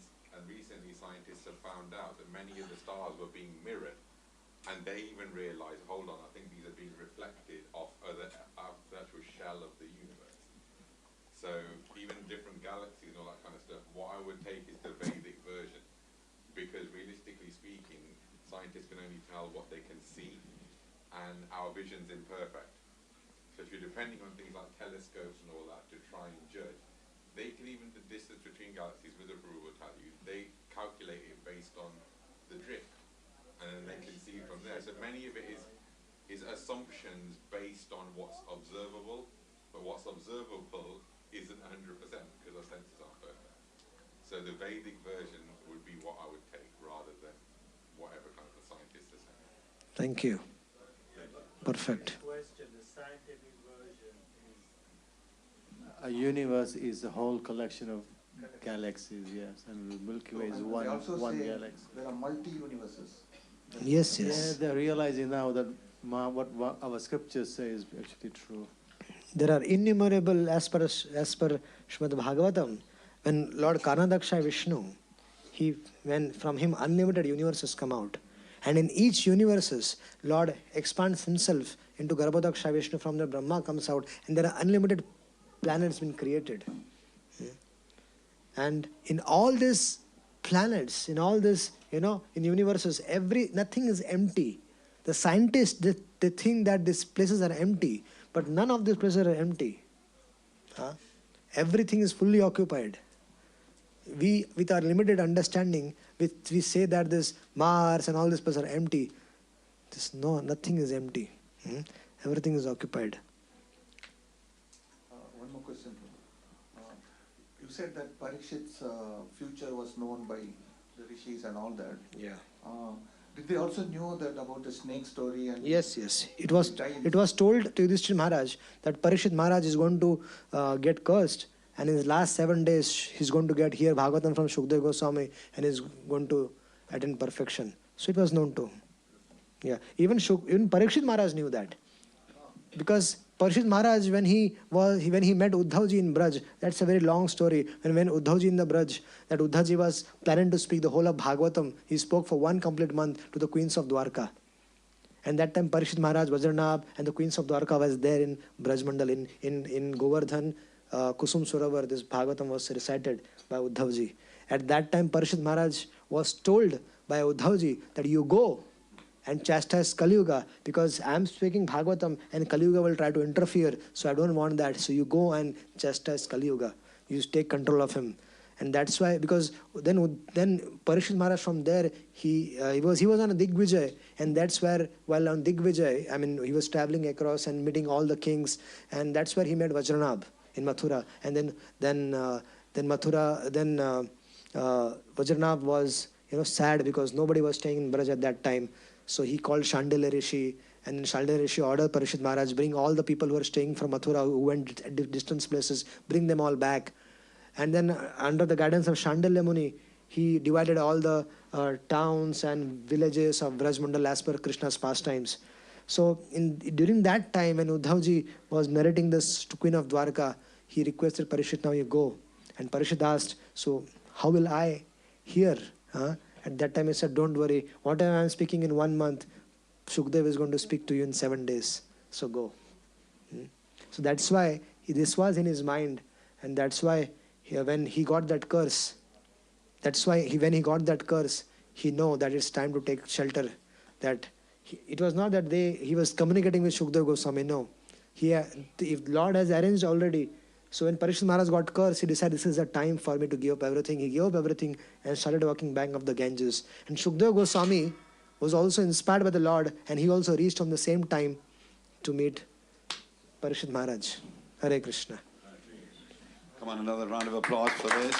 recently scientists have found out that many of the stars were being mirrored, and they even realized, hold on, I think these are being reflected off the actual shell of the universe. So even different galaxies and all that kind of stuff, what I would take is the Vedic version, because realistically speaking, scientists can only tell what they can see, and our vision's imperfect. So if you're depending on things like telescopes and all that to try and judge, they can even, the distance between galaxies, Vidura will tell you, they calculate it based on the drift, and then they can see from there. So many of it is assumptions based on what's observable, but what's observable isn't 100% because our senses aren't perfect. So the Vedic version would be what I would take rather than whatever kind of the scientists are saying. Thank you. Perfect. Question, the scientific version is... A universe is a whole collection of galaxies, yes, and the Milky Way is one galaxy. There are multi-universes. Yes. Yeah, they're realizing now that what our scriptures say is actually true. There are innumerable, as per Srimad Bhagavatam, when Lord Karnadaksha Vishnu, when from him unlimited universes come out, and in each universes, Lord expands himself into Garbhodaksha Vishnu, from the Brahma comes out, and there are unlimited planets been created. And in all these planets, in all this, in universes, nothing is empty. The scientists, they think that these places are empty, but none of these places are empty. Everything is fully occupied. We, with our limited understanding, we say that this Mars and all these places are empty. Nothing is empty. Everything is occupied. One more question. You said that Parikshit's future was known by the rishis and all that. Yeah. Did they also know that about the snake story? And Yes. It was told to Yudhishthira Maharaj that Parikshit Maharaj is going to get cursed, and in his last 7 days he's going to get here Bhagavatam from Shukdev Goswami, and is going to attain perfection. So it was known to him. Yeah. Even Parikshit Maharaj knew that, because Parikshit Maharaj, when he met Uddhavji in Braj, that's a very long story. When Uddhavji in the Braj, that Uddhavji was planning to speak the whole of Bhagavatam, he spoke for 1 complete month to the queens of Dwarka. And that time Parikshit Maharaj, Vajranab and the queens of Dwarka was there in Braj Mandal, in Govardhan, Kusum Suravar. This Bhagavatam was recited by Uddhavji. At that time Parikshit Maharaj was told by Uddhavji that you go and chastise Kali-yuga, because I am speaking Bhagavatam and Kali-yuga will try to interfere, so I don't want that. So you go and chastise Kali-yuga. You take control of him. And that's why, because then Parikshit Maharaj, from there, he was on a Digvijay, and that's where, while on Digvijay, he was traveling across and meeting all the kings, and that's where he met Vajranab in Mathura. And then Vajranab was, sad because nobody was staying in Braj at that time. So he called Shandilya Rishi, and then Shandilya Rishi ordered Parikshit Maharaj, bring all the people who are staying from Mathura, who went at distant places, bring them all back. And then under the guidance of Shandilya Muni, he divided all the towns and villages of Brajmandal as per Krishna's pastimes. So during that time when Uddhavji was narrating this to Queen of Dwarka, he requested Parikshit, now you go. And Parikshit asked, so how will I hear? At that time he said, don't worry, whatever I am speaking in 1 month, Shukdev is going to speak to you in 7 days. So go. So that's why this was in his mind, and that's why when he got that curse, when he got that curse, he know that it's time to take shelter. That it was not that he was communicating with Shukdev Goswami. No, if Lord has arranged already. So when Parikshit Maharaj got cursed, he decided this is the time for me to give up everything. He gave up everything and started walking bank of the Ganges. And Shukdev Goswami was also inspired by the Lord, and he also reached on the same time to meet Parikshit Maharaj. Hare Krishna. Come on, another round of applause for this.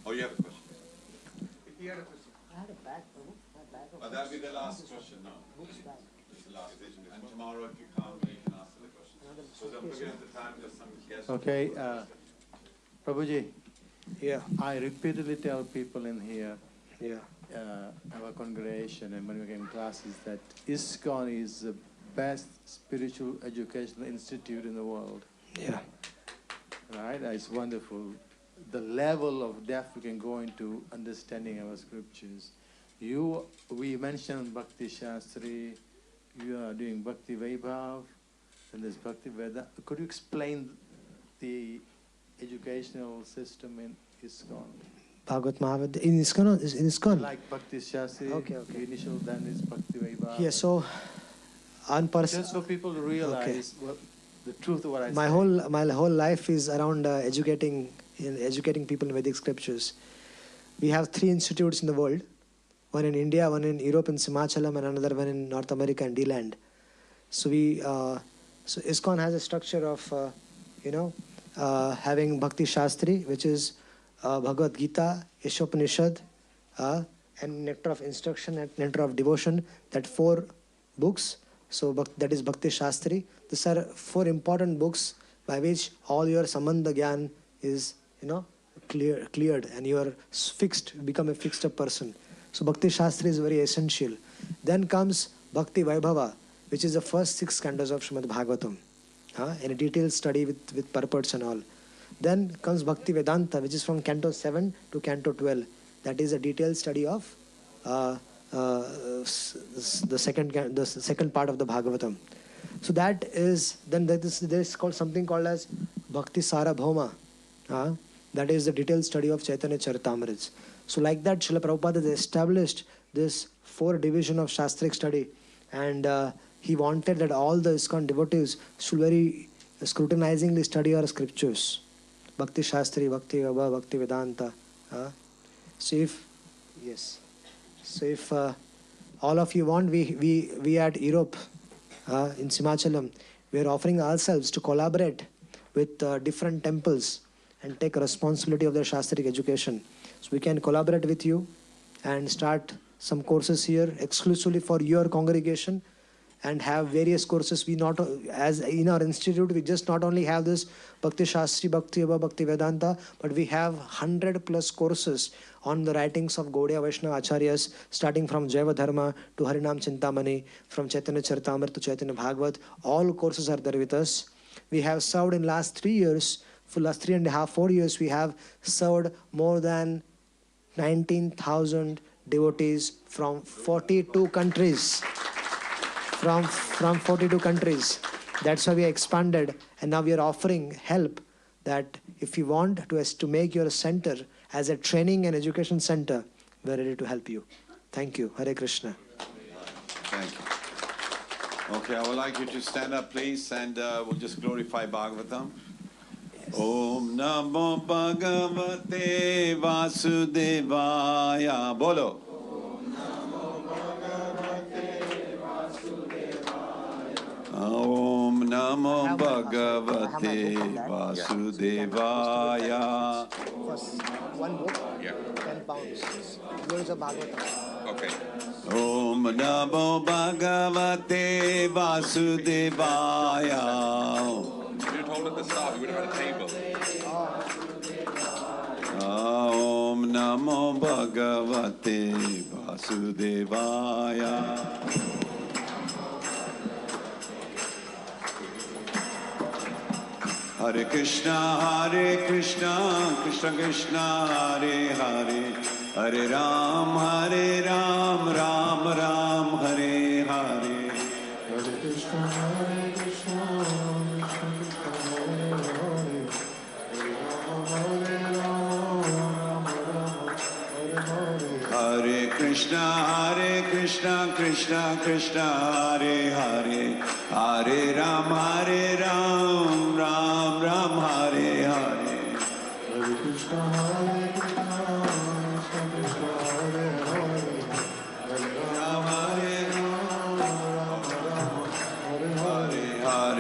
Oh, you have a question? If he had a question. I had a bag, Prabhu. But that'll be the last question now. It's the last question. And tomorrow, if you come, you can ask the question. So don't forget the time, there's some guests. Okay, Prabhuji. Yeah. I repeatedly tell people in here, Yeah. our congregation and when we get in classes, that ISKCON is the best spiritual educational institute in the world. Yeah. Right? It's wonderful. The level of depth we can go into understanding our scriptures. We mentioned Bhakti Shastri, you are doing Bhakti Vaibhav, and there's Bhakti Veda. Could you explain the educational system in ISKCON? Bhagavad Mahavidya. In ISKCON? Like Bhakti Shastri, Okay. the initial, then is Bhakti Vaibhav. Yeah, so just for people to realize the truth of what I say. My whole life is around educating people in Vedic scriptures. We have 3 institutes in the world, one in India, one in Europe in Simachalam, and another one in North America in D-Land. So so ISKCON has a structure of having Bhakti Shastri, which is Bhagavad Gita, Ishopanishad, and Nectar of Instruction and Nectar of Devotion. That 4 books. So that is Bhakti Shastri. These are 4 important books by which all your Sambandha Gyan is cleared, and you are become a fixed up person. So Bhakti Shastri is very essential. Then comes Bhakti Vaibhava, which is the first 6 cantos of Srimad Bhagavatam, in a detailed study with purports and all. Then comes Bhakti Vedanta, which is from Canto 7 to Canto 12. That is a detailed study of the second part of the Bhagavatam. So that is, then there is called something called as Bhakti Sarabhoma. That is the detailed study of Chaitanya Charitamrita. So like that, Srila Prabhupada has established this 4 division of Shastric study, and he wanted that all the ISKCON devotees should very scrutinizingly study our scriptures. Bhakti Shastri, Bhakti Vaibhava, Bhakti Vedanta. So if all of you want, we at Europe, in Simachalam, we are offering ourselves to collaborate with different temples and take responsibility of their Shastric education. So we can collaborate with you and start some courses here exclusively for your congregation, and have various courses. We not, as in our institute, we just not only have this Bhakti Shastri, Bhakti Vaibhava, Bhakti Vedanta, but we have 100+ courses on the writings of Gaudiya Vaishnava Acharyas, starting from Jaiva Dharma to Harinam Chintamani, from Chaitanya Charitamrita to Chaitanya Bhagavat. All courses are there with us. We have served in last 3 years, for last 3.5, 4 years, we have served more than 19,000 devotees from 42 countries. From 42 countries. That's why we expanded, and now we are offering help, that if you want to make your center as a training and education center, we are ready to help you. Thank you. Hare Krishna. Thank you. Okay, I would like you to stand up, please, and we'll just glorify Bhagavatam. Yes. Om Namo Bhagavate Vasudevaya. Bolo. Om Namo Bhagavate Vasudevaya. First, one book, Yeah. 10 pounds. Yours are Bhagavatam. Okay. Om Namo Bhagavate Vasudevaya. You should have told at the start, we would have had a table. Om Namo Bhagavate Vasudevaya. Hare Krishna, Krishna Krishna, Hare Hare, Hare Ram, Ram Ram, Hare Hare. Hare Krishna, Krishna Hare Hare, Krishna, Krishna Krishna, Hare Hare, Hare Ram, Ram Ram, Hare Hare. Hare Krishna, Krishna Krishna, Hare Hare, Hare Ram,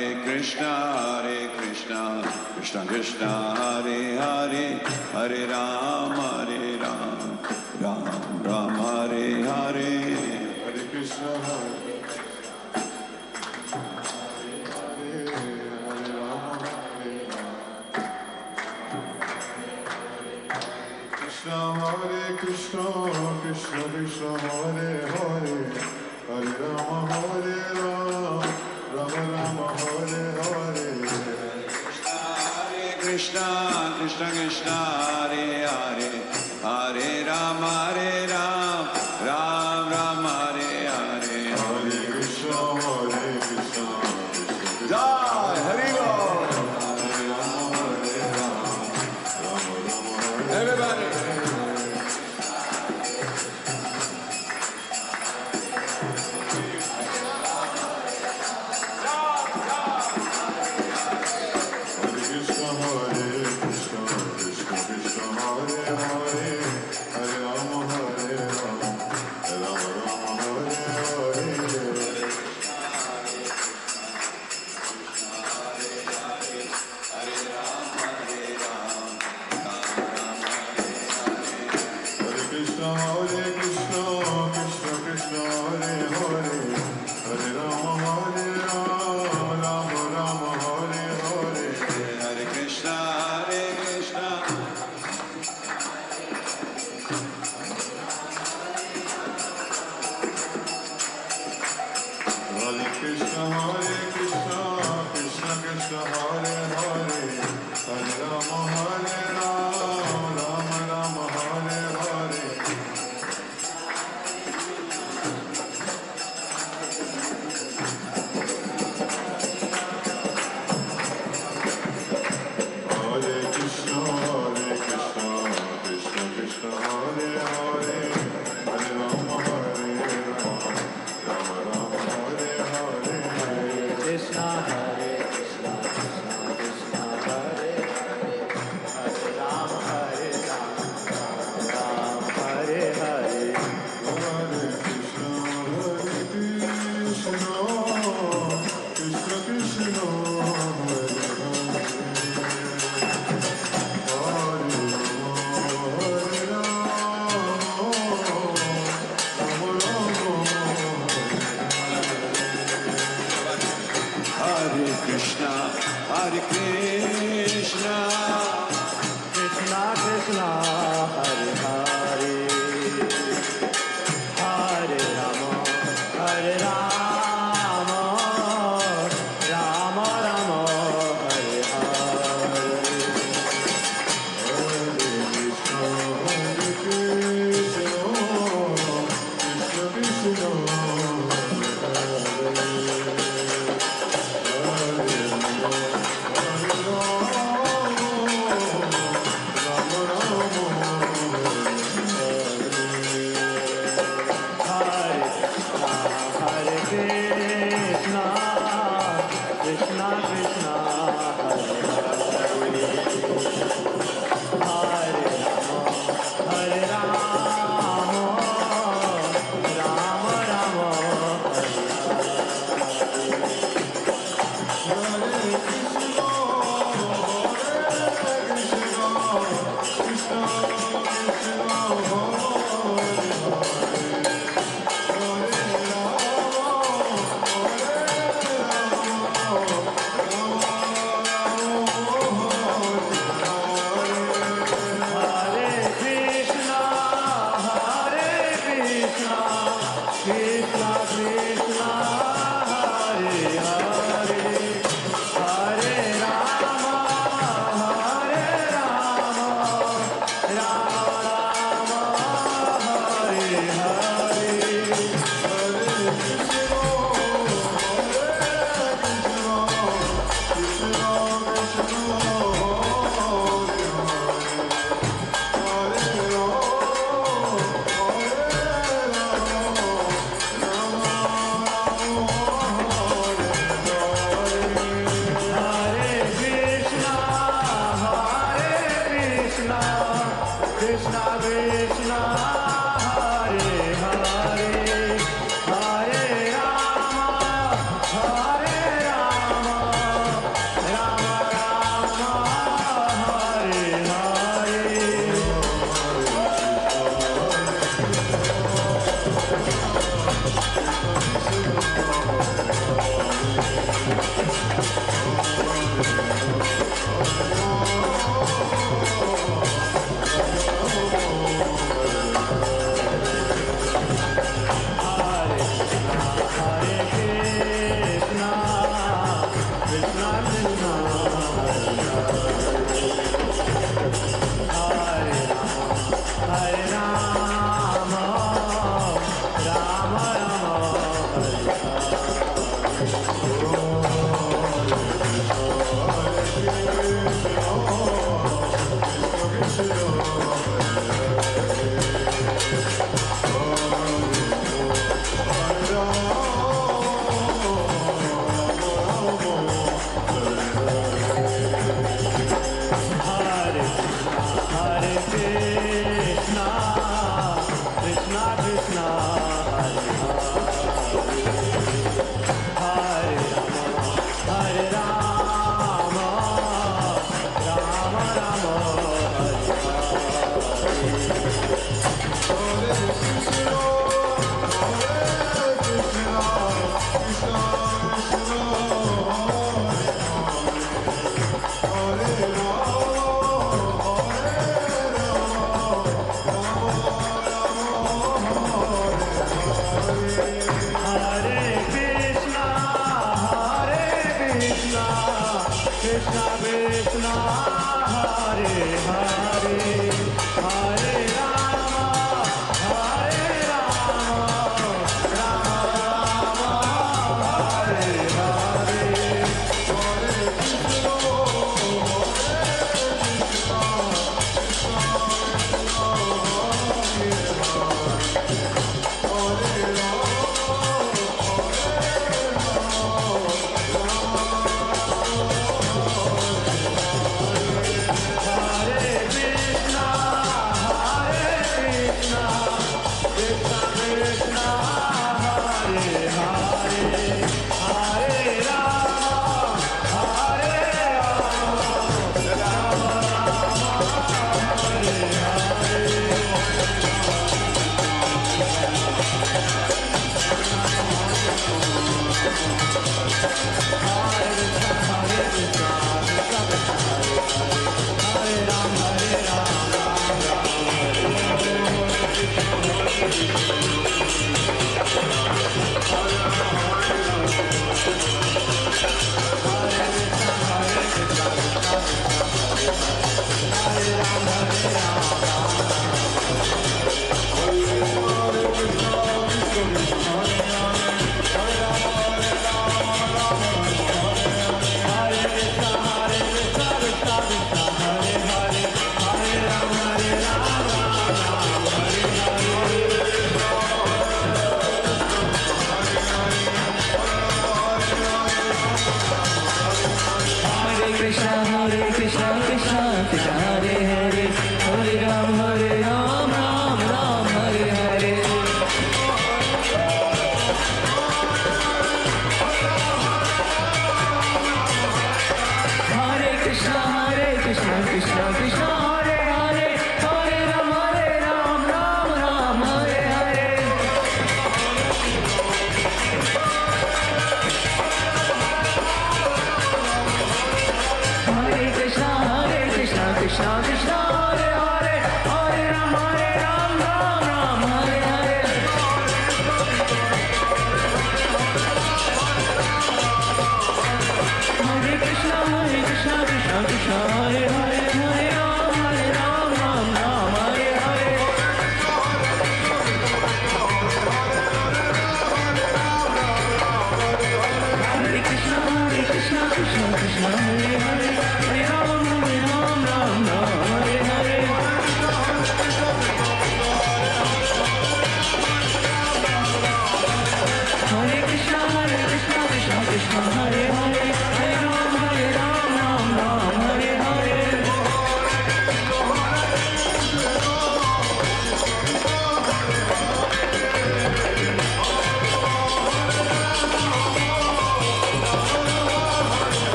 Ram Hare Hare Krishna, Krishna Krishna, Hare Hare, Hare Ram, Ram Ram, Hare Hare. Hare Krishna, Hare Krishna, Krishna Krishna, Hare Hare, Hare Rama, Rama Rama, Hare Hare. Krishna, Krishna Krishna, Hare Hare, Hare Ram, Ram Ram, Hare Hare. Hare Krishna, Krishna Krishna, Jai Hari Bol. Hare Rama, Rama Rama, Hare Everybody. Krishna, Krishna Krishna, Hare Hare, Hare Rama, Rama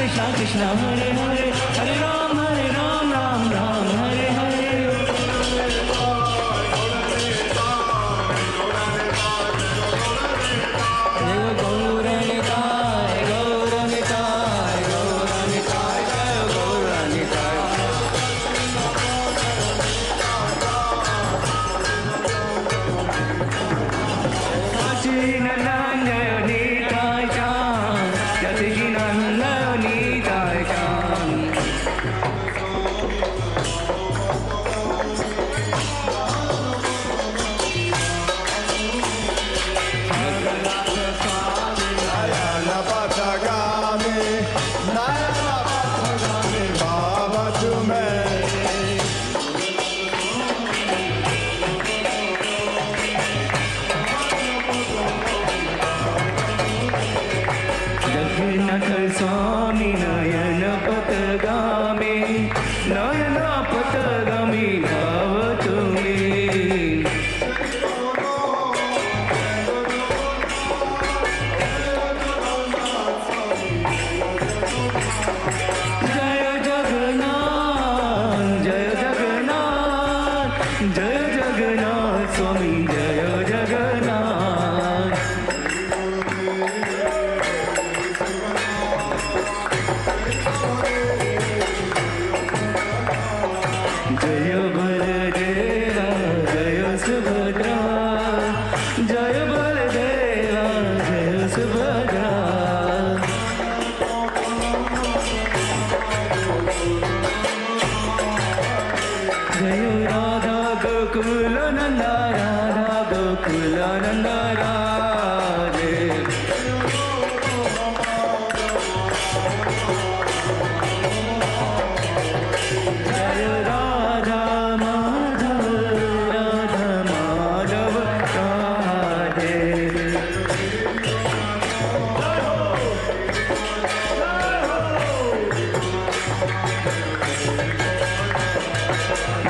Krishna Krishna Hare Hare Hare Ram Ram Ram Hare Hare Swami Nayana Patagami Nayana Patagami Bhavatumi Jaya Jagannath Jaya Jagannath Jaya Jagannath Swami Jaya Jagannath Jaya Baladeva, Jaya Subhadra, Jaya Baladeva, Jaya Subhadra. Jaya Radha Gokula Nanda, Radha Gokula Nanda Radhe. Jaya Radha Madhava, Radha Madhava Radhe.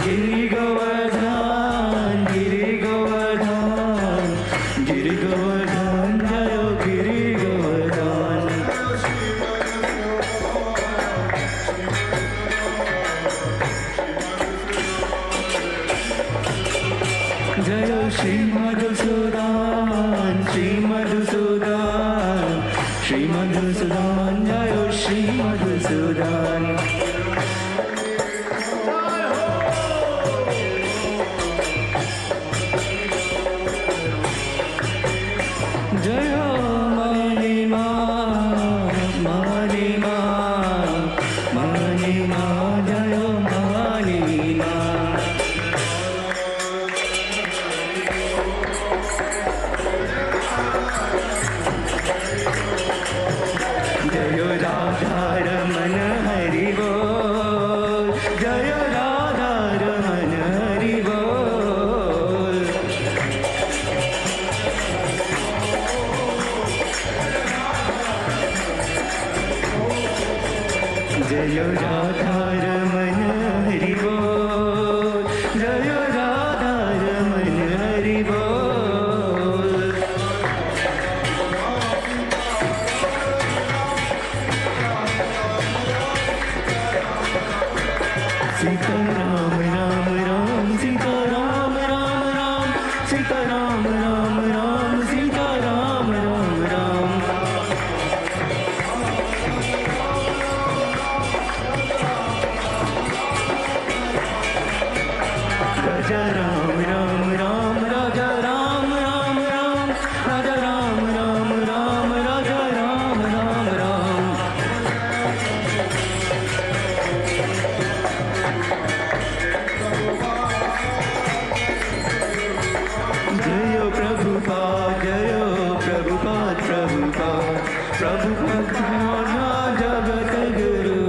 Giri Govardhan, Giri Govardhan, Giri Govardhan, Jaya Giri Govardhan. Jaya Shri Madhusudan, Shri Madhusudan, Shri Madhusudan, Jaya Shri Madhusudan. Jaya Manima, Manima, Manima, Jaya Manima. Jaya Radha Ramana Hari Bol, Jaya Radha Ramana Hari Bol. Jaya Radha Ramana Hari Bol, Jaya Radha Ramana Hari Bol. Sita Ram Ram Ram, Sita Ram Ram Ram, Sita Ram Ram Ram, Sita Ram Ram Ram. Raja Ram Ram Ram, Raja Ram Ram Ram, Raja Ram Ram Ram, Raja Ram Ram Ram. Jaya Prabhupada, Jaya Prabhupada, Prabhupada, Prabhupada Jnana Jagat Guru.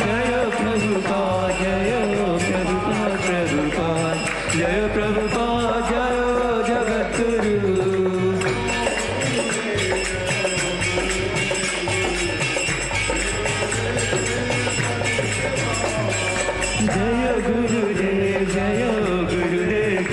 Jaya Prabhupada, Jaya Prabhupada, Prabhupada, Jaya Prabhupada, Jaya Jagat Guru. Jaya Gurudev, Jaya Gurudev,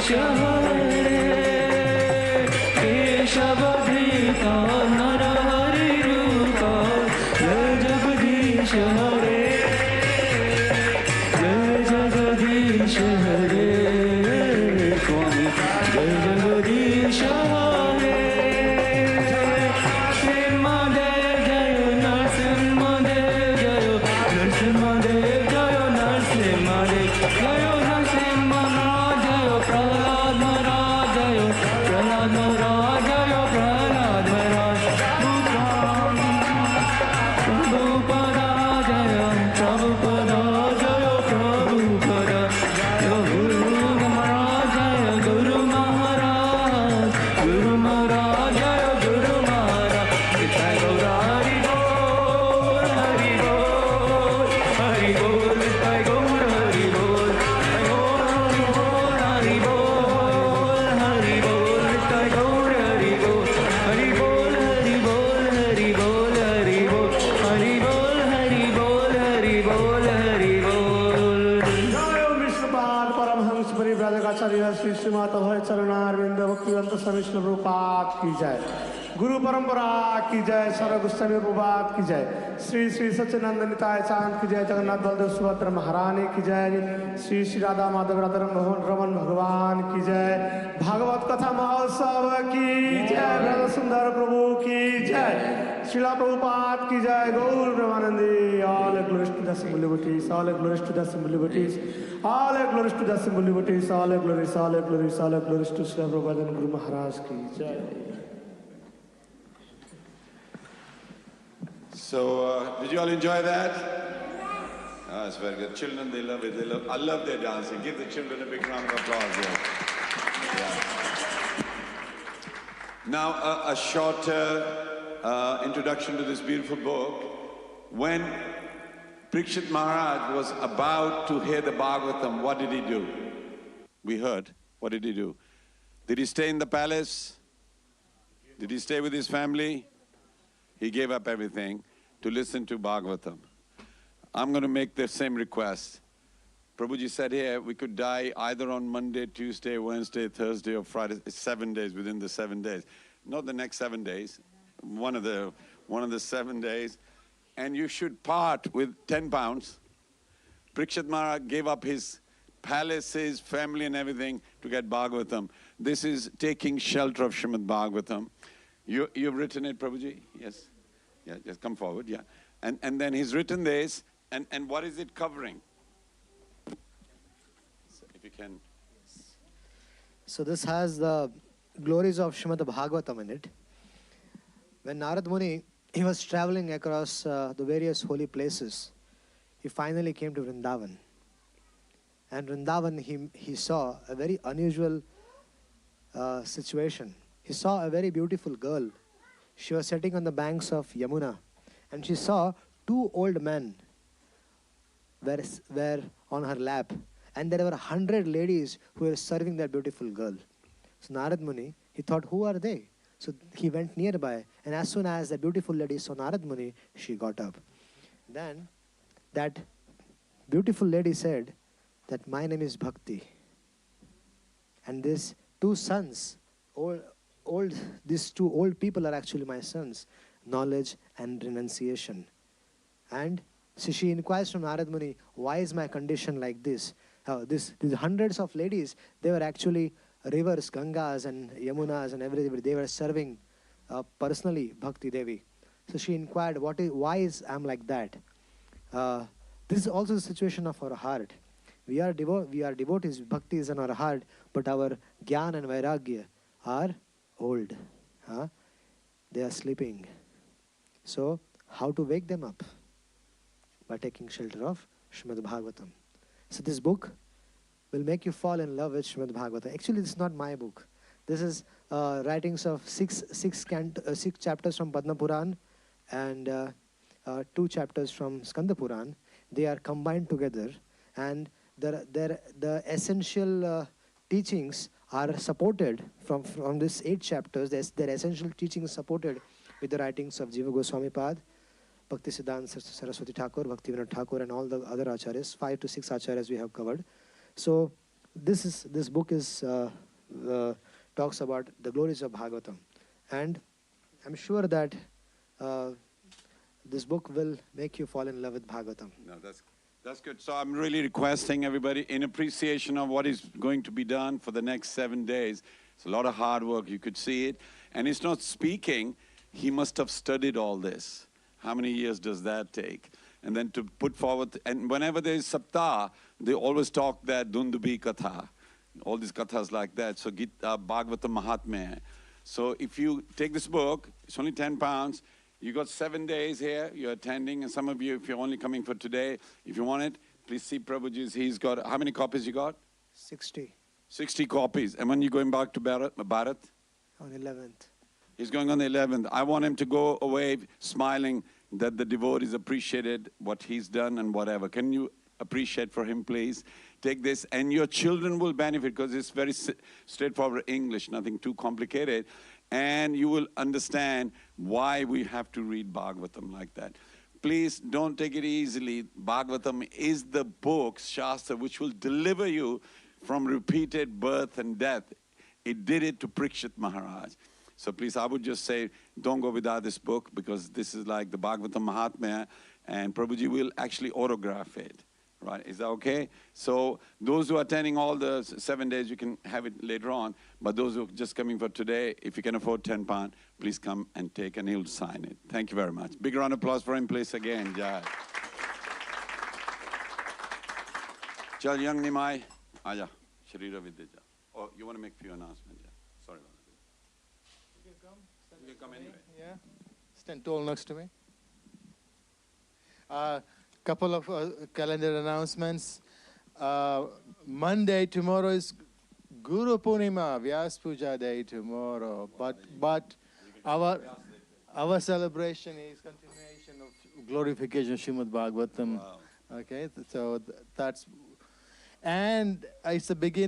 Jagdish हरे केशवधृता नरहरि रूपा जय जगदीश हरे जय जगदीश हरे स्वामी जय जगदीश हरे नरसिंहदेव जय नरसिंहदेव जय नरसिंहदेव जय नरसिंहदेव जय नरसिंह महाराज जय प्रहलाद महाराज जय प्रहलाद महाराज जय प्रहलाद महाराज प्रभुपदा जय प्रभुपदा जय प्रभुपदा जय गुरु महाराज जय गुरु महाराज जय गुरु महाराज जय गौरा हरि बोल हरि बोल हरि बोल जय गौर हरि बोल जय गौर हरि बोल हरि बोल जय गौर हरि बोल हरि बोल हरि बोल हरि बोल हरि बोल हरि बोल हरि बोल हरि बोल हरि बोल जय विष्णुपाद परमहंस परिव्राजकाचार्य श्री श्रीमाता भय चरणारविंद भक्तिवंत स्वामी श्री प्रभुपाद की जय गुरु परंपरा की जय सरग गोस्वामी प्रभुपाद की जय श्री श्री सच्चिदानंद निताय चांद की जय जगन्नाथ बलदेव सुभद्रा महारानी की जय श्री श्री राधा माधव राधा रमन भगवान की जय भागवत कथा महोत्सव की जय ब्रज सुंदर प्रभु की जय श्रीला प्रभुपाद की जय गौर ब्रह्मानंदी all glories to the symbol devotees all glories to the symbol devotees all glories to the symbol devotees all glories to Srila Prabhupada and Guru Maharaj ki jai. So, did you all enjoy that? Oh, it's very good. Children, they love it. I love their dancing. Give the children a big round of applause. Yeah. Now, a short introduction to this beautiful book. When Parikshit Maharaj was about to hear the Bhagavatam, what did he do? We heard. What did he do? Did he stay in the palace? Did he stay with his family? He gave up everything to listen to Bhagavatam. I'm going to make the same request. Prabhuji said here we could die either on Monday, Tuesday, Wednesday, Thursday, or Friday. It's 7 days within the 7 days. Not the next 7 days. One of the 7 days. And you should part with 10 pounds. Parikshit Maharaj gave up his palaces, family and everything to get Bhagavatam. This is taking shelter of Srimad Bhagavatam. You've written it, Prabhuji? Yes? Yeah, just come forward, yeah. And then he's written this, and what is it covering? So if you can. So this has the glories of Srimad Bhagavatam in it. When Narada Muni, he was traveling across the various holy places, he finally came to Vrindavan. And Vrindavan, he saw a very unusual situation. He saw a very beautiful girl. She was sitting on the banks of Yamuna, and she saw two old men were on her lap, and there were 100 ladies who were serving that beautiful girl. So Narada Muni, he thought, who are they? So he went nearby, and as soon as the beautiful lady saw Narada Muni, she got up. Then that beautiful lady said that my name is Bhakti, and these two sons, these two old people are actually my sons, knowledge and renunciation. And so she inquires from Narada Muni, why is my condition like this? These hundreds of ladies, they were actually rivers, Gangas and Yamunas and everything. They were serving personally Bhakti Devi. So she inquired, why I'm like that? This is also the situation of our heart. We are devotees, Bhakti is in our heart, but our Gyan and Vairagya are old. They are sleeping. So how to wake them up? By taking shelter of Srimad Bhagavatam. So this book will make you fall in love with Srimad Bhagavatam. Actually, this is not my book. This is writings of six chapters from Padma Puran and 2 chapters from Skanda Puran. They are combined together, and the essential teachings are supported from these 8 chapters. Their essential teachings supported with the writings of Jiva Goswami Pad, Bhakti Siddhanta Saraswati Thakur, Bhakti Vinod Thakur, and all the other acharyas. 5 to 6 acharyas we have covered. So this book is talks about the glories of Bhagavatam, and I'm sure that this book will make you fall in love with Bhagavatam. No, that's good. So I'm really requesting everybody, in appreciation of what is going to be done for the next 7 days. It's a lot of hard work, you could see it. And it's not speaking, he must have studied all this. How many years does that take? And then to put forward, and whenever there is saptah, they always talk that Dundubi Katha, all these kathas like that. So Bhagavatam Mahatmya. So if you take this book, it's only £10. You got 7 days here, you're attending, and some of you, if you're only coming for today, if you want it, please see Prabhuji's. He's got, how many copies you got? 60. 60 copies. And when are you going back to Bharat? On 11th. He's going on the 11th. I want him to go away smiling that the devotees appreciated what he's done and whatever. Can you appreciate for him, please? Take this, and your children will benefit because it's very straightforward English, nothing too complicated. And you will understand why we have to read Bhagavatam like that. Please don't take it easily. Bhagavatam is the book, Shastra, which will deliver you from repeated birth and death. It did it to Parikshit Maharaj. So please, I would just say, don't go without this book, because this is like the Bhagavatam Mahatmya, and Prabhuji will actually autograph it. Right, is that okay? So those who are attending all the 7 days, you can have it later on. But those who are just coming for today, if you can afford £10, please come and take, and he'll sign it. Thank you very much. Big round of applause for him, please, again. Jai. Chal young Nimai, Aja, Sharira Vidya. Oh, you want to make a few announcements? Yeah. Sorry about that. You can come. You can come anyway. Yeah. Stand tall next to me. Couple of calendar announcements. Monday, tomorrow is Guru Purnima, Vyas Puja Day tomorrow. But our celebration is continuation of glorification of Srimad Bhagavatam. Wow. Okay, so that's, and it's the beginning.